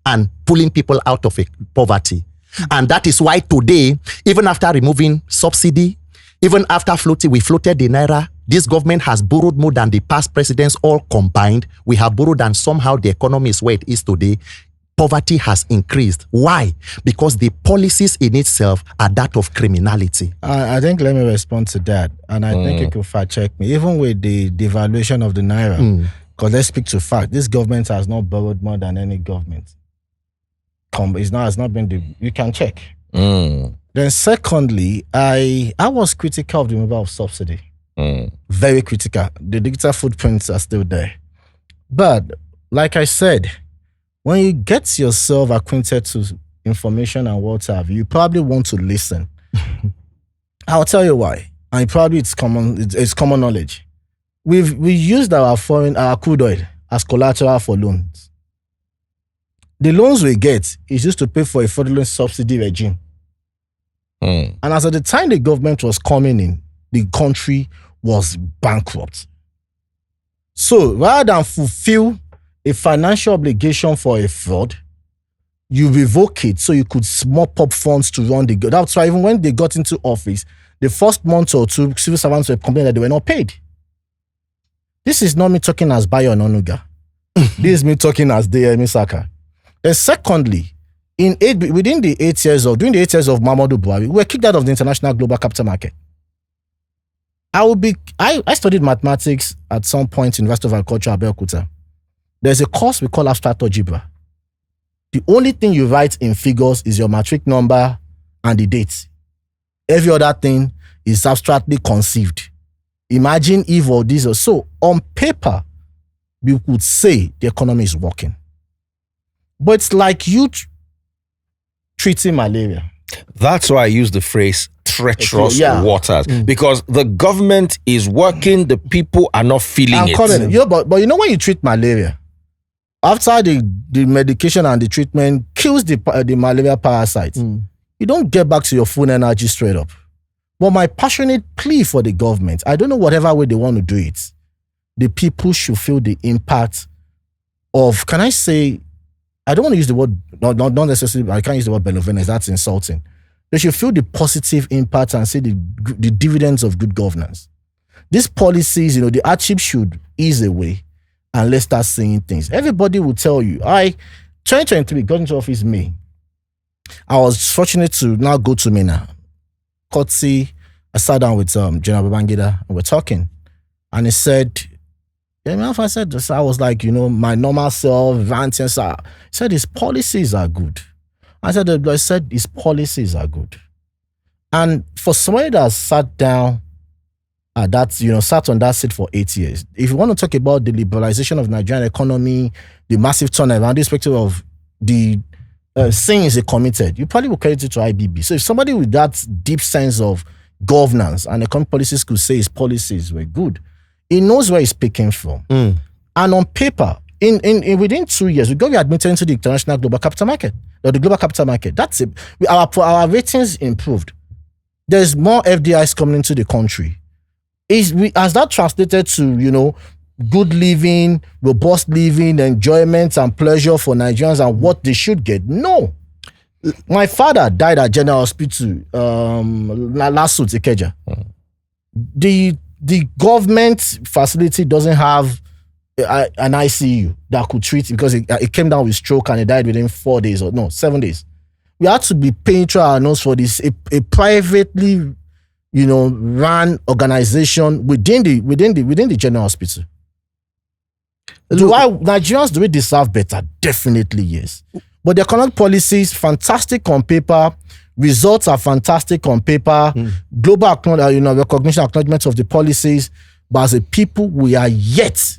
and pulling people out of poverty. And that is why today, even after removing subsidy, even after we floated the Naira, this government has borrowed more than the past presidents all combined. We have borrowed and somehow the economy is where it is today. Poverty has increased. Why? Because the policies in itself are that of criminality. I think let me respond to that. And I think you could fact check me. Even with the devaluation of the Naira, because let's speak to fact, this government has not borrowed more than any government. Has not been you can check. Then secondly, I was critical of the removal of subsidy. Very critical. The digital footprints are still there. But like I said, when you get yourself acquainted to information and what have you probably want to listen. I'll tell you why. And probably it's common knowledge. We used our crude oil as collateral for loans. The loans we get is used to pay for a fraudulent subsidy regime. And as at the time the government was coming in, the country was bankrupt. So rather than fulfill a financial obligation for a fraud, you revoke it so you could mop up funds to run the government. That's why even when they got into office, the first month or two, civil servants were complaining that they were not paid. This is not me talking as Bayo Ononuga. This is me talking as Deyemi Saka. And secondly, during the 8 years of Muhammadu Buhari, we were kicked out of the international global capital market. I studied mathematics at some point in University of Agriculture, Abeokuta. There's a course we call abstract algebra. The only thing you write in figures is your matric number and the date. Every other thing is abstractly conceived. Imagine if all these are so. On paper, we could say the economy is working. But it's like you treating malaria. That's why I use the phrase treacherous waters. Because the government is working, the people are not feeling it. Yeah, but you know when you treat malaria, after the medication and the treatment kills the malaria parasite, you don't get back to your full energy straight up. But my passionate plea for the government, I don't know whatever way they want to do it, the people should feel the impact of, can I say, I don't want to use the word, not necessarily, I can't use the word benevolence, that's insulting. They should feel the positive impact and see the dividends of good governance. These policies, the hardship should ease away and let's start seeing things. Everybody will tell you, 2023, got into office May. I was fortunate to now go to Mina. Kotsi, I sat down with General Babangida and we're talking. And he said, Yeah, I said this. I was like, my normal self, ranting. He said his policies are good. I said his policies are good. And for somebody that sat down at that, sat on that seat for 8 years, if you want to talk about the liberalization of the Nigerian economy, the massive turnaround, the perspective of the sins he committed, you probably will credit it to IBB. So if somebody with that deep sense of governance and economic policies could say his policies were good, he knows where he's picking from. And on paper, in within 2 years, we got admitted into the international global capital market, or the global capital market. That's it. Our ratings improved. There's more FDIs coming into the country. Has that translated to, good living, robust living, enjoyment and pleasure for Nigerians and what they should get? No. My father died at General Hospital last week, Ikeja. The government facility doesn't have an ICU that could treat it because it came down with stroke and he died within 7 days. We had to be paying through our nose for this, a privately, run organization within the General Hospital. Nigerians, do we deserve better? Definitely yes. But the economic policies, fantastic on paper. Results are fantastic on paper. Global recognition, acknowledgement of the policies. But as a people, we are yet,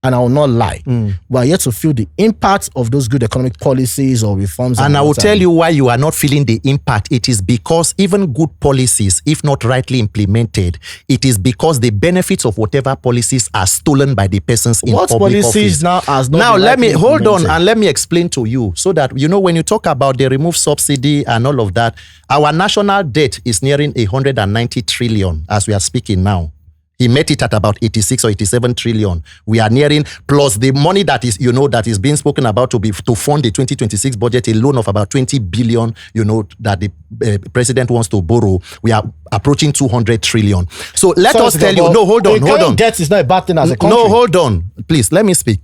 and I will not lie, we are yet to feel the impact of those good economic policies or reforms. And I will tell you why you are not feeling the impact. It is because even good policies, if not rightly implemented, it is because the benefits of whatever policies are stolen by the persons in public office. Now let me hold on and let me explain to you so that when you talk about the removed subsidy and all of that, our national debt is nearing 190 trillion as we are speaking now. He met it at about 86 or 87 trillion. We are nearing, plus the money that is, that is being spoken about to fund the 2026 budget, a loan of about 20 billion, that the president wants to borrow. We are approaching 200 trillion. So let us tell you, no, hold on. Debt is not a bad thing as a country. No, hold on. Please, let me speak.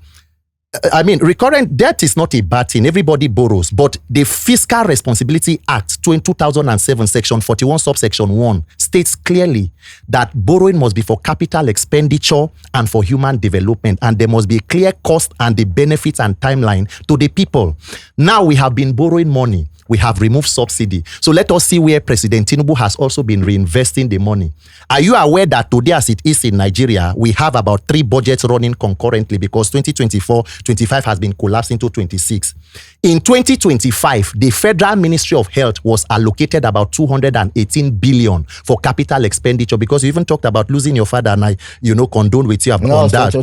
Recurrent debt is not a bad thing. Everybody borrows. But the Fiscal Responsibility Act 2007, Section 41, subsection 1, states clearly that borrowing must be for capital expenditure and for human development. And there must be a clear cost and the benefits and timeline to the people. Now we have been borrowing money. We have removed subsidy. So let us see where President Tinubu has also been reinvesting the money. Are you aware that today, as it is in Nigeria, we have about 3 budgets running concurrently because 2024-25 has been collapsed into 26. In 2025, the Federal Ministry of Health was allocated about 218 billion for capital expenditure because you even talked about losing your father, and I, condone with you on that.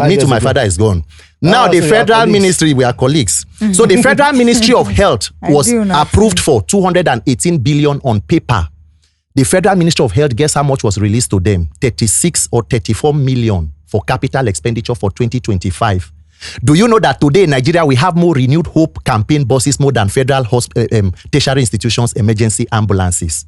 Me too, my father is gone. Now the Federal Ministry, we are colleagues. So the Federal Ministry of Health was approved for 218 billion on paper. The Federal Ministry of Health, guess how much was released to them? 36 or 34 million for capital expenditure for 2025. Do you know that today in Nigeria, we have more renewed hope campaign buses more than federal tertiary institutions, emergency ambulances?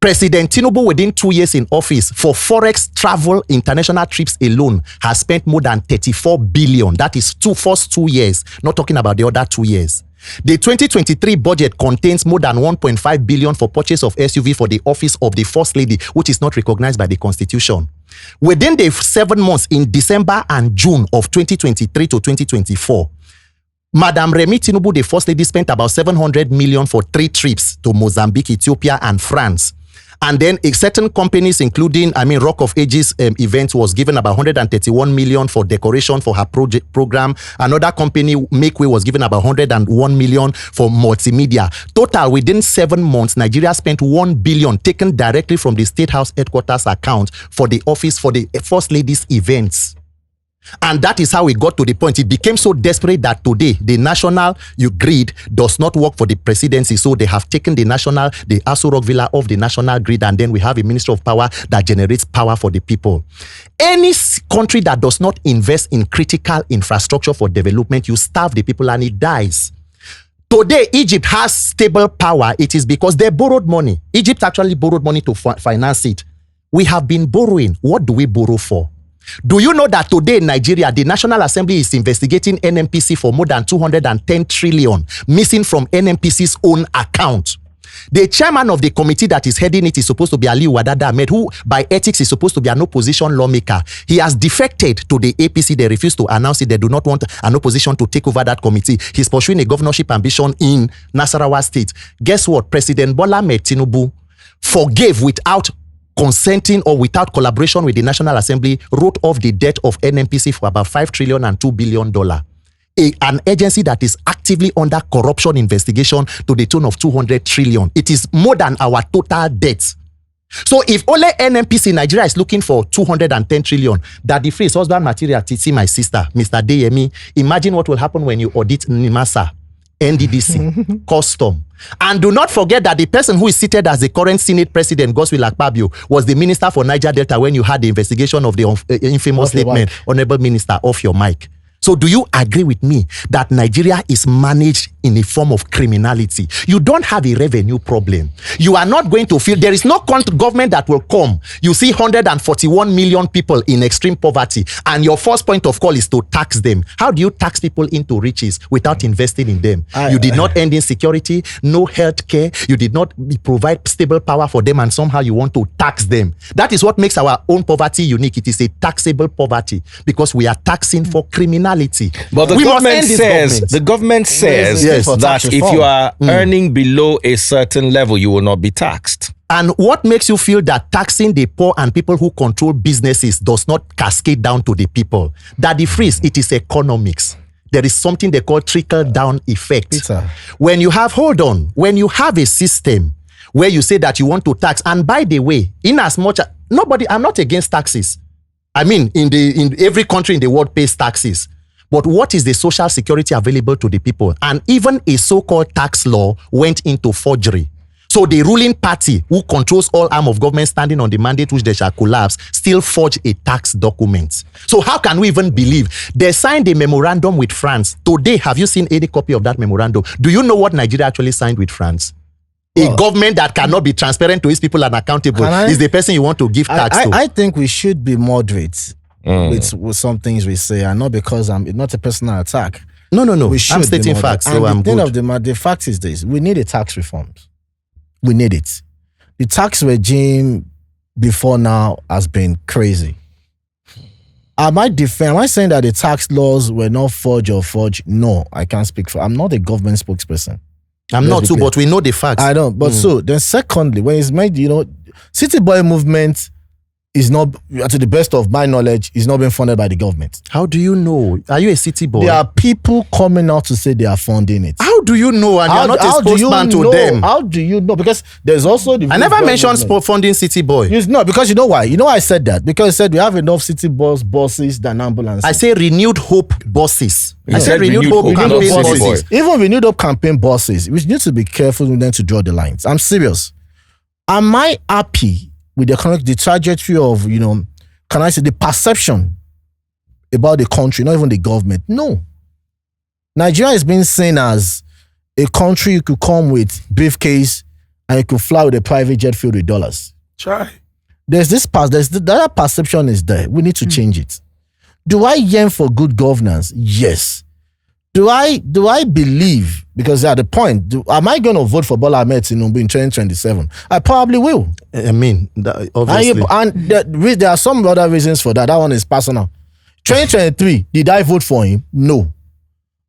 President Tinubu, within 2 years in office, for forex travel, international trips alone, has spent more than 34 billion. That is first 2 years, not talking about the other 2 years. The 2023 budget contains more than 1.5 billion for purchase of SUV for the office of the First Lady, which is not recognized by the Constitution. Within the 7 months in December and June of 2023 to 2024, Madam Remi Tinubu, the First Lady, spent about 700 million for 3 trips to Mozambique, Ethiopia, and France. And then certain companies, including, Rock of Ages event, was given about 131 million for decoration for her program. Another company, Makeway, was given about 101 million for multimedia. Total, within 7 months, Nigeria spent 1 billion taken directly from the State House headquarters account for the office for the First Lady's events. And that is how we got to the point. It became so desperate that today the national grid does not work for the presidency. So they have taken the Aso Rock Villa off the national grid, and then we have a Ministry of Power that generates power for the people. Any country that does not invest in critical infrastructure for development, you starve the people and it dies. Today, Egypt has stable power. It is because they borrowed money. Egypt actually borrowed money to finance it. We have been borrowing. What do we borrow for? Do you know that today in Nigeria, the National Assembly is investigating NNPC for more than 210 trillion missing from NNPC's own account? The chairman of the committee that is heading it is supposed to be Ali Wadada Ahmed, who by ethics is supposed to be an opposition lawmaker. He has defected to the APC. They refuse to announce it. They do not want an opposition to take over that committee. He's pursuing a governorship ambition in Nasarawa State. Guess what? President Bola Ahmed Tinubu forgave without consenting or without collaboration with the National Assembly, wrote off the debt of NNPC for about $5 trillion and $2 billion. An agency that is actively under corruption investigation to the tune of 200 trillion. It is more than our total debt. So if only NNPC Nigeria is looking for 210 trillion, that the freeze husband material, see my sister, Mr. Deyemi, imagine what will happen when you audit NIMASA, NDDC, custom. And do not forget that the person who is seated as the current Senate President, Godswill Akpabio, was the Minister for Niger Delta when you had the investigation of the infamous statement, Honorable Minister, off your mic. So do you agree with me that Nigeria is managed in a form of criminality? You don't have a revenue problem. You are not going to feel, there is no government that will come. You see 141 million people in extreme poverty, and your first point of call is to tax them. How do you tax people into riches without investing in them? You did not end insecurity, no health care, you did not provide stable power for them, and somehow you want to tax them. That is what makes our own poverty unique. It is a taxable poverty because we are taxing for criminality. But the government says that if you are earning below a certain level, you will not be taxed. And what makes you feel that taxing the poor and people who control businesses does not cascade down to the people? That the freeze, it is economics. There is something they call trickle-down effect. Peter. When you have a system where you say that you want to tax, and by the way, in as much I'm not against taxes. I mean, in every country in the world pays taxes. But what is the social security available to the people? And even a so-called tax law went into forgery. So the ruling party, who controls all arm of government standing on the mandate which they shall collapse, still forge a tax document. So how can we even believe? They signed a memorandum with France. Today, have you seen any copy of that memorandum? Do you know what Nigeria actually signed with France? A government that cannot be transparent to its people and accountable is the person you want to give tax to. I think we should be moderate with some things we say, and not because I'm not a personal attack. No. I'm stating facts. So I'm good. The fact is this: we need a tax reform. We need it. The tax regime before now has been crazy. Am I saying that the tax laws were not forged? No, I can't speak for. I'm not a government spokesperson. I'm not too, but we know the facts. I don't. But so then, secondly, when it's made, City Boy movement is not, to the best of my knowledge, is not being funded by the government. How do you know? Are you a city boy? There are people coming out to say they are funding it. How do you know? And you're not a spokesman to them. How do you know? Because there's also the. I never mentioned funding city boy. No, because you know why? You know why I said that? Because I said we have enough city buses than ambulances. I say renewed hope buses. I said renewed hope campaign buses. Even renewed hope campaign buses. We need to be careful with them to draw the lines. I'm serious. Am I happy with the trajectory of, can I say the perception about the country, not even the government? No. Nigeria is being seen as a country you could come with briefcase and you could fly with a private jet filled with dollars. Try. That perception is there. We need to change it. Do I yearn for good governance? Yes. Do I believe, because at the point, am I going to vote for Bola Ahmed Tinubu in 2027? I probably will. I mean, obviously. There are some other reasons for that. That one is personal. 2023, did I vote for him? No.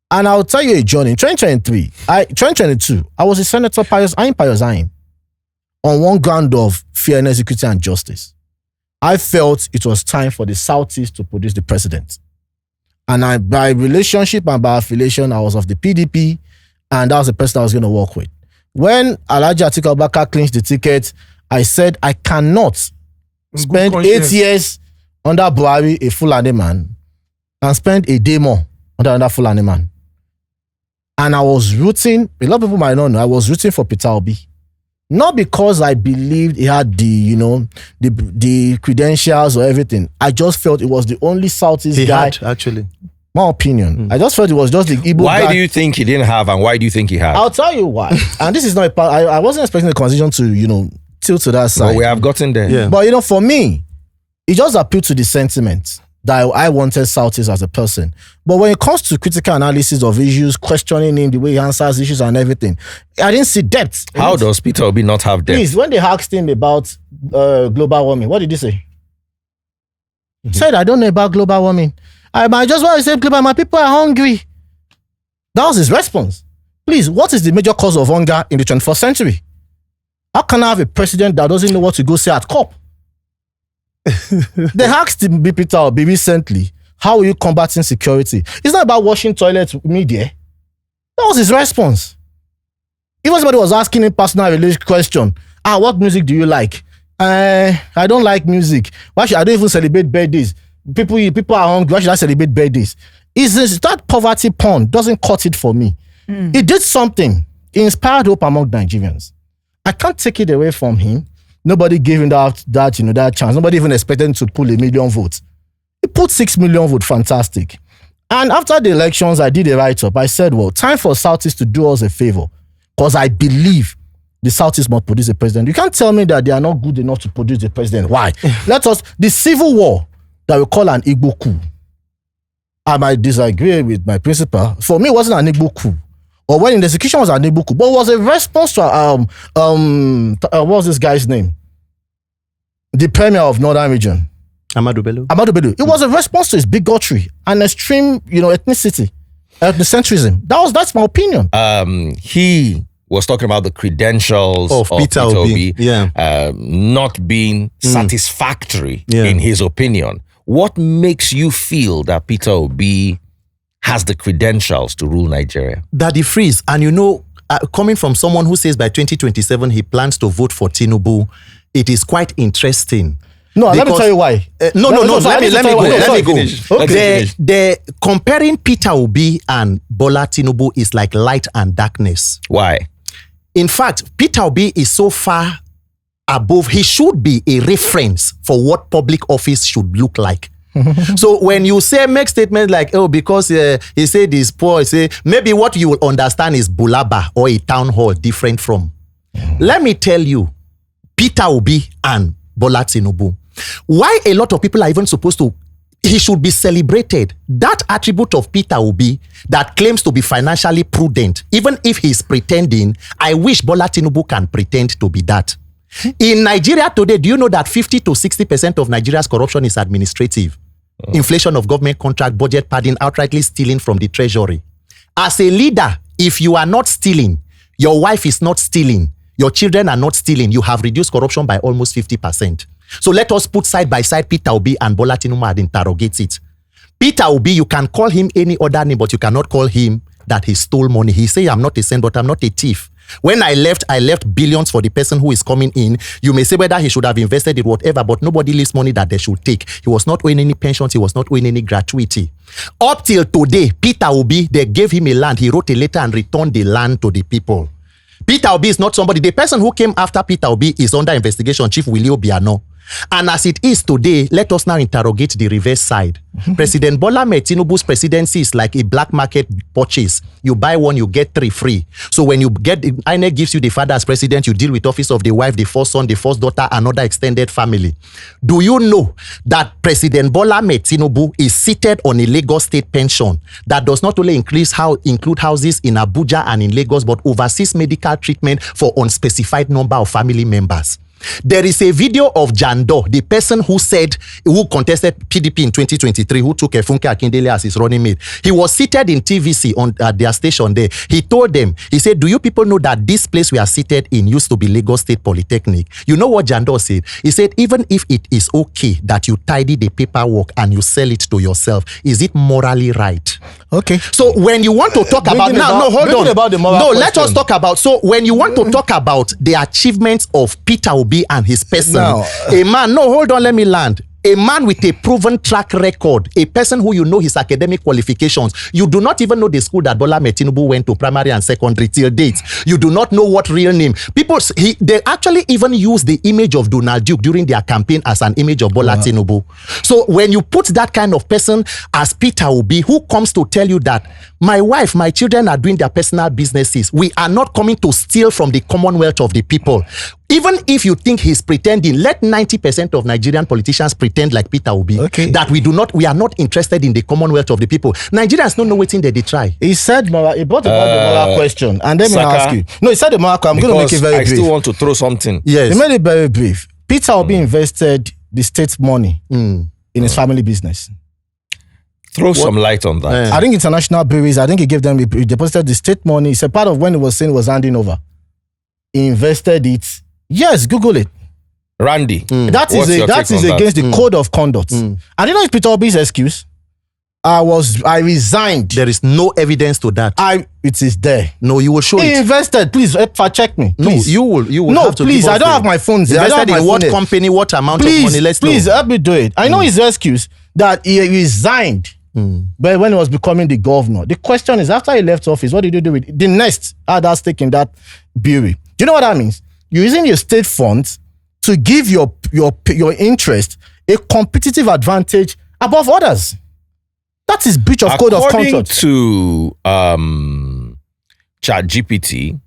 And I'll tell you a journey. In 2022, I was a Senator Pius Ayin on one ground of fairness, equity, and justice. I felt it was time for the Southeast to produce the president. And by relationship and by affiliation, I was of the PDP, and that was the person I was going to work with. When Alhaji Atiku Abubakar clinched the ticket, I said I cannot spend 8 years under Buhari, a Fulani man, and spend a day more under another Fulani man. And I was rooting, a lot of people might not know, I was rooting for Peter Obi. Not because I believed he had the credentials or everything. I just felt it was the only Southeast guy. Actually. My opinion. I just felt it was just the Igbo guy. Why do you think he didn't have, and why do you think he had? I'll tell you why. And this is not I wasn't expecting the conversation to, tilt to that side. But we have gotten there. Yeah. But, for me, it just appealed to the sentiment. that I wanted Southeast as a person. But when it comes to critical analysis of issues, questioning him, the way he answers issues and everything, I didn't see depth. How does Peter Obi not have depth? Please, when they asked him about global warming, what did he say? He said, I don't know about global warming. I just want to say global, my people are hungry. That was his response. Please, what is the major cause of hunger in the 21st century? How can I have a president that doesn't know what to go say at COP? They asked him, Peter Obi, recently, how are you combating security? It's not about washing toilets with media. That was his response. Even somebody was asking him personal relationship question. What music do you like? I don't like music. Why should I don't even celebrate birthdays? People are hungry. Why should I celebrate birthdays? Is that poverty porn doesn't cut it for me. He did something. He inspired hope among Nigerians. I can't take it away from him. Nobody gave him that chance. Nobody even expected him to pull 1 million votes. He put 6 million votes. Fantastic. And after the elections, I did a write-up. I said, well, time for Southeast to do us a favor. Because I believe the Southeast must produce a president. You can't tell me that they are not good enough to produce a president. Why? The civil war that we call an Igbo coup. I might disagree with my principal. For me, it wasn't an Igbo coup. Or when the execution was an Igbo coup. But it was a response to, what was this guy's name? The premier of Northern Region. Amadou Bello. It was a response to his bigotry and extreme, ethnicity, ethnocentrism. That's my opinion. He was talking about the credentials of Peter Obi not being satisfactory in his opinion. What makes you feel that Peter Obi has the credentials to rule Nigeria? Daddy Freeze, and coming from someone who says by 2027 he plans to vote for Tinubu, it is quite interesting. No, let me tell you why. Let me go. Okay. The comparing Peter Obi and Bola Tinubu is like light and darkness. Why? In fact, Peter Obi is so far above. He should be a reference for what public office should look like. So when you make statements like, because he said he's poor, maybe what you will understand is Bulaba or a town hall different from. Let me tell you, Peter Obi and Bola Tinubu, why a lot of people are even supposed to, he should be celebrated. That attribute of Peter Obi that claims to be financially prudent, even if he's pretending, I wish Bola Tinubu can pretend to be that. In Nigeria today, do you know that 50 to 60% of Nigeria's corruption is administrative? Inflation of government contract, budget padding, outrightly stealing from the treasury. As a leader, if you are not stealing, your wife is not stealing, your children are not stealing, you have reduced corruption by almost 50%. So let us put side by side Peter Obi and Bola Tinubu and interrogate it. Peter Obi, you can call him any other name, but you cannot call him that he stole money. He say, I'm not a saint, but I'm not a thief. When I left billions for the person who is coming in. You may say whether he should have invested it, whatever, but nobody leaves money that they should take. He was not owing any pensions. He was not owing any gratuity. Up till today, Peter Obi, they gave him a land. He wrote a letter and returned the land to the people. Peter Obi is not somebody. The person who came after Peter Obi is under investigation, Chief Willie Obiano. And as it is today, let us now interrogate the reverse side. President Bola Tinubu's presidency is like a black market purchase. You buy one, you get 3 free. So when you get, INEC gives you the father as president, you deal with office of the wife, the first son, the first daughter, another extended family. Do you know that President Bola Tinubu is seated on a Lagos state pension that does not only include houses in Abuja and in Lagos, but oversees medical treatment for unspecified number of family members? There is a video of Jando, the person who contested PDP in 2023, who took Funke Akindele as his running mate. He was seated in TVC at their station there. He told them, he said, do you people know that this place we are seated in used to be Lagos State Polytechnic? You know what Jando said? He said, even if it is okay that you tidy the paperwork and you sell it to yourself, is it morally right? Okay. So when you want to talk about, let us talk about, so when you want to talk about the achievements of Peter Obi and his person, let me land. A man with a proven track record, a person who you know his academic qualifications. You do not even know the school that Bola Tinubu went to, primary and secondary till date. You do not know what real name. They actually even use the image of Donald Duke during their campaign as an image of Bola Tinubu. So when you put that kind of person as Peter Obi, who comes to tell you that my wife, my children are doing their personal businesses, we are not coming to steal from the commonwealth of the people. Even if you think he's pretending, let 90% of Nigerian politicians pretend like Peter Obi, that we are not interested in the commonwealth of the people. Nigerians don't know what they try. He said, he brought about the moral question, and let me ask you. No, he said the moral question. I'm going to make it very brief. I still want to throw something. Yes. He made it very brief. Peter Obi invested the state's money in his family business. Throw some light on that. I think international breweries, I think he gave them, he deposited the state money. It's a part of when he was saying he was handing over. He invested it. Yes, Google it. Randy, that is against the code of conduct. And you know, it's Peter Obi's excuse. I resigned. There is no evidence to that. It is there. No, you will show it. He invested. Please, check me. Please. No, you will. No, have to please. I don't have my phones. Invested in what company, what amount of money? Let's know. Please help me do it. I know his excuse that he resigned. But when he was becoming the governor, the question is, after he left office, what did you do with the next other stake in that brewery? Do you know what that means? You're using your state funds to give your interest a competitive advantage above others. That is breach of code of conduct. According to ChatGPT,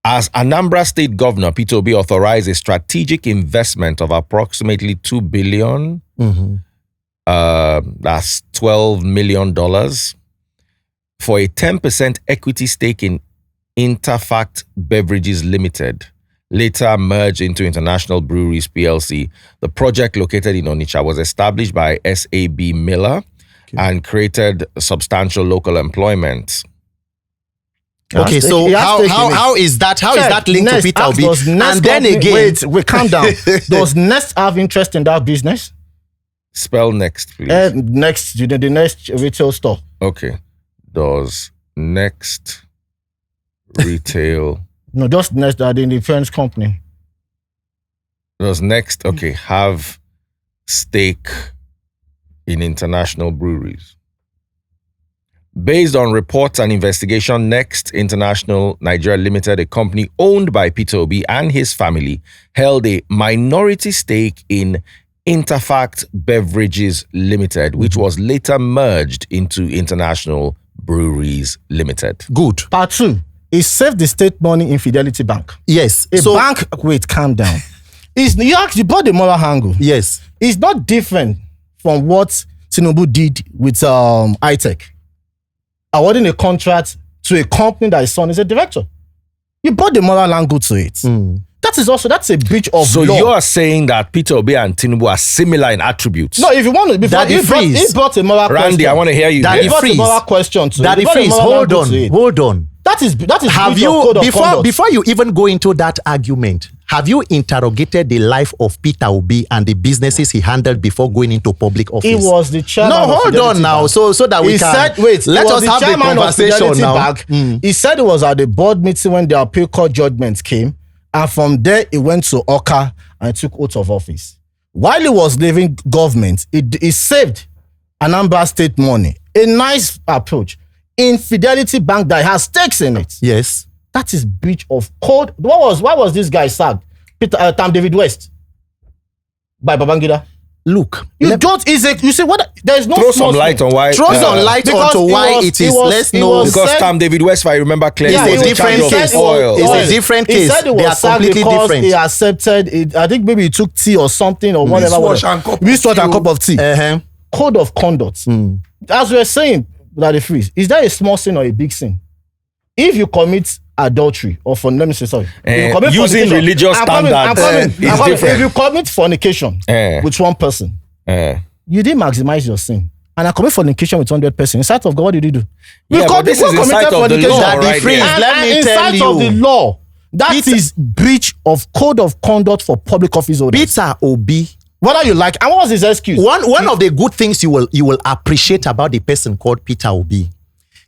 as Anambra State Governor, Peter Obi authorized a strategic investment of approximately $2 billion. That's $12 million for a 10% equity stake in Interfact Beverages Limited, later merged into International Breweries PLC. The project, located in Onitsha, was established by SAB Miller and created substantial local employment. Okay, so how is that linked to Peter Obi? And then again, wait, calm down. Does Nest have interest in that business? Spell Next, please. Next, the Next retail store. Okay. Does Next retail... No, just Next, the insurance company. Does Next, have stake in International Breweries? Based on reports and investigation, Next International Nigeria Limited, a company owned by Peter Obi and his family, held a minority stake in Interfact Beverages Limited, which was later merged into International Breweries Limited. Good. Part 2. He saved the state money in Fidelity Bank. Yes. Bank, wait, calm down. You brought the moral angle. Yes. It's not different from what Tinubu did with iTech. Awarding a contract to a company that his son is a director. You brought the moral angle to it. That's a breach of law. So you are saying that Peter Obi and Tinubu are similar in attributes? No, if you want to, before he brought a moral question. Randy, I want to hear you. He brought a moral question to Daddy Freeze, hold on. That is have you before you even go into that argument, have you interrogated the life of Peter Obi and the businesses he handled before going into public office? He was the chairman. No, hold on now, so that we can. Let us have the conversation now. He said it was at the board meeting when the appeal court judgments came, and from there he went to Oka and took oath of office. While he was leaving government, he saved Anambra State money. A nice approach. In Fidelity Bank that has stakes in it. Yes. That is breach of code. Why was this guy sacked? Tam David West by Babangida. Look, you see what? There is no throw some light on why. Throw some light onto why it is. Let's know because Tam David West, if I remember clearly, it's a different case. It's a different case. He said it was completely different. He accepted it. I think maybe he took tea or something or whatever. Wristwatch and cup of tea. Code of conduct. As we were saying, Daddy Freeze, is that a small sin or a big sin? If you commit adultery or using religious standards, if you commit fornication with one person, you didn't maximize your sin. And I commit fornication with 100 persons. In sight of God, what did you do? This is in sight of the law, right? Let me tell you. Of the law, that is breach of code of conduct for public office holders. Peter Obi. Whether you like, and what was his excuse? One of the good things you will appreciate about the person called Peter Obi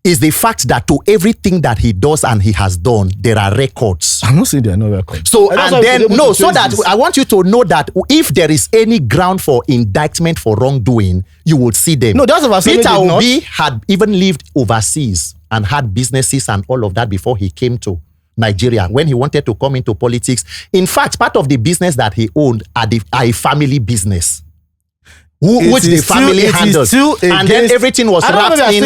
is the fact that to everything that he does and he has done, there are records. I'm not saying there are no records. So that I want you to know that if there is any ground for indictment for wrongdoing, you will see them. No, that's what Peter Obi had even lived overseas and had businesses and all of that before he came to Nigeria when he wanted to come into politics. In fact, part of the business that he owned are a family business. which the family handled, and then everything was wrapped in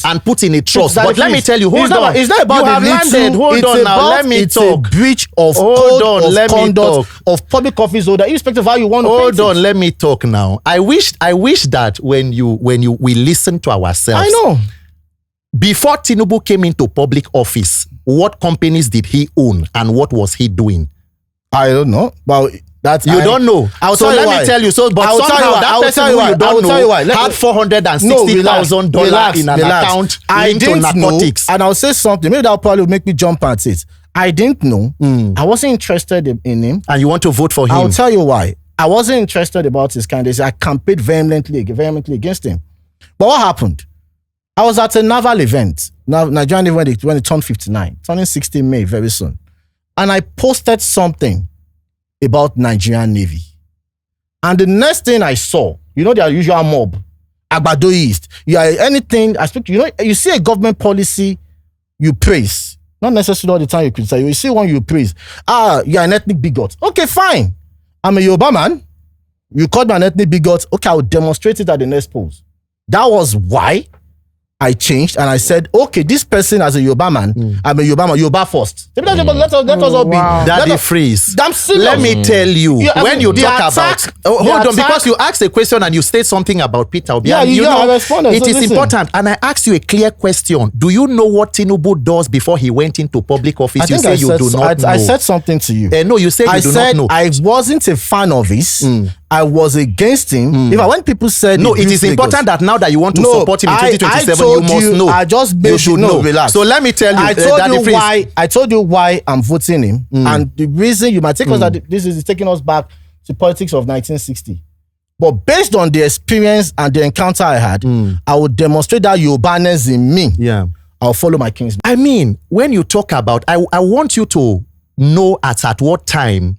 and put in a trust. But let me tell you, hold on. It's not about you have landed. Hold on now. Let me talk. It's a breach of code of conduct of public office holder, irrespective of how you want to hold on. Let me talk now. I wish that when we listen to ourselves. I know. Before Tinubu came into public office, what companies did he own and what was he doing? I don't know. But don't know. So let me tell you. So, but somehow that person who you don't know had $460,000 in an account linked to narcotics. And I'll say something. Maybe that'll probably make me jump at it. I didn't know. I wasn't interested in him. And you want to vote for him? I'll tell you why. I wasn't interested about his candidacy. I campaigned vehemently against him. But what happened? I was at a naval event. Nigerian Navy when it turned 59, turning 60 May very soon. And I posted something about Nigerian Navy. And the next thing I saw, their usual mob, Agbado East, anything, you see a government policy, you praise. Not necessarily all the time you criticize. You see one you praise. You're an ethnic bigot. Okay, fine. I'm a Yoruba man. You called me an ethnic bigot. Okay, I'll demonstrate it at the next polls. That was why I changed and I said, okay, this person as a Yoruba man, I'm a Yoruba man, Yoruba first. Let us all be. Daddy freeze. I'm serious. Let me tell you, when you talk about... hold on, because you asked a question and you state something about Peter Obi. Yeah, I responded. It is important. And I asked you a clear question. Do you know what Tinubu does before he went into public office? You say you do not know. I said something to you. No, you said you do not know. I wasn't a fan of his. I was against him. When people said... No, it is important that now that you want to support him in 2027, you must know. I just made you should know. Relax. So let me tell you, I told you why I'm voting him, and the reason you might take us that this is taking us back to politics of 1960. But based on the experience and the encounter I had, I would demonstrate that Yorubaness in me. Yeah, I'll follow my king's. I mean, when you talk about, I want you to know at what time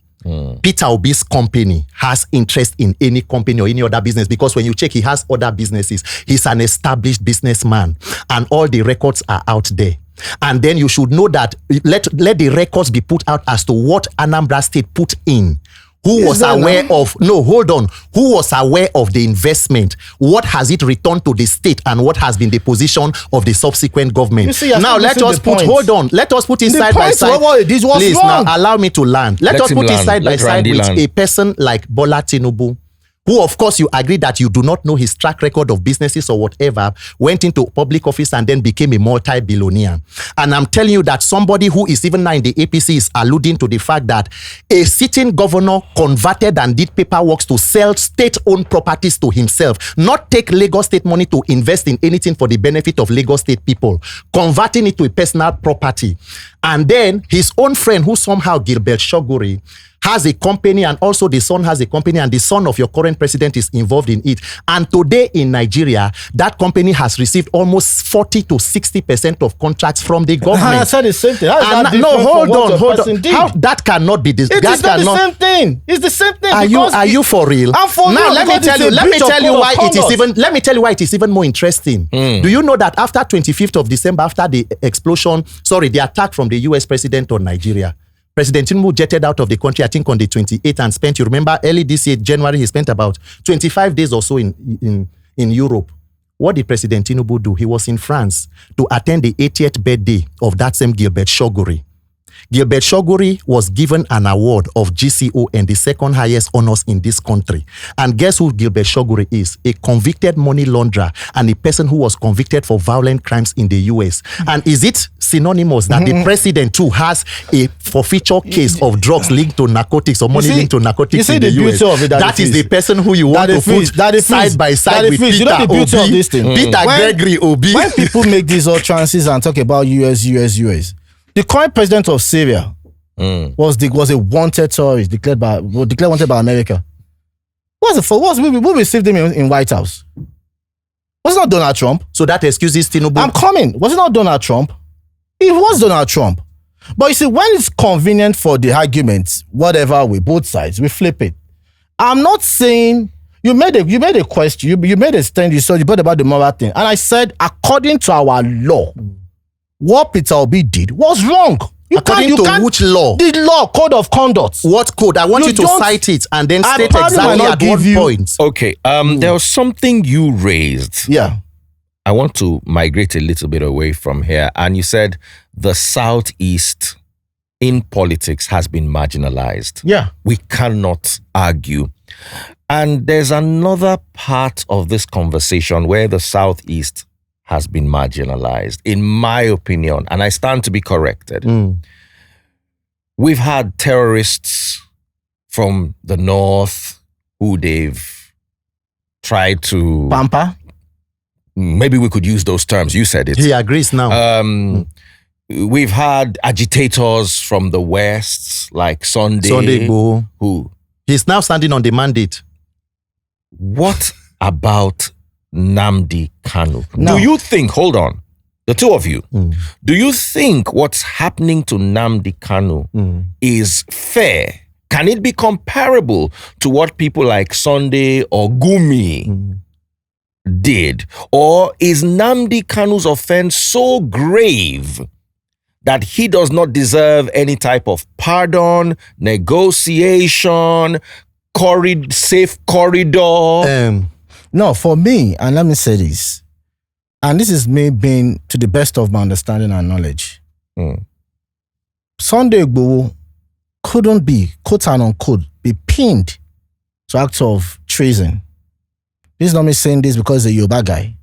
Peter Obi's company has interest in any company or any other business, because when you check, he has other businesses. He's an established businessman and all the records are out there. And then you should know that let the records be put out as to what Anambra State put in. Who was aware of the investment? What has it returned to the state and what has been the position of the subsequent government? Now let us put it side by side. Please, now allow me to land. Let us put it side by side with a person like Bola Tinubu, who, of course, you agree that you do not know his track record of businesses or whatever, went into public office and then became a multi-billionaire. And I'm telling you that somebody who is even now in the APC is alluding to the fact that a sitting governor converted and did paperwork to sell state-owned properties to himself, not take Lagos State money to invest in anything for the benefit of Lagos State people, converting it to a personal property. And then his own friend, who somehow, Gilbert Shoguri, has a company, and also the son has a company, and the son of your current president is involved in it. And today in Nigeria, that company has received almost 40 to 60% of contracts from the government. I said the same thing. No, hold on. How that cannot be this? It is not the same thing. It's the same thing. Are you for real? I'm for real. Now let me tell you why it is even more interesting. Do you know that after 25th of December, after the the attack from the US president on Nigeria, President Tinubu jetted out of the country, I think on the 28th, and spent, you remember, early this year, January, he spent about 25 days or so in Europe. What did President Tinubu do? He was in France to attend the 80th birthday of that same Gilbert Shoguri. Gilbert Shoguri was given an award of GCO and the second highest honors in this country. And guess who Gilbert Shoguri is? A convicted money launderer and a person who was convicted for violent crimes in the US. And is it synonymous that the president too has a forfeiture case of drugs linked to narcotics or money linked to narcotics in the US? That is the person who you want to put side by side with Peter Obi, Peter Gregory Obi. When people make these utterances and talk about US, the current president of Syria was a wanted terrorist declared wanted by America. Who received him in White House? Was it not Donald Trump? So that excuses Tinubu. I'm coming. Was it not Donald Trump? It was Donald Trump. But you see, when it's convenient for the arguments, whatever way, both sides, we flip it. I'm not saying you made a question, you made a stand, you brought about the moral thing, and I said according to our law, what Peter Obi did was wrong. According to which law? The law, code of conduct. What code? I want you to cite it and then state exactly at what point. Okay. There was something you raised. Yeah. I want to migrate a little bit away from here. And you said the Southeast in politics has been marginalized. Yeah. We cannot argue. And there's another part of this conversation where the Southeast has been marginalized, in my opinion, and I stand to be corrected. We've had terrorists from the North who they've tried to... Pamper? Maybe we could use those terms. You said it. He agrees now. We've had agitators from the West, like Sunday Igboho, who... He's now standing on the mandate. What about Nnamdi Kanu? No. Do you think, hold on, the two of you, do you think what's happening to Nnamdi Kanu is fair? Can it be comparable to what people like Sunday or Gumi did? Or is Nnamdi Kanu's offense so grave that he does not deserve any type of pardon, negotiation, safe corridor? No, for me, and let me say this, and this is me being to the best of my understanding and knowledge. Sunday Igboho couldn't be, quote and unquote, be pinned to act of treason. This is not me saying this because he's a Yoruba guy.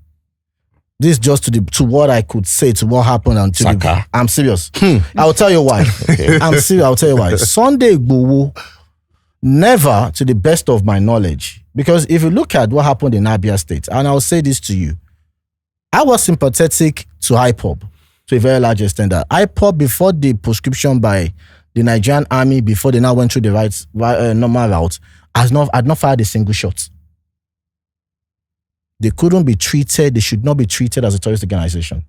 This is just to what I could say, to what happened. And to I'm serious. I'll tell you why. I'm serious. I'll tell you why. Sunday Igboho never, to the best of my knowledge, because if you look at what happened in Abia State, and I'll say this to you, I was sympathetic to IPOB to a very large extent. That IPOB, before the proscription by the Nigerian army, before they now went through the normal route, had not fired a single shot. They couldn't be treated, they should not be treated as a terrorist organization.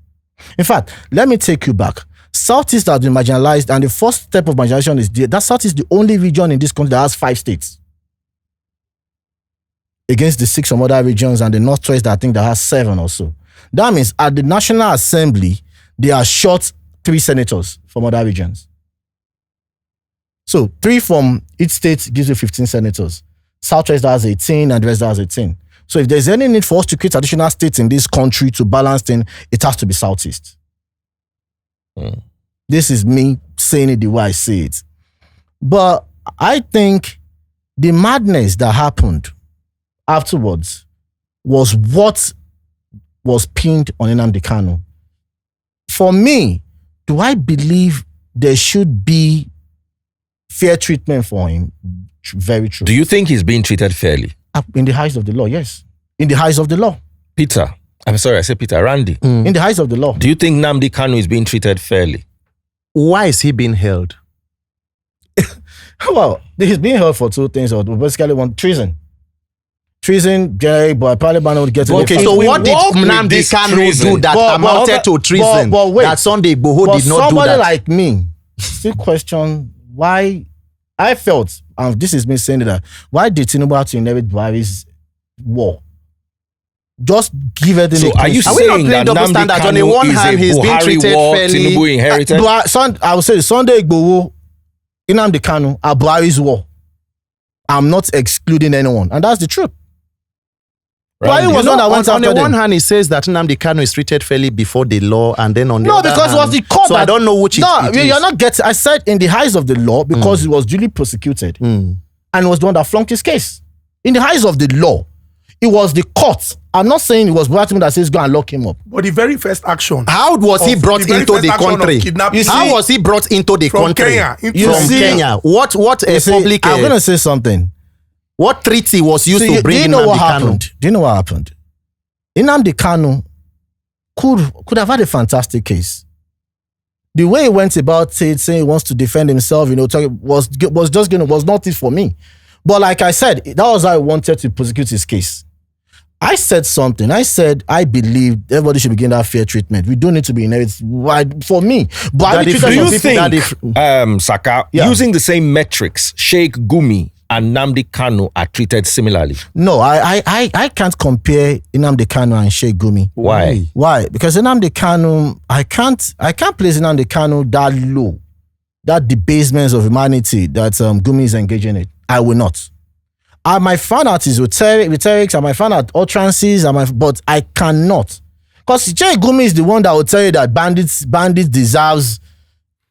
In fact, let me take you back. Southeast has been marginalized, and the first step of marginalization is that Southeast is the only region in this country that has 5 states. Against the 6 from other regions, and the Northwest, I think, that has 7 or so. That means at the National Assembly, they are short 3 senators from other regions. So 3 from each state gives you 15 senators. Southwest has 18, and the rest has 18. So if there's any need for us to create additional states in this country to balance things, it has to be Southeast. This is me saying it the way I say it. But I think the madness that happened afterwards was what was pinned on Nnamdi Kanu. For me, do I believe there should be fair treatment for him? Very true. Do you think he's being treated fairly? In the eyes of the law, yes. In the eyes of the law. Peter, I'm sorry, I said Peter, Randy. In the eyes of the law. Do you think Nnamdi Kanu is being treated fairly? Why is he being held? Well, he's being held for 2 things. Or basically, one, treason. Treason, but Parliament would get... Okay, so what did Nnamdi Kanu do that amounted to treason wait, that Sunday Igboho did not do that? Somebody like me still question why I felt, and this is me saying that, why did Tinubu have to inherit Buhari's war? Just give it. So are you saying that Nnamdi Kanu on the one hand he's being treated fairly? Tinubu inherited? I would say Sunday Igboho, Nnamdi Kanu are Buhari's war. I'm not excluding anyone, and that's the truth. Buhari was one that went after them. On the one hand, he says that Nnamdi Kanu is treated fairly before the law, and then on the other hand... No, because it was the court. So I don't know which it is. You're not getting... I said in the eyes of the law because he was duly prosecuted and was the one that flunked his case. In the eyes of the law, it was the court. I'm not saying it was Buhari that says go and lock him up. But the very first action... How was he brought into the country? How was he brought into the country? From Kenya. What a public... I'm going to say something. What treaty was used to bring Nnamdi Kanu? Do you know what happened? Nnamdi Kanu could have had a fantastic case. The way he went about it, saying he wants to defend himself, was not it for me. But like I said, that was how I wanted to prosecute his case. I said something. I said, I believe everybody should be getting that fair treatment. We don't need to be inherited. For me, but do you think, Saka, using the same metrics, Sheikh Gumi and Nnamdi Kanu are treated similarly? No, I can't compare Nnamdi Kanu and Sheikh Gumi. Why? Why? Because Nnamdi Kanu, I can't place Nnamdi Kanu that low that debasement of humanity that Gumi is engaging in. I will not. I might find out his rhetorics, I might find out utterances, but I cannot. Because Sheikh Gumi is the one that will tell you that bandits deserves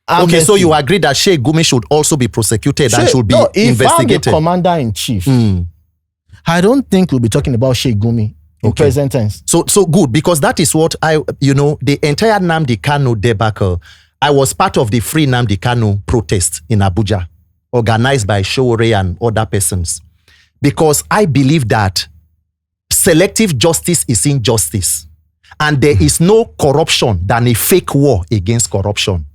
amnesty. Okay, so you agree that Sheikh Gumi should also be prosecuted and should be investigated? If I'm the commander-in-chief, I don't think we'll be talking about Sheikh Gumi in present tense. So good, because that is what the entire Nnamdi Kanu debacle, I was part of the Free Nnamdi Kanu protest in Abuja, organized by Showore and other persons. Because I believe that selective justice is injustice. And there is no corruption than a fake war against corruption.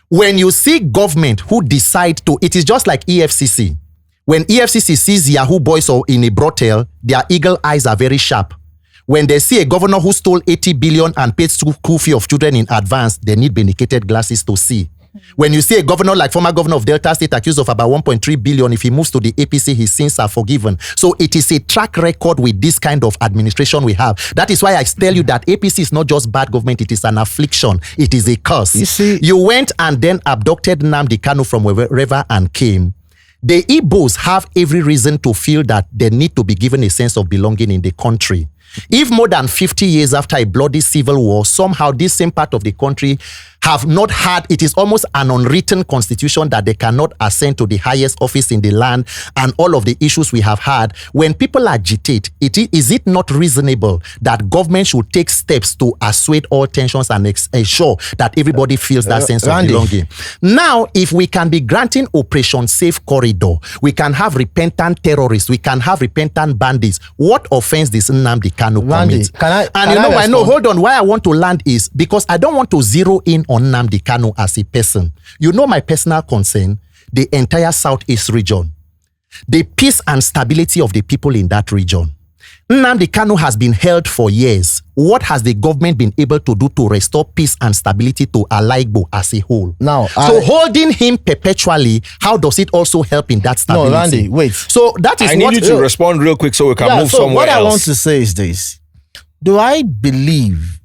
When you see government who decide to, it is just like EFCC. When EFCC sees Yahoo boys or in a brothel, their eagle eyes are very sharp. When they see a governor who stole 80 billion and paid school fee of children in advance, they need medicated glasses to see. When you see a governor like former governor of Delta State accused of about 1.3 billion, if he moves to the APC, his sins are forgiven. So it is a track record with this kind of administration we have. That is why I tell you that APC is not just bad government, it is an affliction. It is a curse. You see, you went and then abducted Nnamdi Kanu from wherever and came. The Igbos have every reason to feel that they need to be given a sense of belonging in the country. If more than 50 years after a bloody civil war, somehow this same part of the country have not had, it is almost an unwritten constitution that they cannot ascend to the highest office in the land, and all of the issues we have had, when people agitate, is it not reasonable that government should take steps to assuage all tensions and ensure that everybody feels that sense of belonging? Now, if we can be granting Operation Safe Corridor, we can have repentant terrorists, we can have repentant bandits, what offense does Nnamdi Kanu commit? I know, hold on, why I want to land is because I don't want to zero in on Nnamdi Kanu as a person. You know my personal concern, the entire Southeast region, the peace and stability of the people in that region. Nnamdi Kanu has been held for years. What has the government been able to do to restore peace and stability to Alaigbo as a whole? Now, holding him perpetually, how does it also help in that stability? No, Randy, wait. So that is I need you to respond real quick so we can move somewhere what else. I want to say is this. Do I believe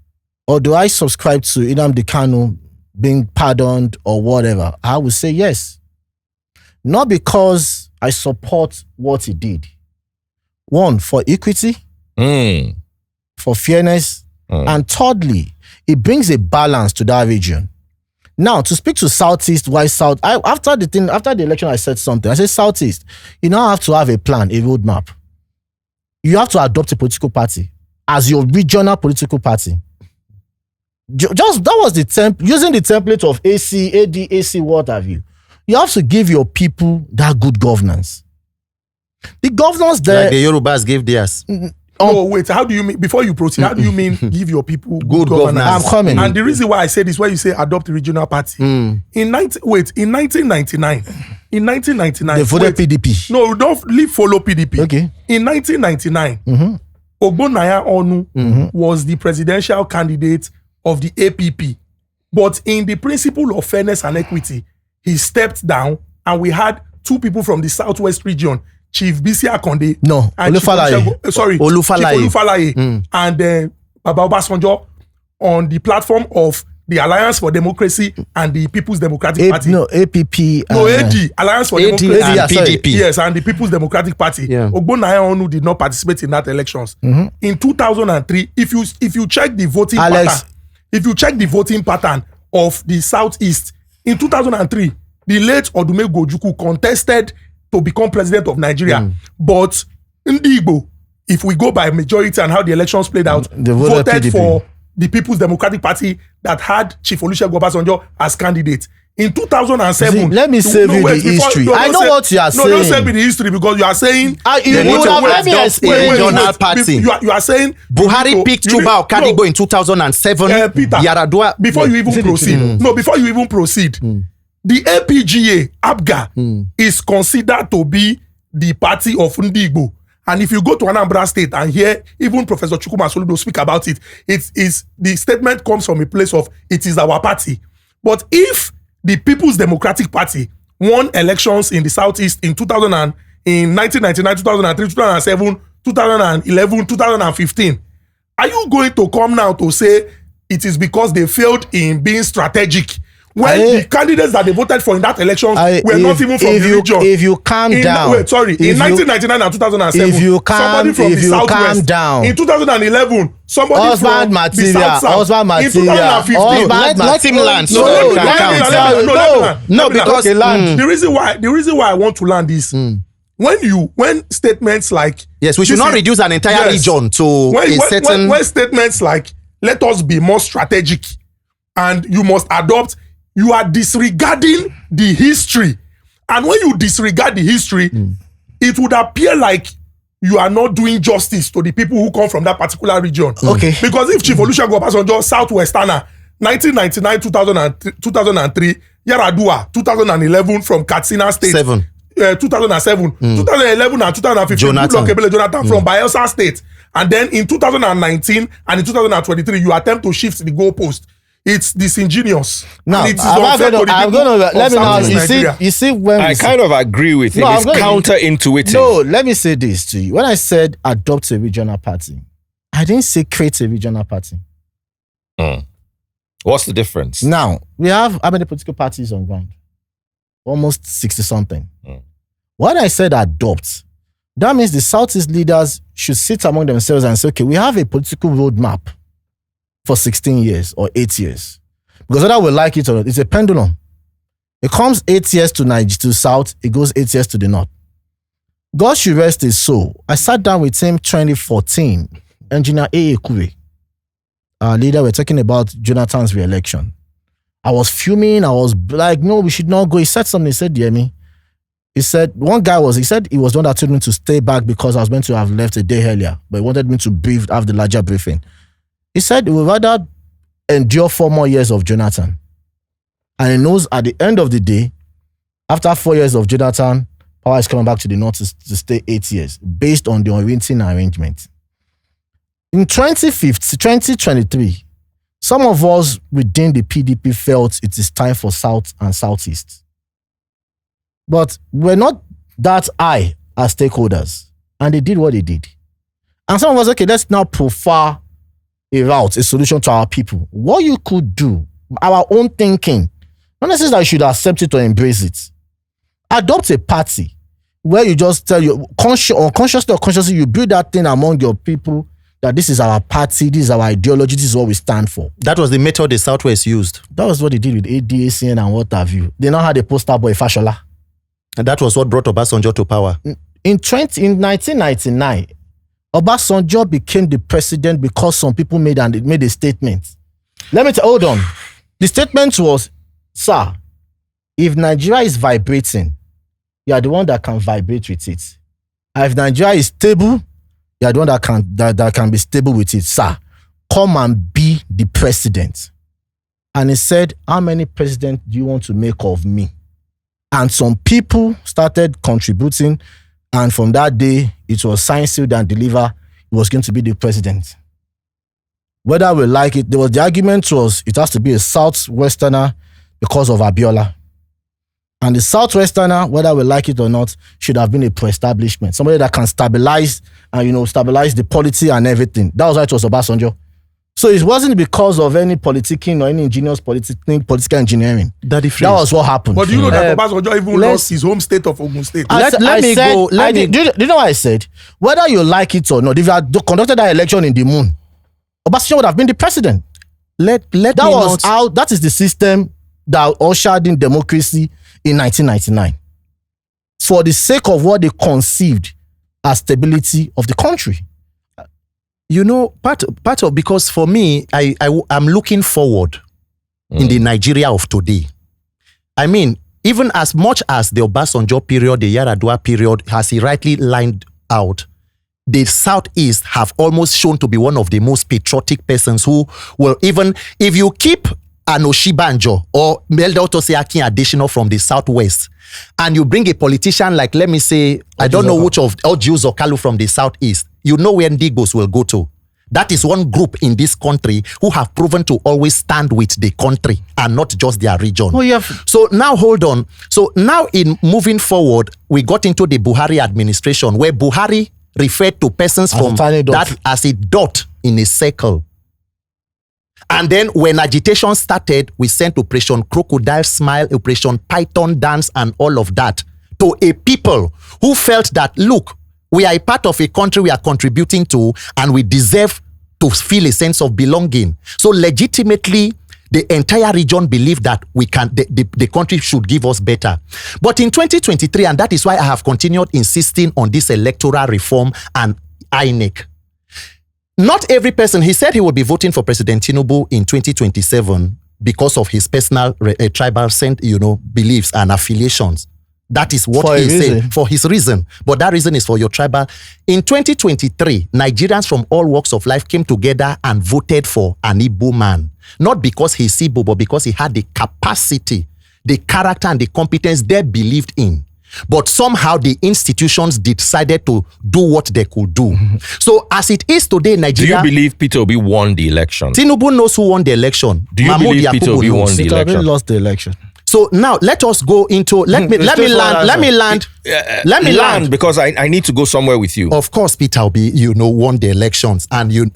or do I subscribe to Nnamdi Kanu being pardoned or whatever? I would say yes. Not because I support what he did. One, for equity, for fairness, and thirdly, it brings a balance to that region. Now, to speak to Southeast, why South? After the election, I said something. I said Southeast, you now have to have a plan, a roadmap. You have to adopt a political party as your regional political party. Just that was using the template of AC, AD, AC, what have you. You have to give your people that good governance. The governors there, like the Yorubas gave theirs. Oh wait, how do you mean? Before you proceed, how do you mean give your people good governance? I'm coming. And the reason why I say this, when you say adopt a regional party, in 1999, they voted PDP. No, don't follow PDP. Okay. In 1999, Ogbonnaya Onu was the presidential candidate of the APP, but in the principle of fairness and equity, he stepped down, and we had two people from the Southwest region, Chief Bisi Akonde, and Olufalaye, and Baba Obasanjo, on the platform of the Alliance for Democracy and the People's Democratic Party. APP. AD, Alliance for Democracy and PDP. Yes, and the People's Democratic Party. Yeah. Ogbonnaya Onu did not participate in that elections. In 2003, if you check the voting pattern of the Southeast, in 2003, the late Odume Gojuku contested to become president of Nigeria. But Ndi Igbo, if we go by majority and how the elections played out, they voted for the People's Democratic Party that had Chief Olusegun Obasanjo as candidate. In 2007, let me save you the history. I know what you are saying. No, don't save me the history because you are saying regional party. You are saying Buhari picked Chuba Okadigbo in 2007. Peter, Yaradua. Before you even proceed, the APGA, APGA, is considered to be the party of Ndi Igbo. And if you go to Anambra State and hear even Professor Chukwuma Soludo speak about it, the statement comes from a place of it is our party. But if the People's Democratic Party won elections in the Southeast in 1999, 2003, 2007, 2011, 2015, are you going to come now to say it is because they failed in being strategic when the candidates that they voted for in that election were not even from the region. If you calm down. Wait, sorry. In 1999 and 2007, somebody from the Southwest. Down. In 2011, somebody from the South. In 2015. Let him land. No, because the reason why I want to land is when statements like we should not reduce an entire region to when statements like let us be more strategic and you must adopt, you are disregarding the history. And when you disregard the history, it would appear like you are not doing justice to the people who come from that particular region. Okay. Because if Chief Olusegun Obasanjo, Southwesterner, 1999, 2003, Yaradua, 2011 from Katsina State. 2007, 2011 and 2015, Jonathan from Bayelsa State. And then in 2019 and in 2023, you attempt to shift the goalpost. It's disingenuous. Now, let me know. You see when I kind of agree with him. It's counterintuitive. No, let me say this to you. When I said adopt a regional party, I didn't say create a regional party. What's the difference? Now, we have how many political parties on ground? Almost 60-something. When I said adopt, that means the Southeast leaders should sit among themselves and say, okay, we have a political roadmap for 16 years or 8 years. Because whether we like it or not, it's a pendulum. It comes 8 years to Nigeria, to South, it goes 8 years to the North. God should rest his soul. I sat down with him 2014, Engineer A.A. Kure, our leader, we're talking about Jonathan's re-election. I was fuming. I was like, no, we should not go. He said something. He said, Deyemi. He said, he said he was the one that told me to stay back because I was meant to have left a day earlier, but he wanted me to have the larger briefing. He said he would rather endure 4 more years of Jonathan. And he knows at the end of the day, after 4 years of Jonathan, power is coming back to the North to stay 8 years, based on the orienting arrangement. In 2023, some of us within the PDP felt it is time for South and Southeast. But we're not that high as stakeholders. And they did what they did. And some of us, okay, let's now profile a route, a solution to our people. What you could do, our own thinking, not necessarily that you should accept it or embrace it. Adopt a party where you just tell you, unconsciously or consciously, you build that thing among your people that this is our party, this is our ideology, this is what we stand for. That was the method the Southwest used. That was what they did with ADACN and what have you. They now had a poster boy, Fashola. And that was what brought Obasanjo to power. In 1999, Obasanjo became the president because some people made a statement. Hold on. The statement was, sir, if Nigeria is vibrating, you are the one that can vibrate with it. And if Nigeria is stable, you are the one that can be stable with it. Sir, come and be the president. And he said, how many presidents do you want to make of me? And some people started contributing. And from that day, it was signed, sealed, and delivered. He was going to be the president. Whether we like it, the argument was it has to be a Southwesterner because of Abiola. And the Southwesterner, whether we like it or not, should have been a pro-establishment. Somebody that can stabilize and, stabilize the polity and everything. That was why it was Obasanjo. So it wasn't because of any politicking or any ingenious political engineering. That was what happened. But do you know that Obasanjo even lost his home state of Ogun State? Do you know what I said? Whether you like it or not, if you had conducted that election in the moon, Obasanjo would have been the president. That is the system that ushered in democracy in 1999. For the sake of what they conceived as stability of the country. Part of because for me, I'm looking forward in the Nigeria of today. I mean, even as much as the Obasanjo period, the Yaradua period, has he rightly lined out, the Southeast have almost shown to be one of the most patriotic persons who will even, if you keep an Oshibanjo or Melda Otosiakin additional from the Southwest, and you bring a politician like, let me say, I don't know which of, or Jews or Kalu from the Southeast, you know where Ndigbos will go to. That is one group in this country who have proven to always stand with the country and not just their region. So now, hold on. So now in moving forward, we got into the Buhari administration where Buhari referred to persons from that as a dot in a circle. And then when agitation started, we sent Operation Crocodile Smile, Operation Python Dance, and all of that to a people who felt that, look, we are a part of a country we are contributing to, and we deserve to feel a sense of belonging. So legitimately, the entire region believed that the country should give us better. But in 2023, and that is why I have continued insisting on this electoral reform and INEC. Not every person, he said he will be voting for President Tinubu in 2027 because of his personal tribal beliefs and affiliations. That is what he said, for his reason. But that reason is for your tribal. In 2023, Nigerians from all walks of life came together and voted for an Igbo man. Not because he's Igbo, but because he had the capacity, the character, and the competence they believed in. But somehow the institutions decided to do what they could do. So as it is today, Nigeria... Do you believe Peter Obi won the election? Tinubu knows who won the election. Do you Mahmoud believe Yakubu Peter Obi knows. won the Peter Obi election? lost the election. So now let us go into... Let me land. Because I need to go somewhere with you. Of course, Peter Obi, won the elections. And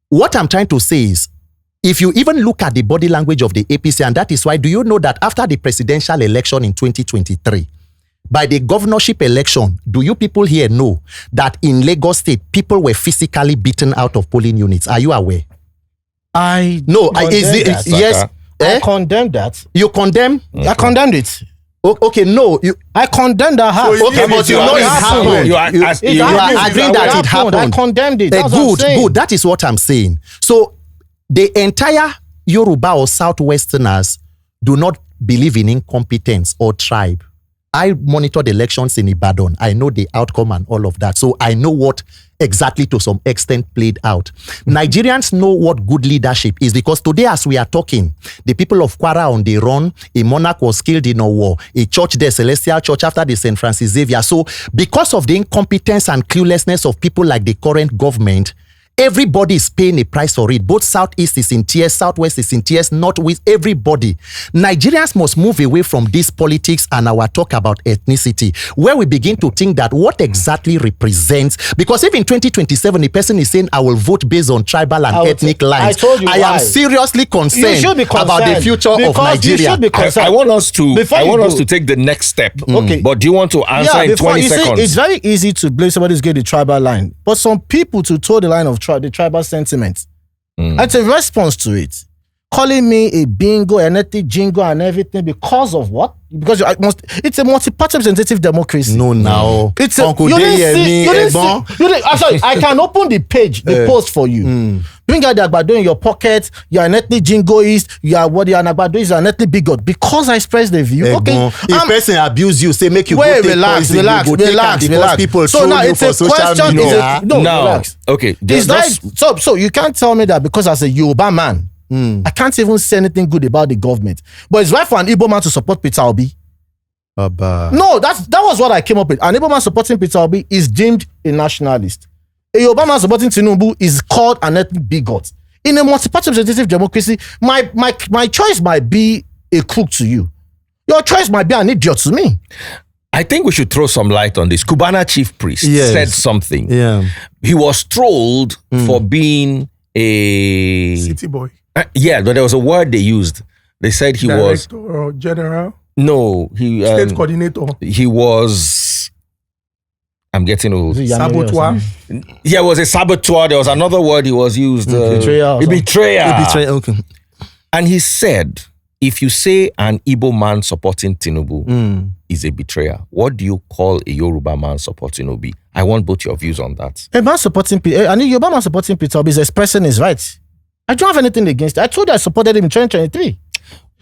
what I'm trying to say is, if you even look at the body language of the APC, and that is why, do you know that after the presidential election in 2023, by the governorship election, do you people here know that in Lagos State, people were physically beaten out of polling units? Are you aware? I condemn that. You condemn? I condemned it. Okay, no. I condemn that. Okay, but you know it happened. You are agreeing that it happened. I condemned it. Good. That is what I'm saying. So the entire Yoruba or Southwesterners do not believe in incompetence or tribe. I monitored elections in Ibadan. I know the outcome and all of that. So I know what exactly to some extent played out. Nigerians know what good leadership is, because today as we are talking, the people of Kwara on the run, a monarch was killed in a war, a church there, Celestial Church after the St. Francis Xavier. So because of the incompetence and cluelessness of people like the current government, everybody is paying a price for it. Both Southeast is in tears, Southwest is in tears, Northwest, everybody. Nigerians must move away from this politics and our talk about ethnicity, where we begin to think that what exactly represents, because if in 2027 a person is saying, I will vote based on tribal and ethnic lines, I am seriously concerned about the future of Nigeria. I want us to take the next step. Okay. But do you want to answer in 20 seconds? It's very easy to blame somebody who's getting the tribal line, but some people to toe the line of the tribal sentiment. It's a response to it. Calling me a bingo, an ethnic jingo, and everything because of what? Because it's a multi-party representative democracy. No, now. It's I'm sorry, I can open the page, the post for you. Bring out the agbado in your pocket. You're an ethnic jingoist. You are what you're an agbado is an ethnic bigot. Because I express the view. Okay. If person abuse you, say make you relax. People so now it's a question. Relax. Okay. So you can't tell me that because as a Yoruba man, I can't even say anything good about the government. But it's right for an Igbo man to support Peter Obi. No, that was what I came up with. An Igbo man supporting Peter Obi is deemed a nationalist. A Yoruba man supporting Tinubu is called an ethnic bigot. In a multi-party representative democracy, my choice might be a crook to you. Your choice might be an idiot to me. I think we should throw some light on this. Cubana chief priest said something. Yeah. He was trolled for being a city boy. But there was a word they used. They said he was or general. No, state coordinator. He was. I'm getting old. Saboteur. Yeah, it was a saboteur. There was another word he was used. Betrayer. Okay. And he said, if you say an Igbo man supporting Tinubu is a betrayer, what do you call a Yoruba man supporting Obi? I want both your views on that. A man supporting Yoruba man supporting Peter Obi is expressing his rights. I don't have anything against it. I told you I supported him in 2023.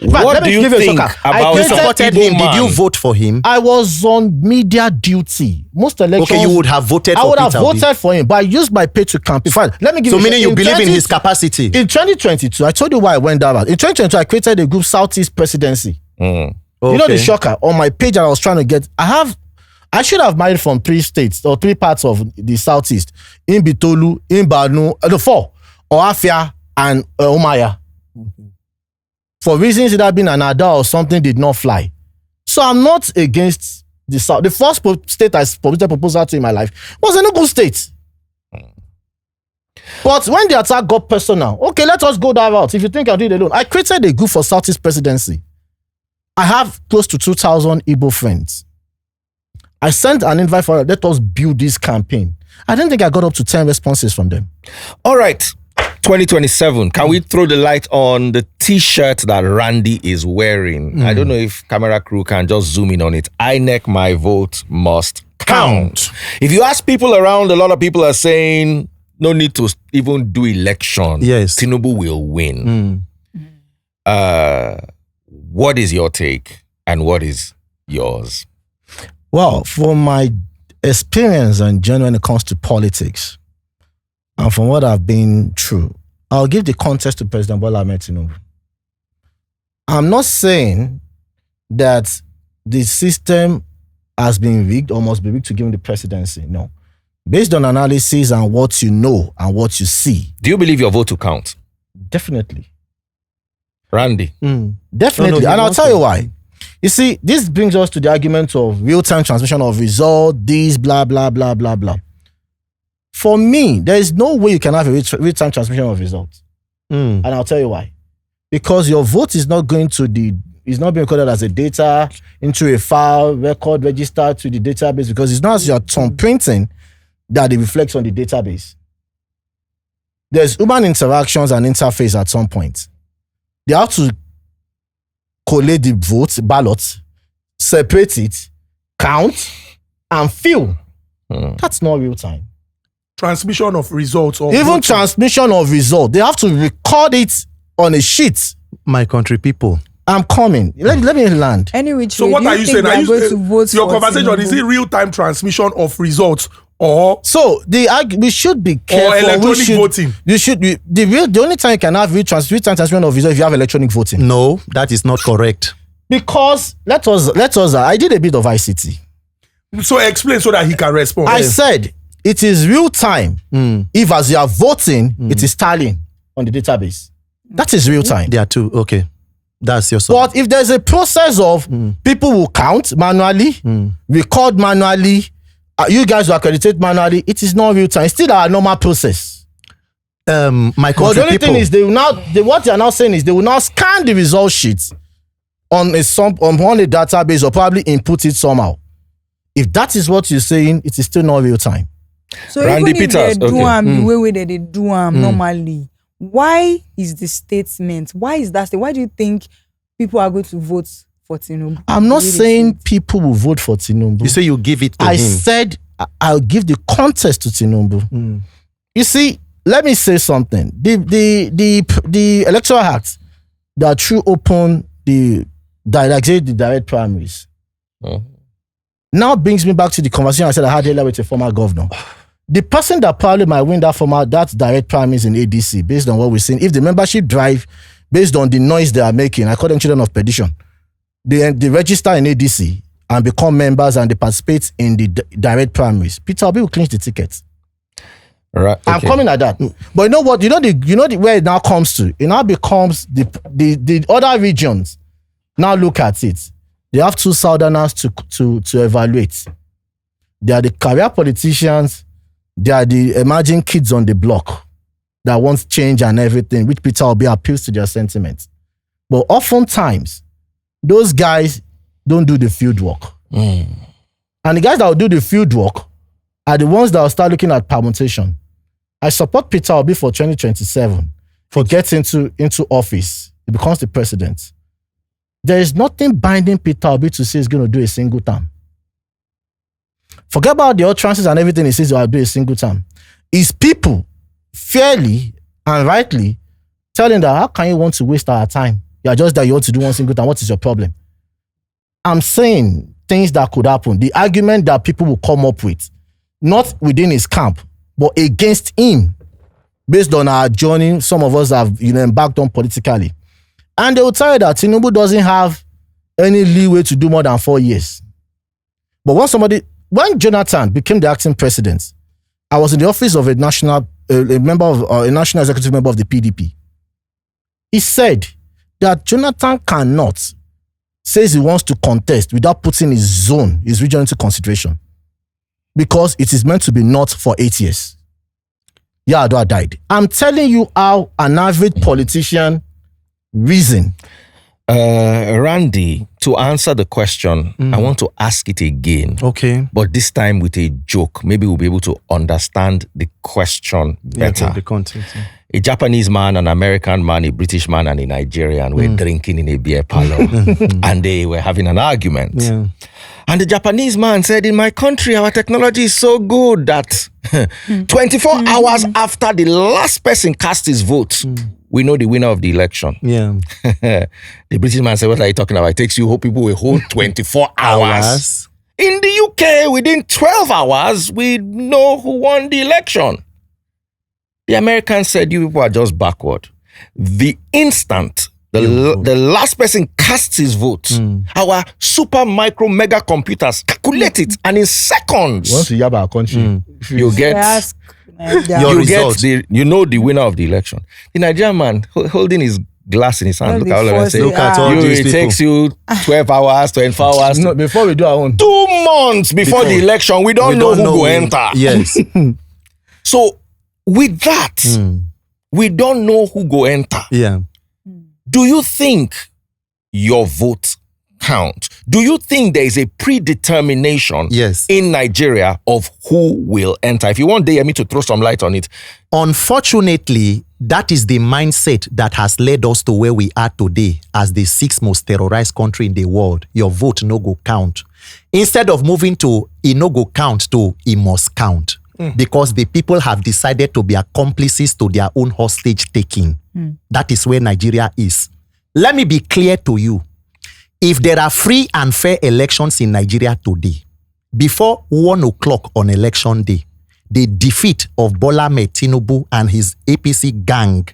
What do you think about you supported him? Did you vote for him? I was on media duty. Most elections. Okay, you would have voted for him. I would have voted for him, but I used my pay to campaign. Fine. Let me give you. So meaning you believe in his capacity? In 2022, I told you why I went down. In 2022, I created a group, Southeast Presidency. Okay. You know the shocker? On my page that I was trying to get, I should have married from 3 states or 3 parts of the Southeast. In Bitolu, in Banu, the 4. Oafia and Umaya. For reasons it had been an adult or something did not fly. So I'm not against the South. The first state I submitted proposal to in my life was Enugu State. But when the attack got personal, okay, let us go that route. If you think I'll do it alone, I created a group for Southeast presidency. I have close to 2,000 Igbo friends. I sent an invite for let us build this campaign. I didn't think I got up to 10 responses from them. All right, 2027. Can we throw the light on the T-shirt that Randy is wearing? I don't know if camera crew can just zoom in on it. INEC, my vote must count. If you ask people around, a lot of people are saying no need to even do election. Yes. Tinubu will win. What is your take and what is yours? Well, from my experience and journey when it comes to politics, and from what I've been through, I'll give the context to President Bola Ahmed Tinubu. I'm not saying that the system has been rigged or must be rigged to give him the presidency. No. Based on analysis and what you know and what you see. Do you believe your vote will count? Definitely. Randy? Definitely. And I'll tell you why. You see, this brings us to the argument of real-time transmission of result, this, blah, blah, blah, blah, blah. For me, there is no way you can have a real-time transmission of results. And I'll tell you why. Because your vote is not going to is not being recorded as a data into a file, record, registered to the database, because it's not as your thumbprinting that it reflects on the database. There's human interactions and interface at some point. They have to collate the votes, ballots, separate it, count, and fill. That's not real time. Transmission of results. Even transmission of results. They have to record it on a sheet. My country people. I'm coming. Let me land. Anyway, so what are you saying? Are you going to vote your conversation? Tinubu? Is it real-time transmission of results or so we should be careful. Or electronic voting? You should be the only time you can have real-time transmission of results if you have electronic voting. No, that is not correct. Because let us. I did a bit of ICT. So explain so that he can respond. I said it is real time if as you are voting, it is tallying on the database. That is real time. There are two. Okay. That's your song. But if there's a process of people will count manually, record manually, you guys will accreditate manually, it is not real time. It's still our normal process. My country but the only people, thing is what they are now saying is they will now scan the result sheet on a database or probably input it somehow. If that is what you're saying, it is still not real time. So Randy even if Peters, they do the way they do normally, why is the statement? Why is that? Why do you think people are going to vote for Tinubu? I'm not saying people will vote for Tinubu. You say you give it to him. I said I'll give the context to Tinubu. You see, let me say something. The Electoral Act that threw open the direct primaries now brings me back to the conversation I said I had earlier with a former governor. The person that probably might win that direct primaries in ADC, based on what we're seeing, if the membership drive, based on the noise they are making, I call them children of perdition, they register in ADC and become members and they participate in the direct primaries, Peter Obi will clinch the tickets. Right. Okay. I'm coming at that. But you know what? You know where it now comes to? It now becomes the other regions now look at it. They have two Southerners to evaluate. They are the career politicians. They are the emerging kids on the block that want change and everything, which Peter Obi appeals to their sentiments. But oftentimes, those guys don't do the field work. And the guys that will do the field work are the ones that will start looking at permutation. I support Peter Obi for 2027 for getting into office. He becomes the president. There is nothing binding Peter Obi to say he's going to do a single term. Forget about the utterances and everything he says he'll do a single term. It's people fairly and rightly telling that how can you want to waste our time? You're just that you want to do one single time. What is your problem? I'm saying things that could happen. The argument that people will come up with, not within his camp, but against him, based on our journey, some of us have embarked on politically. And they will tell you that Tinubu doesn't have any leeway to do more than 4 years. But when Jonathan became the acting president, I was in the office of a national executive member of the PDP. He said that Jonathan cannot say he wants to contest without putting his region into consideration, because it is meant to be not for 8 years. Yar'Adua died. I'm telling you how an average politician reason. Randy, to answer the question, I want to ask it again. Okay. But this time with a joke. Maybe we'll be able to understand the question better. The content. Yeah. A Japanese man, an American man, a British man, and a Nigerian were drinking in a beer parlor. And they were having an argument. Yeah. And the Japanese man said, in my country, our technology is so good that 24 hours after the last person cast his vote, we know the winner of the election. Yeah. The British man said, what are you talking about? It takes you, people will hold 24 hours. In the UK, within 12 hours, we know who won the election. The Americans said, you people are just backward. The instant the last person casts his vote, our super micro mega computers calculate it, and in seconds, once you have our country, you get your results. You know the winner of the election. The Nigerian man holding his glass in his hand. Look at all of us. Look at all these It people. takes you 12 hours, 24 hours. No, before we do our own. 2 months before the election, we don't know who will enter. Yes. So with that, we don't know who go enter. Yeah. Do you think your vote count? Do you think there is a predetermination in Nigeria of who will enter? If you want Deyemi to throw some light on it. Unfortunately, that is the mindset that has led us to where we are today as the 6th most terrorized country in the world. Your vote no go count. Instead of moving to it no go count to it must count. Because the people have decided to be accomplices to their own hostage taking. That is where Nigeria is. Let me be clear to you. If there are free and fair elections in Nigeria today, before 1 o'clock on election day, the defeat of Bola Ahmed Tinubu and his APC gang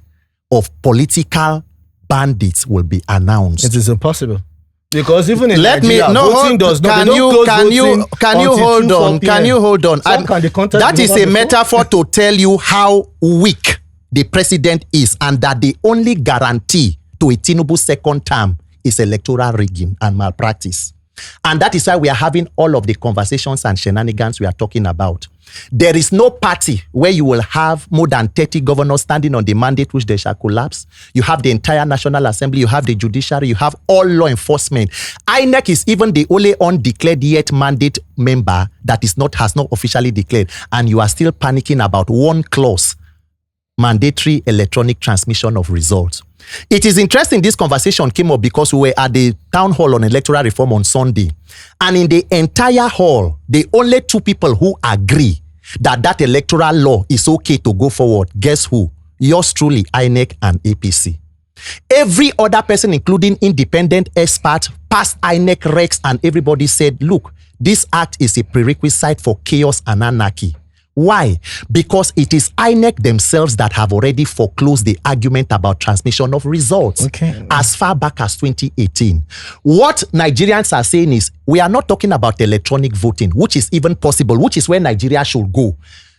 of political bandits will be announced. It is impossible. Because even in Let Nigeria, me no voting does not. can you hold on? That is a metaphor to tell you how weak the president is, and that the only guarantee to a Tinubu second term is electoral rigging and malpractice. And that is why we are having all of the conversations and shenanigans we are talking about. There is no party where you will have more than 30 governors standing on the mandate which they shall collapse. You have the entire National Assembly, you have the judiciary, you have all law enforcement. INEC is even the only undeclared yet mandate member that has not officially declared. And you are still panicking about one clause, mandatory electronic transmission of results. It is interesting this conversation came up because we were at the town hall on electoral reform on Sunday. And in the entire hall, the only 2 people who agree that electoral law is okay to go forward, guess who? Yours truly, INEC and APC. Every other person, including independent experts, past INEC recs, and everybody said, look, this act is a prerequisite for chaos and anarchy. Why? Because it is INEC themselves that have already foreclosed the argument about transmission of results as far back as 2018. What Nigerians are saying is, we are not talking about electronic voting, which is even possible, which is where Nigeria should go.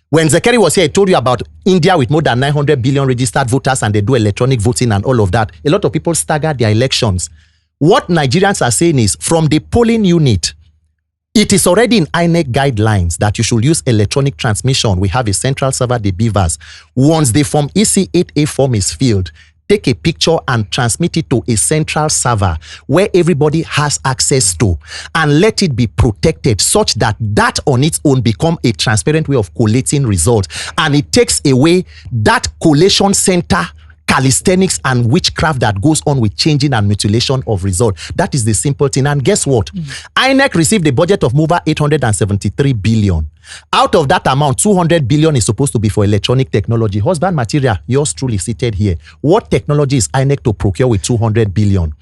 When Zekeri was here, I told you about India with more than 900 billion registered voters and they do electronic voting and all of that. A lot of people stagger their elections. What Nigerians are saying is, from the polling unit, it is already in INEC guidelines that you should use electronic transmission. We have a central server, the Beavers. Once the form EC8A form is filled, take a picture and transmit it to a central server where everybody has access to, and let it be protected such that that on its own become a transparent way of collating results. And it takes away that collation center calisthenics and witchcraft that goes on with changing and mutilation of results. That is the simple thing. And guess what? INEC received a budget of over 873 billion. Out of that amount, 200 billion is supposed to be for electronic technology. Husband material, yours truly seated here. What technology is INEC to procure with 200 billion?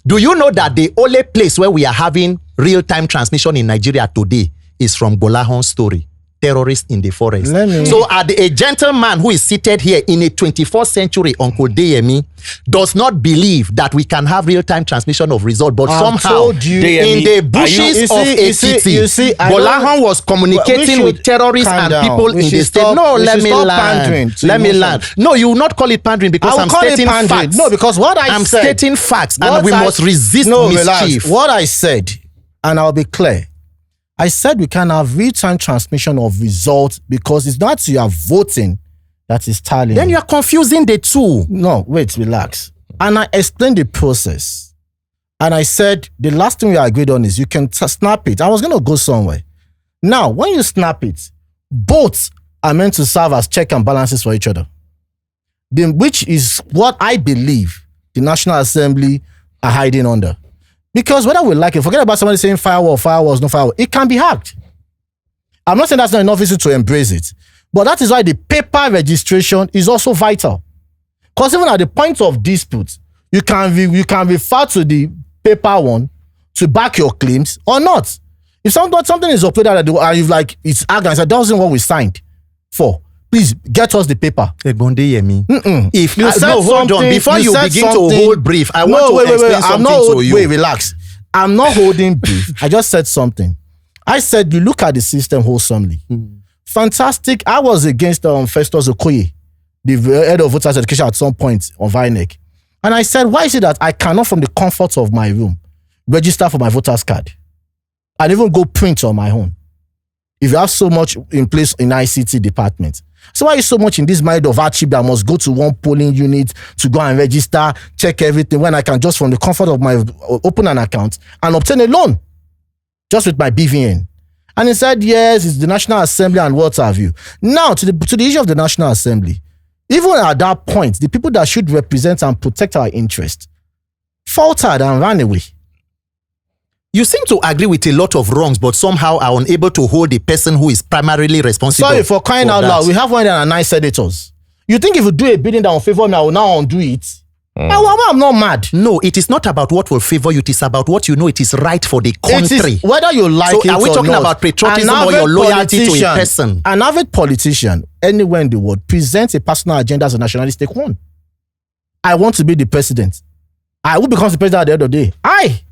Do you know that the only place where we are having real-time transmission in Nigeria today is from Gbolahan's story? Terrorists in the forest. So a gentleman who is seated here in a 21st century, Uncle Deyemi, does not believe that we can have real-time transmission of results, but somehow in the bushes of a city, Gbolahan was communicating with terrorists and people in the state. No, let me land. No, you will not call it pandering because I'm stating facts. No, because what I'm stating facts, and we must resist mischief. What I said, and I'll be clear, I said we can have real-time transmission of results because it's not you are voting, that is tallying. Then you are confusing the two. No, wait, relax. And I explained the process. And I said, the last thing we agreed on is you can snap it. I was going to go somewhere. Now, when you snap it, both are meant to serve as check and balances for each other. Which is what I believe the National Assembly are hiding under. Because whether we like it, forget about somebody saying firewalls, no firewall. It can be hacked. I'm not saying that's not enough reason to embrace it. But that is why the paper registration is also vital. Because even at the point of dispute, you can refer to the paper one to back your claims or not. If something is uploaded and you've like, it's arrogant, that wasn't what we signed for. Please get us the paper. If you said hold on, before you begin to hold brief, I want to explain something to you. Wait, relax. I'm not holding brief. I just said something. I said you look at the system wholesomely. Fantastic. I was against Festus Okoye, the head of voters education at some point on INEC. And I said, why is it that I cannot from the comfort of my room register for my voter's card and even go print on my own? If you have so much in place in ICT department. So why is so much in this mind of hardship that I must go to one polling unit to go and register, check everything, when I can just from the comfort of my open an account and obtain a loan just with my BVN? And he said, yes, it's the National Assembly and what have you. Now, to the issue of the National Assembly, even at that point, the people that should represent and protect our interest faltered and ran away. You seem to agree with a lot of wrongs, but somehow are unable to hold the person who is primarily responsible. Sorry, for crying out loud, we have 109 senators. You think if you do a bidding that will favor me, I will now undo it? I'm not mad. No, it is not about what will favor you. It is about what you know it is right for the country. Whether you like it or not. So are we talking about patriotism or your loyalty to a person? An avid politician, anywhere in the world, presents a personal agenda as a nationalistic one. I want to be the president. Who becomes the president at the end of the day? I.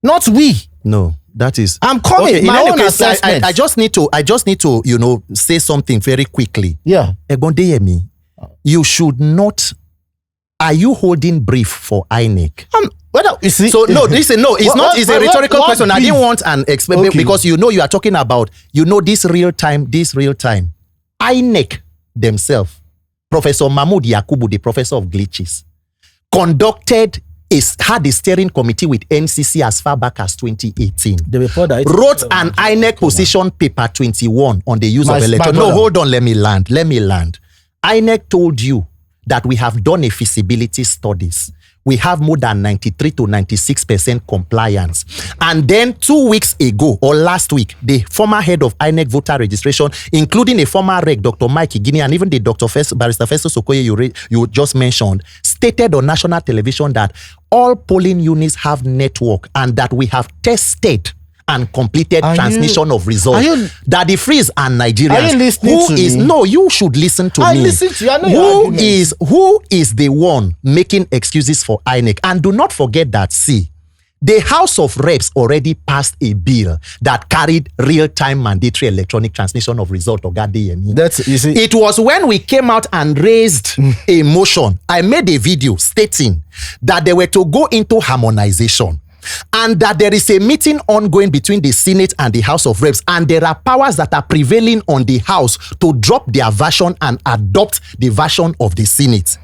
Not we. No, that is. I'm coming. Okay, my own assessment. I just need to, say something very quickly. Yeah. Deyemi, you should not. Are you holding brief for INEC? You see, so no, listen, no, it's not. It's a rhetorical question. Brief? I didn't want an explanation because you are talking about this real time. INEC themselves, Professor Mahmoud Yakubu, the professor of glitches, had a steering committee with NCC as far back as 2018. The report wrote an INEC position paper 21 on the use of electoral. No, hold on, let me land. INEC told you that we have done a feasibility studies. We have more than 93 to 96% compliance. And then 2 weeks ago or last week, the former head of INEC voter registration, including a former reg, Dr. Mike Igini, and even the Barrister Festus Okoye you just mentioned, stated on national television that all polling units have network and that we have tested and completed transmission of results. That the Frees and Nigerians. Are you listening to me? No, you should listen to me. I listen to you. I know who is the one making excuses for INEC? And do not forget that, the House of Reps already passed a bill that carried real-time mandatory electronic transmission of result of Deyemi. It was when we came out and raised a motion. I made a video stating that they were to go into harmonization. And that there is a meeting ongoing between the Senate and the House of Reps, and there are powers that are prevailing on the House to drop their version and adopt the version of the Senate.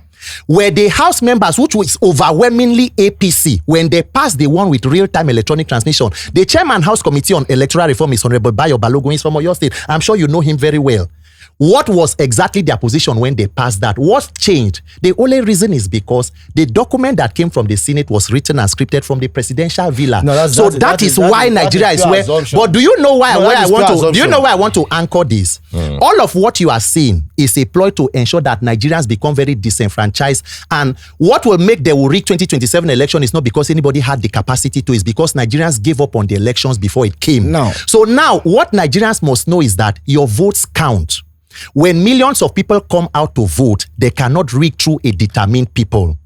Where the House members, which was overwhelmingly APC, when they passed the one with real-time electronic transmission, the chairman House Committee on Electoral Reform is Honorable Bayo Balogun, is from Oyo State. I'm sure you know him very well. What was exactly their position when they passed that? What changed? The only reason is because the document that came from the Senate was written and scripted from the presidential villa. That is why Nigeria is where. But do you know why I want to anchor this? All of what you are seeing is a ploy to ensure that Nigerians become very disenfranchised. And what will make the rig 2027 election is not because anybody had the capacity to, it's because Nigerians gave up on the elections before it came. So now what Nigerians must know is that your votes count. When millions of people come out to vote, they cannot rig through a determined people.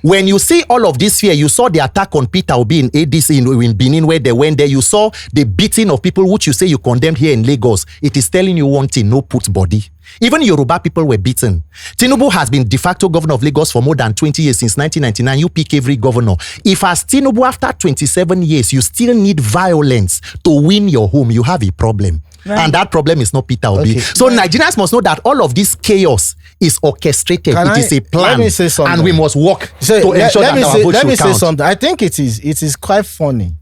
When you see all of this fear, you saw the attack on Peter Obi in ADC in Benin where they went there. You saw the beating of people which you say you condemned here in Lagos. It is telling you one thing, no put body. Even Yoruba people were beaten. Tinubu has been de facto governor of Lagos for more than 20 years. Since 1999, you pick every governor. If as Tinubu after 27 years, you still need violence to win your home, you have a problem. Right. And that problem is not Peter Obi. So Nigerians must know that all of this chaos is orchestrated. It is a plan. Let me say something. And we must work to ensure that our vote Let me should say count. something. I think it is quite funny.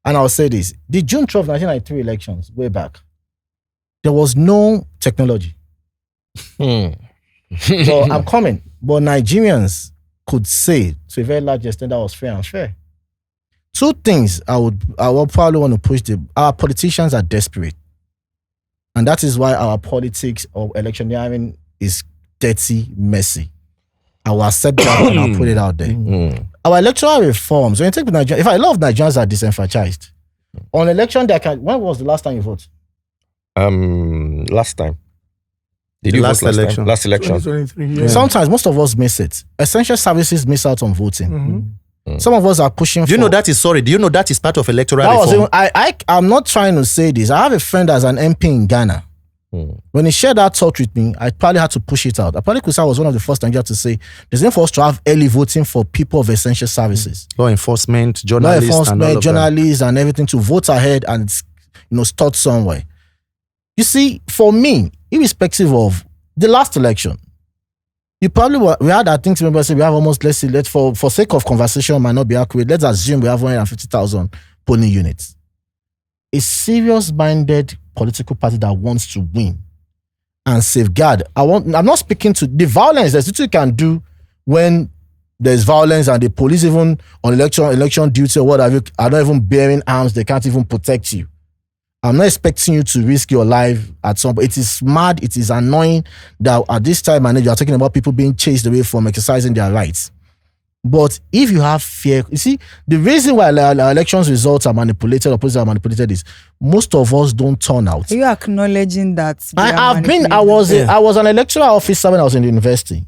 And I'll say this. The June 12, 1993 elections, way back, there was no technology. So I'm coming. But Nigerians could say to a very large extent that was fair and fair. Two things I would probably want to push. Our politicians are desperate. And that is why our politics of electioneering is dirty, messy. I will accept that and I'll put it out there. Our electoral reforms, when you take Nigeria, a lot of Nigerians are disenfranchised. On election day, when was the last time you voted? Last time. Did you vote last election? Last election. 2023, yeah. Sometimes most of us miss it. Essential services miss out on voting. Some of us are pushing. Do you know that is part of electoral reform? I'm not trying to say this. I have a friend as an MP in Ghana. When he shared that thought with me, I probably had to push it out. I probably could say I was one of the first Nigerians to say there's need for us to have early voting for people of essential services. Law enforcement, journalists, and everything to vote ahead and start somewhere. You see, for me, irrespective of the last election, you probably we had, I think, remember, say we have almost, let's say, for sake of conversation, might not be accurate. Let's assume we have 150,000 polling units. A serious-minded political party that wants to win and safeguard. I'm not speaking to the violence. There's little you can do when there's violence and the police, even on election duty or what have you, are not even bearing arms. They can't even protect you. I'm not expecting you to risk your life at some point. It is mad. It is annoying that at this time and age, you are talking about people being chased away from exercising their rights. But if you have fear, you see, the reason why our elections results are manipulated, or are manipulated, is most of us don't turn out. Are you acknowledging that? I was an electoral officer when I was in the university.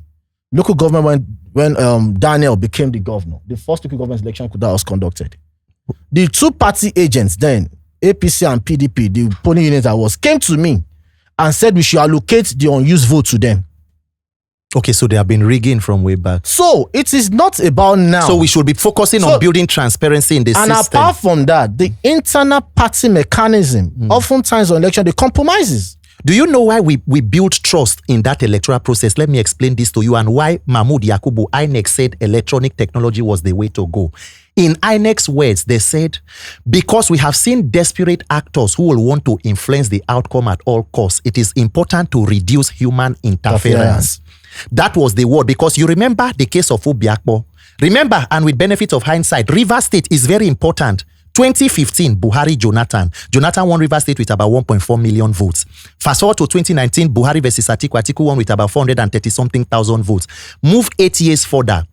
Local government when Daniel became the governor, the first local government election that was conducted. The two party agents then, APC and PDP, the polling unit came to me and said we should allocate the unused vote to them. Okay, so they have been rigging from way back. So it is not about now. So we should be focusing on building transparency in the system. And apart from that, the internal party mechanism, oftentimes on election, they compromises. Do you know why we built trust in that electoral process? Let me explain this to you and why Mahmoud Yakubu, INEC, said electronic technology was the way to go. In INEC's words, they said, because we have seen desperate actors who will want to influence the outcome at all costs, it is important to reduce human interference. That was the word, because you remember the case of Obiakpo. Remember, and with benefit of hindsight, Rivers State is very important. 2015, Buhari, Jonathan won Rivers State with about 1.4 million votes. Fast forward to 2019, Buhari versus Atiku won with about 430-something thousand votes. Move 8 years further,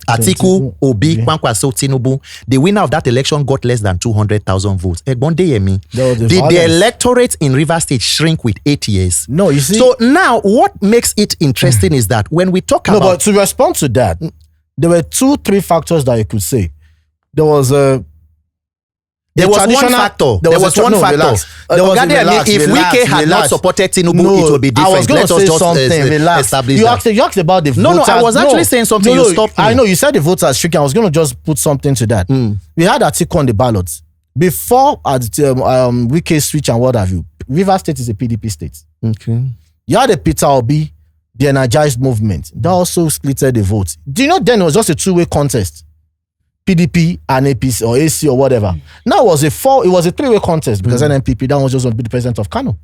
Atiku, Obi, Kwankwaso, Tinubu, the winner of that election got less than 200,000 votes. Egbon Deyemi, did the electorate in Rivers State shrink with 8 years? No, you see. So now, what makes it interesting is that when we talk about... No, but to respond to that, there were 2-3 factors that you could say. There was one factor. If Wike had not supported Tinubu, it would be different. I was going to say something. Establish you asked about the voters. I was actually saying something. You stopped me. I know you said the voters shrinking. I was going to just put something to that. We had Atiku on the ballots before Wike switch and what have you. Rivers State is a PDP state. Okay. You had a Peter Obi, the energized movement that also splitted the vote. Do you know then it was just a two-way contest? PDP and APC or AC or whatever. Now it was a 3-way contest because NNPP, that was just going to be the president of Kanu.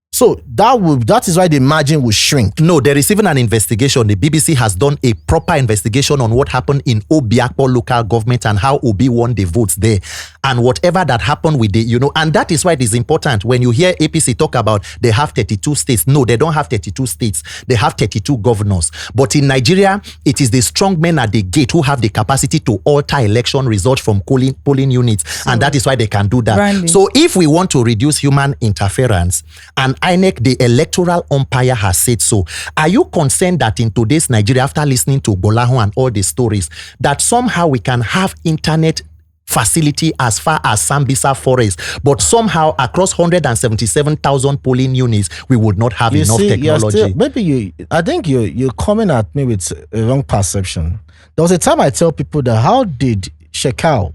So that is why the margin will shrink. No, there is even an investigation. The BBC has done a proper investigation on what happened in Obiakpo local government and how Obi won the votes there. And whatever that happened with and that is why it is important when you hear APC talk about they have 32 states. No, they don't have 32 states. They have 32 governors. But in Nigeria, it is the strong men at the gate who have the capacity to alter election results from polling units. And that is why they can do that. Randy. So if we want to reduce human interference, and INEC, the electoral umpire, has said so, are you concerned that in today's Nigeria, after listening to Gbolahan and all the stories, that somehow we can have internet facility as far as Sambisa Forest, but somehow across 177,000 polling units, we would not have enough technology? I think you're coming at me with a wrong perception. There was a time I tell people that how did Shekau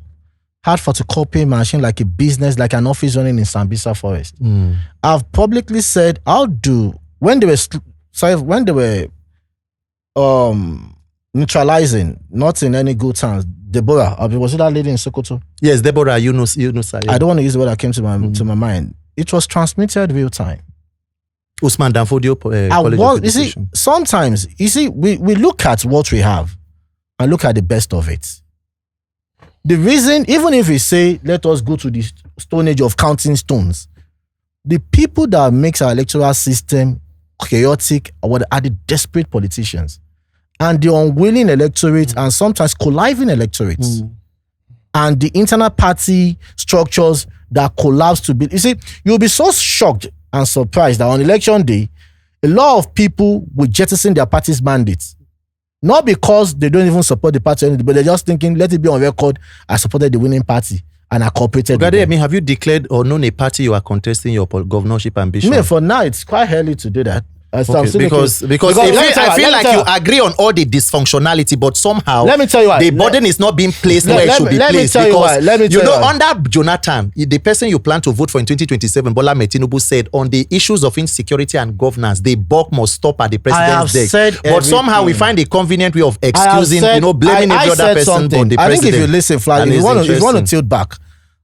had photocopying machine like a business, like an office running in Sambisa Forest. I've publicly said, when they were neutralizing, not in any good terms, Deborah, was it that lady in Sokoto? Yes, Deborah Yunus. Yeah. I don't want to use the word that came to my mind. It was transmitted real time. Usman Danfodio sometimes, we look at what we have and look at the best of it. The reason, even if we say, let us go to the stone age of counting stones, the people that makes our electoral system chaotic are the desperate politicians and the unwilling electorate and sometimes conniving electorates and the internal party structures that collapse to be. You'll be so shocked and surprised that on election day, a lot of people will jettison their party's mandates. Not because they don't even support the party, but they're just thinking, let it be on record, I supported the winning party and I cooperated with them. Have you declared or known a party you are contesting your governorship ambition? For now, it's quite early to do that. Because I feel like you agree on all the dysfunctionality, but somehow let me tell you why. The burden is not being placed where it should be placed. Under Jonathan, the person you plan to vote for in 2027, Bola Tinubu said on the issues of insecurity and governance, the buck must stop at the president's desk. But somehow we find a convenient way of excusing, blaming every other person on the president. I think if you listen, Flag, if you want to tilt back,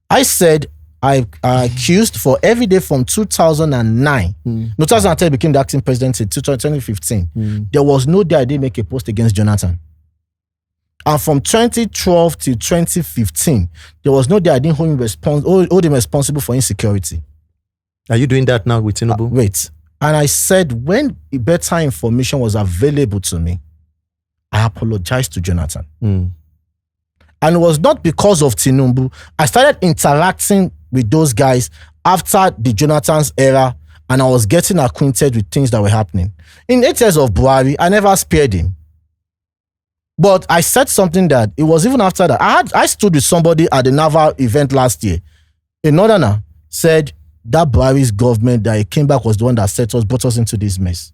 I said I accused for every day from 2009. 2010 became the acting president in 2015. There was no day I didn't make a post against Jonathan. And from 2012 to 2015, there was no day I didn't hold him responsible for insecurity. Are you doing that now with Tinubu? Wait. And I said when better information was available to me, I apologized to Jonathan. And it was not because of Tinubu. I started interacting with those guys after the Jonathan's era, and I was getting acquainted with things that were happening. In 8 years of Buhari, I never spared him. But I said something that it was even after that. I stood with somebody at the Naval event last year. A northerner said that Buhari's government that he came back was the one that brought us into this mess.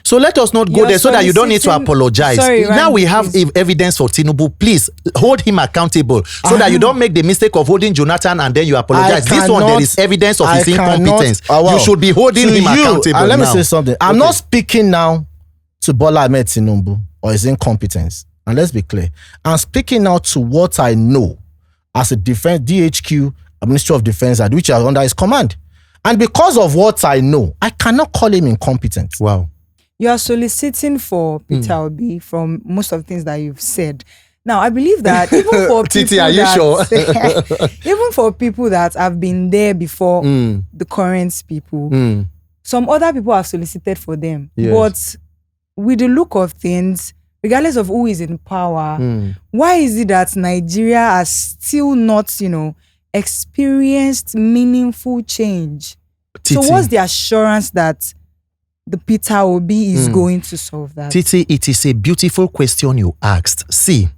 So let us not go there so that you don't need to apologize. Now we have evidence for Tinubu. Please hold him accountable so that you don't make the mistake of holding Jonathan and then you apologize. This one, there is evidence of his incompetence. You should be holding him accountable. Let me say something. I'm not speaking now to Bola Ahmed Tinubu or his incompetence. And let's be clear. I'm speaking now to what I know as a defense DHQ, a Ministry of Defense, which are under his command. And because of what I know, I cannot call him incompetent. Wow. You are soliciting for Peter Obi from most of the things that you've said. Now, I believe that even for people Titi, are you sure? Even for people that have been there before the current people, some other people have solicited for them. Yes. But with the look of things, regardless of who is in power, why is it that Nigeria has still not, experienced meaningful change? Titi. So what's the assurance that the Peter Obi is going to solve that? Titi, it is a beautiful question you asked. See,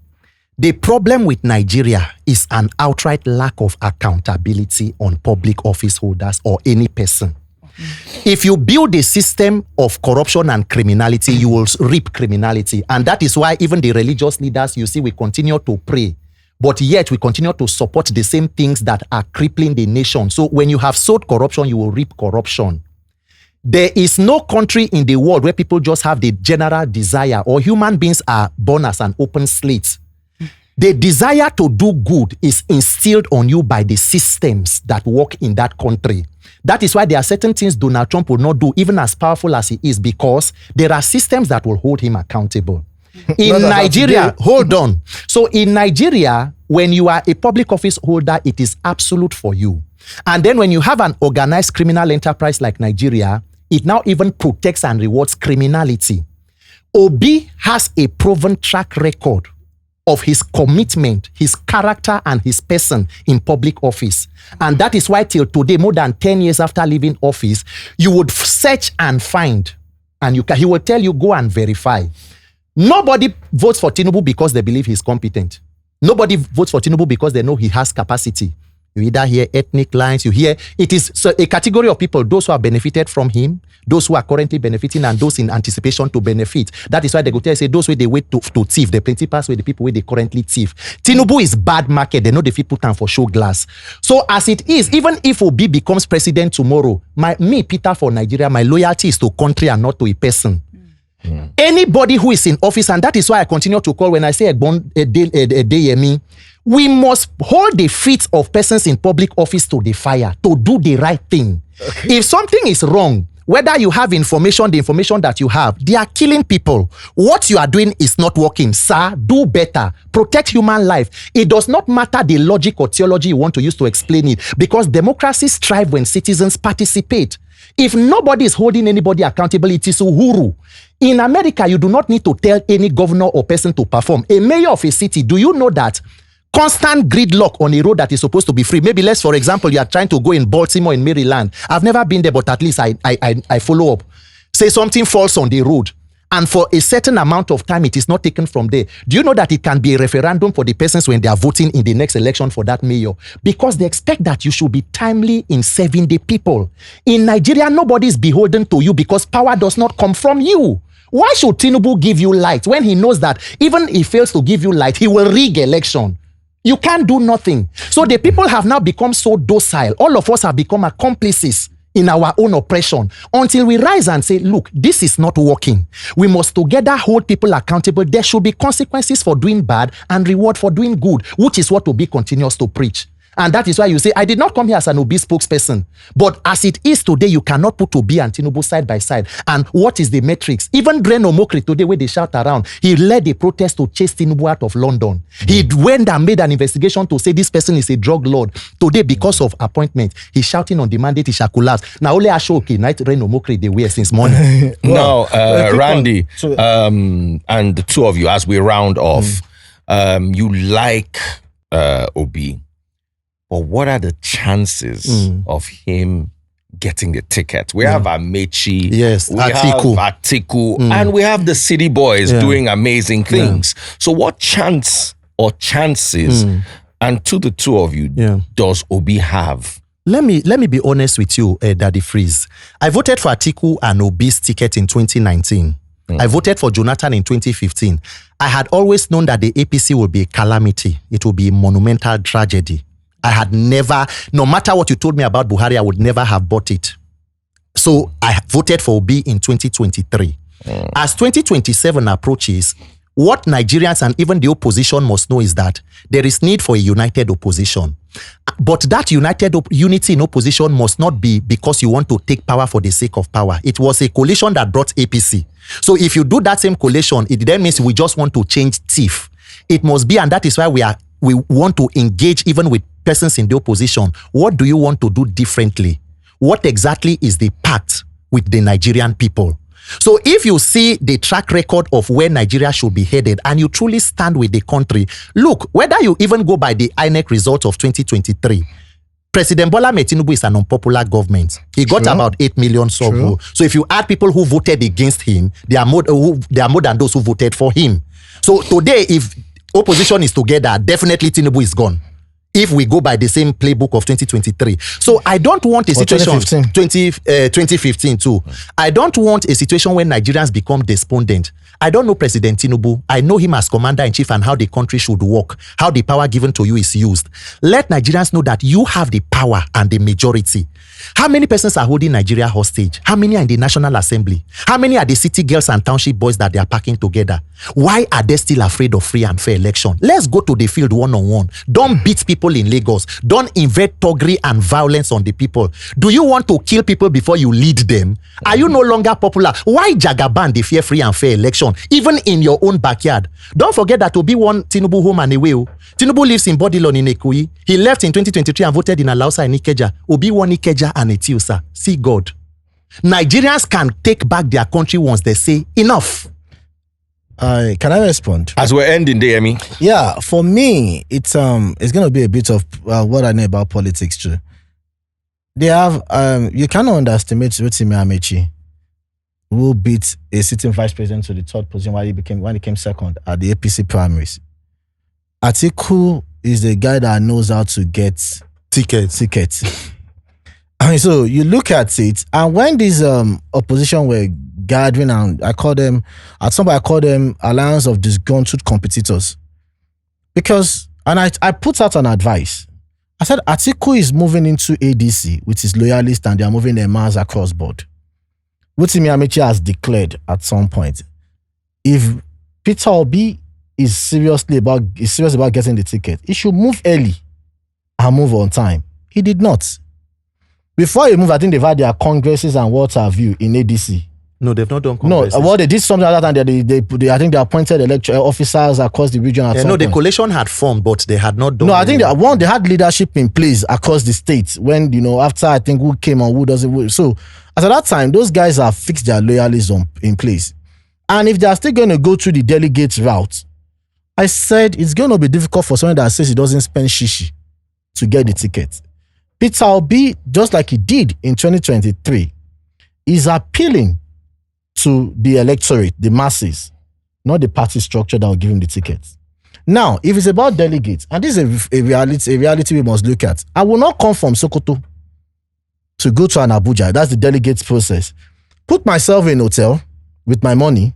the problem with Nigeria is an outright lack of accountability on public office holders or any person. If you build a system of corruption and criminality, you will reap criminality. And that is why even the religious leaders, you see, we continue to pray. But yet we continue to support the same things that are crippling the nation. So when you have sowed corruption, you will reap corruption. There is no country in the world where people just have the general desire, or human beings are born as an open slate. The desire to do good is instilled on you by the systems that work in that country. That is why there are certain things Donald Trump will not do, even as powerful as he is, because there are systems that will hold him accountable. In Nigeria, hold on. So in Nigeria, when you are a public office holder, it is absolute for you. And then when you have an organized criminal enterprise like Nigeria, it now even protects and rewards criminality. Obi has a proven track record of his commitment, his character, and his person in public office. And that is why till today, more than 10 years after leaving office, you would search and find, and he will tell you, go and verify. Nobody votes for Tinubu because they believe he's competent. Nobody votes for Tinubu because they know he has capacity. You either hear ethnic lines, you hear, it is so a category of people, those who have benefited from him, those who are currently benefiting, and those in anticipation to benefit. That is why they go tell you, say, those way they wait to thief, the plenty pass with the people where they currently thief. Tinubu is bad market, they know the fit put down for show glass. So as it is, even if Obi becomes president tomorrow, Peter, for Nigeria, my loyalty is to country and not to a person. Anybody who is in office, and that is why I continue to call when I say Deyemi, we must hold the feet of persons in public office to the fire to do the right thing. Okay. If something is wrong, whether you have information, the information that you have, they are killing people. What you are doing is not working. Sir, do better. Protect human life. It does not matter the logic or theology you want to use to explain it, because democracies thrive when citizens participate. If nobody is holding anybody accountable, it is uhuru. In America, you do not need to tell any governor or person to perform. A mayor of a city, do you know that constant gridlock on a road that is supposed to be free? Maybe for example, you are trying to go in Baltimore, in Maryland. I've never been there, but at least I follow up. Say something falls on the road, and for a certain amount of time, it is not taken from there. Do you know that it can be a referendum for the persons when they are voting in the next election for that mayor? Because they expect that you should be timely in serving the people. In Nigeria, nobody is beholden to you because power does not come from you. Why should Tinubu give you light when he knows that even if he fails to give you light, he will rig election? You can't do nothing. So the people have now become so docile. All of us have become accomplices in our own oppression until we rise and say, look, this is not working. We must together hold people accountable. There should be consequences for doing bad and reward for doing good, which is what Obi continues to preach. And that is why you say, I did not come here as an Obi spokesperson. But as it is today, you cannot put Obi and Tinubu side by side. And what is the metrics? Even Dren Omokri today, where they shout around, he led a protest to chase Tinubu out of London. He went and made an investigation to say this person is a drug lord. Today, because of appointment, he's shouting on the mandate, he shall collapse. Now, only Ashoki, night Dren Omokri, they wear since morning. Now, Randy, and the two of you, as we round off, you like Obi. But what are the chances of him getting the ticket? We have Amechi, yes, we have Atiku, and we have the city boys doing amazing things. So what chance or chances, and to the two of you, does Obi have? Let me be honest with you, Daddy Freeze. I voted for Atiku and Obi's ticket in 2019. I voted for Jonathan in 2015. I had always known that the APC would be a calamity. It would be a monumental tragedy. I had never, no matter what you told me about Buhari, I would never have bought it. So I voted for Obi in 2023. As 2027 approaches, what Nigerians and even the opposition must know is that there is need for a united opposition. But that unity in opposition must not be because you want to take power for the sake of power. It was a coalition that brought APC. So if you do that same coalition, it then means we just want to change thief. It must be, and that is why we want to engage even with persons in the opposition. What do you want to do differently? What exactly is the pact with the Nigerian people? So if you see the track record of where Nigeria should be headed and you truly stand with the country, look, whether you even go by the INEC results of 2023, President Bola Tinubu is an unpopular government. He got about 8 million sub. So if you add people who voted against him, they are more than those who voted for him. So today, if opposition is together, definitely Tinubu is gone. If we go by the same playbook of 2023. So I don't want a situation 2015 too. I don't want a situation where Nigerians become despondent. I don't know President Tinubu. I know him as commander-in-chief and how the country should work, how the power given to you is used. Let Nigerians know that you have the power and the majority. How many persons are holding Nigeria hostage? How many are in the National Assembly? How many are the city girls and township boys that they are packing together? Why are they still afraid of free and fair election? Let's go to the field one-on-one. Don't beat people in Lagos. Don't invent thuggery and violence on the people. Do you want to kill people before you lead them? Are you no longer popular? Why Jagaban they fear free and fair election, even in your own backyard? Don't forget that Obi won Tinubu home and away. Tinubu lives in Bodilon in Ekuyi. He left in 2023 and voted in Alausa and Ikeja. Obi won Ikeja and Etiusa. See God. Nigerians can take back their country once they say enough. Can I respond? As we're ending, Deyemi. Yeah, for me, it's gonna be a bit of what I know about politics too. They have you cannot underestimate Rotimi Amechi, who beat a sitting vice president to the third position when he came second at the APC primaries. Atiku is the guy that knows how to get tickets. I mean, so you look at it, and when these opposition were gathering, and I call them alliance of disgruntled competitors, because, and I put out an advice. I said Atiku is moving into ADC with his loyalists, and they are moving their mass across board. Rotimi Amaechi has declared at some point, if Peter Obi is serious about getting the ticket, he should move early and move on time. He did not. Before he moved, I think they've had their congresses and what have you in ADC. No, they've not done congresses. No, well, they did something like that, and they I think they appointed electoral officers across the region. The coalition had formed, but they had not done. No, I think they had leadership in place across the states. When after I think who came and who doesn't. So at that time, those guys have fixed their loyalism in place, and if they are still going to go through the delegates route, I said it's going to be difficult for someone that says he doesn't spend shishi to get the ticket. Peter Obi, just like he did in 2023, is appealing to the electorate, the masses, not the party structure that will give him the ticket. Now, if it's about delegates, and this is a reality we must look at, I will not come from Sokoto to go to an Abuja. That's the delegates process. Put myself in a hotel with my money,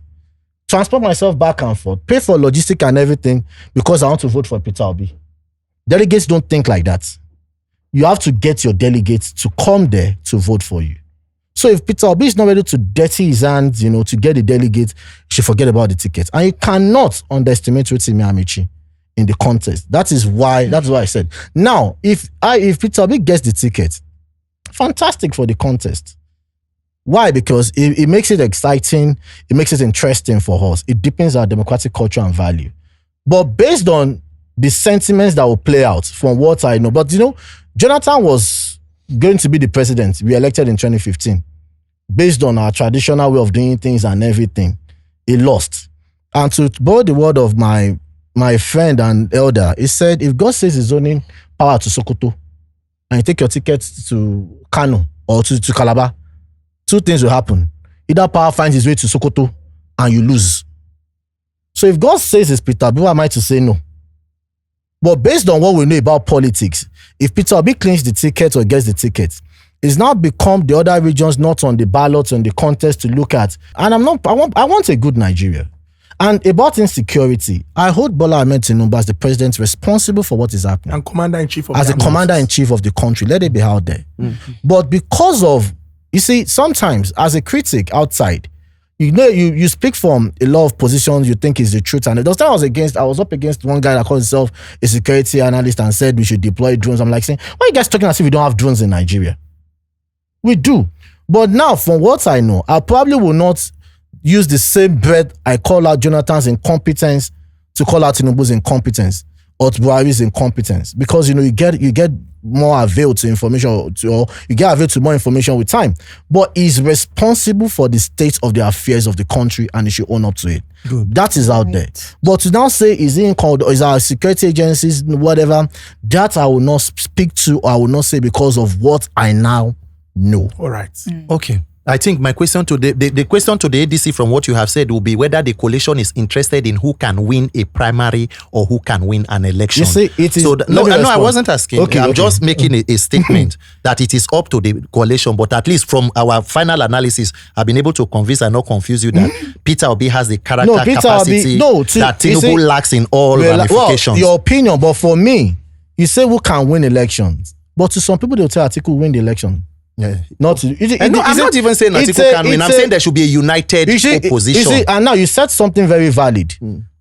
transport myself back and forth, pay for logistics and everything because I want to vote for Peter Obi. Delegates don't think like that. You have to get your delegates to come there to vote for you. So if Peter Obi is not ready to dirty his hands, to get the delegates, you should forget about the ticket. And you cannot underestimate Rotimi Amaechi in the contest. That's why I said. Now, if Peter Obi gets the ticket, fantastic for the contest. Why? Because it makes it exciting, it makes it interesting for us. It deepens our democratic culture and value. But based on the sentiments that will play out from what I know, but Jonathan was going to be the president, re-elected in 2015. Based on our traditional way of doing things and everything, he lost. And to borrow the word of my friend and elder, he said, if God says he's zoning power to Sokoto, and you take your ticket to Kanu or to Calabar, two things will happen. Either power finds its way to Sokoto and you lose. So if God says it's Peter Obi, who am I to say no? But based on what we know about politics, if Peter Obi cleans the ticket or gets the ticket, it's now become the other regions not on the ballot, on the contest to look at. And I want a good Nigeria. And about insecurity, I hold Bola Ahmed Tinubu as the president responsible for what is happening. And commander-in-chief of as the commander-in-chief of the country. Let it be out there. Mm-hmm. But because of, sometimes as a critic outside, you speak from a lot of positions you think is the truth. And those times I was up against one guy that called himself a security analyst and said we should deploy drones. I'm like saying, why are you guys talking as if we don't have drones in Nigeria? We do. But now, from what I know, I probably will not use the same breath I call out Jonathan's incompetence to call out Tinubu's incompetence or Buhari's incompetence, because you get more avail to information, or you get avail to more information with time. But he's responsible for the state of the affairs of the country, and he should own up to it. Good. That is out there. But to now say is our security agencies, whatever, that I will not speak to, or I will not say because of what I now know. All right. Okay. I think my question to the question to the ADC from what you have said will be whether the coalition is interested in who can win a primary or who can win an election. You see, it is. So I wasn't asking. Okay, I'm just making a statement that it is up to the coalition. But at least from our final analysis, I've been able to convince and not confuse you that Peter Obi has the character capacity that Tinubu lacks in all ramifications. Well, your opinion, but for me, you say who can win elections, but to some people they'll tell Atiku will win the election. Yeah. I'm not even saying Atiku can win. I'm saying there should be a united opposition. And now you said something very valid.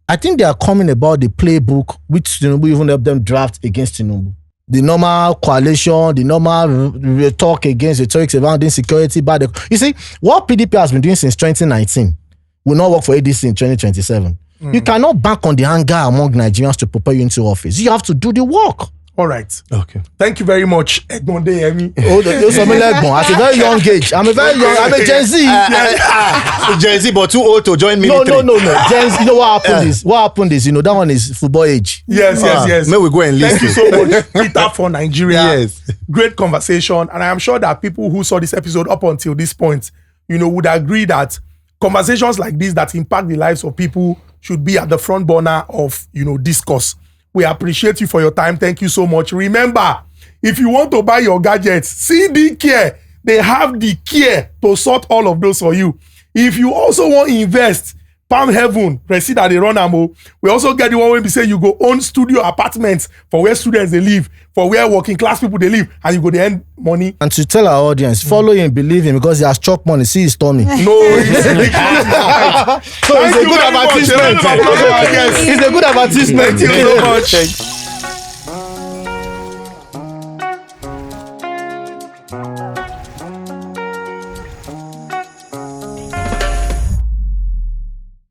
I think they are coming about the playbook which Tinubu even helped them draft against Tinubu. The normal coalition, the normal talk against rhetorics around insecurity. You see, what PDP has been doing since 2019 will not work for ADC in 2027. You cannot bank on the anger among Nigerians to prepare you into office. You have to do the work. All right. Okay. Thank you very much, Egbon Deyemi. At a very young age. I'm a Gen Z. Gen Z, but too old to join military. No. Gen Z, what happened is, that one is football age. Yes. May we go and listen. Thank you so much, Peter, for Nigeria. Yes. Great conversation. And I am sure that people who saw this episode up until this point, would agree that conversations like this that impact the lives of people should be at the front burner of, discourse. We appreciate you for your time. Thank you so much. Remember, If you want to buy your gadgets, CD Care, they have the care to sort all of those for you. If you also want to invest, Palm Heaven, Resi that they run amo. We also get the one where we say you go own studio apartments for where students they live, for where working class people they live, and you go to earn money. And to tell our audience, follow him, believe him, because he has chopped money. See his tummy. No, so it's a good advertisement. It's a good advertisement. Thank you so much.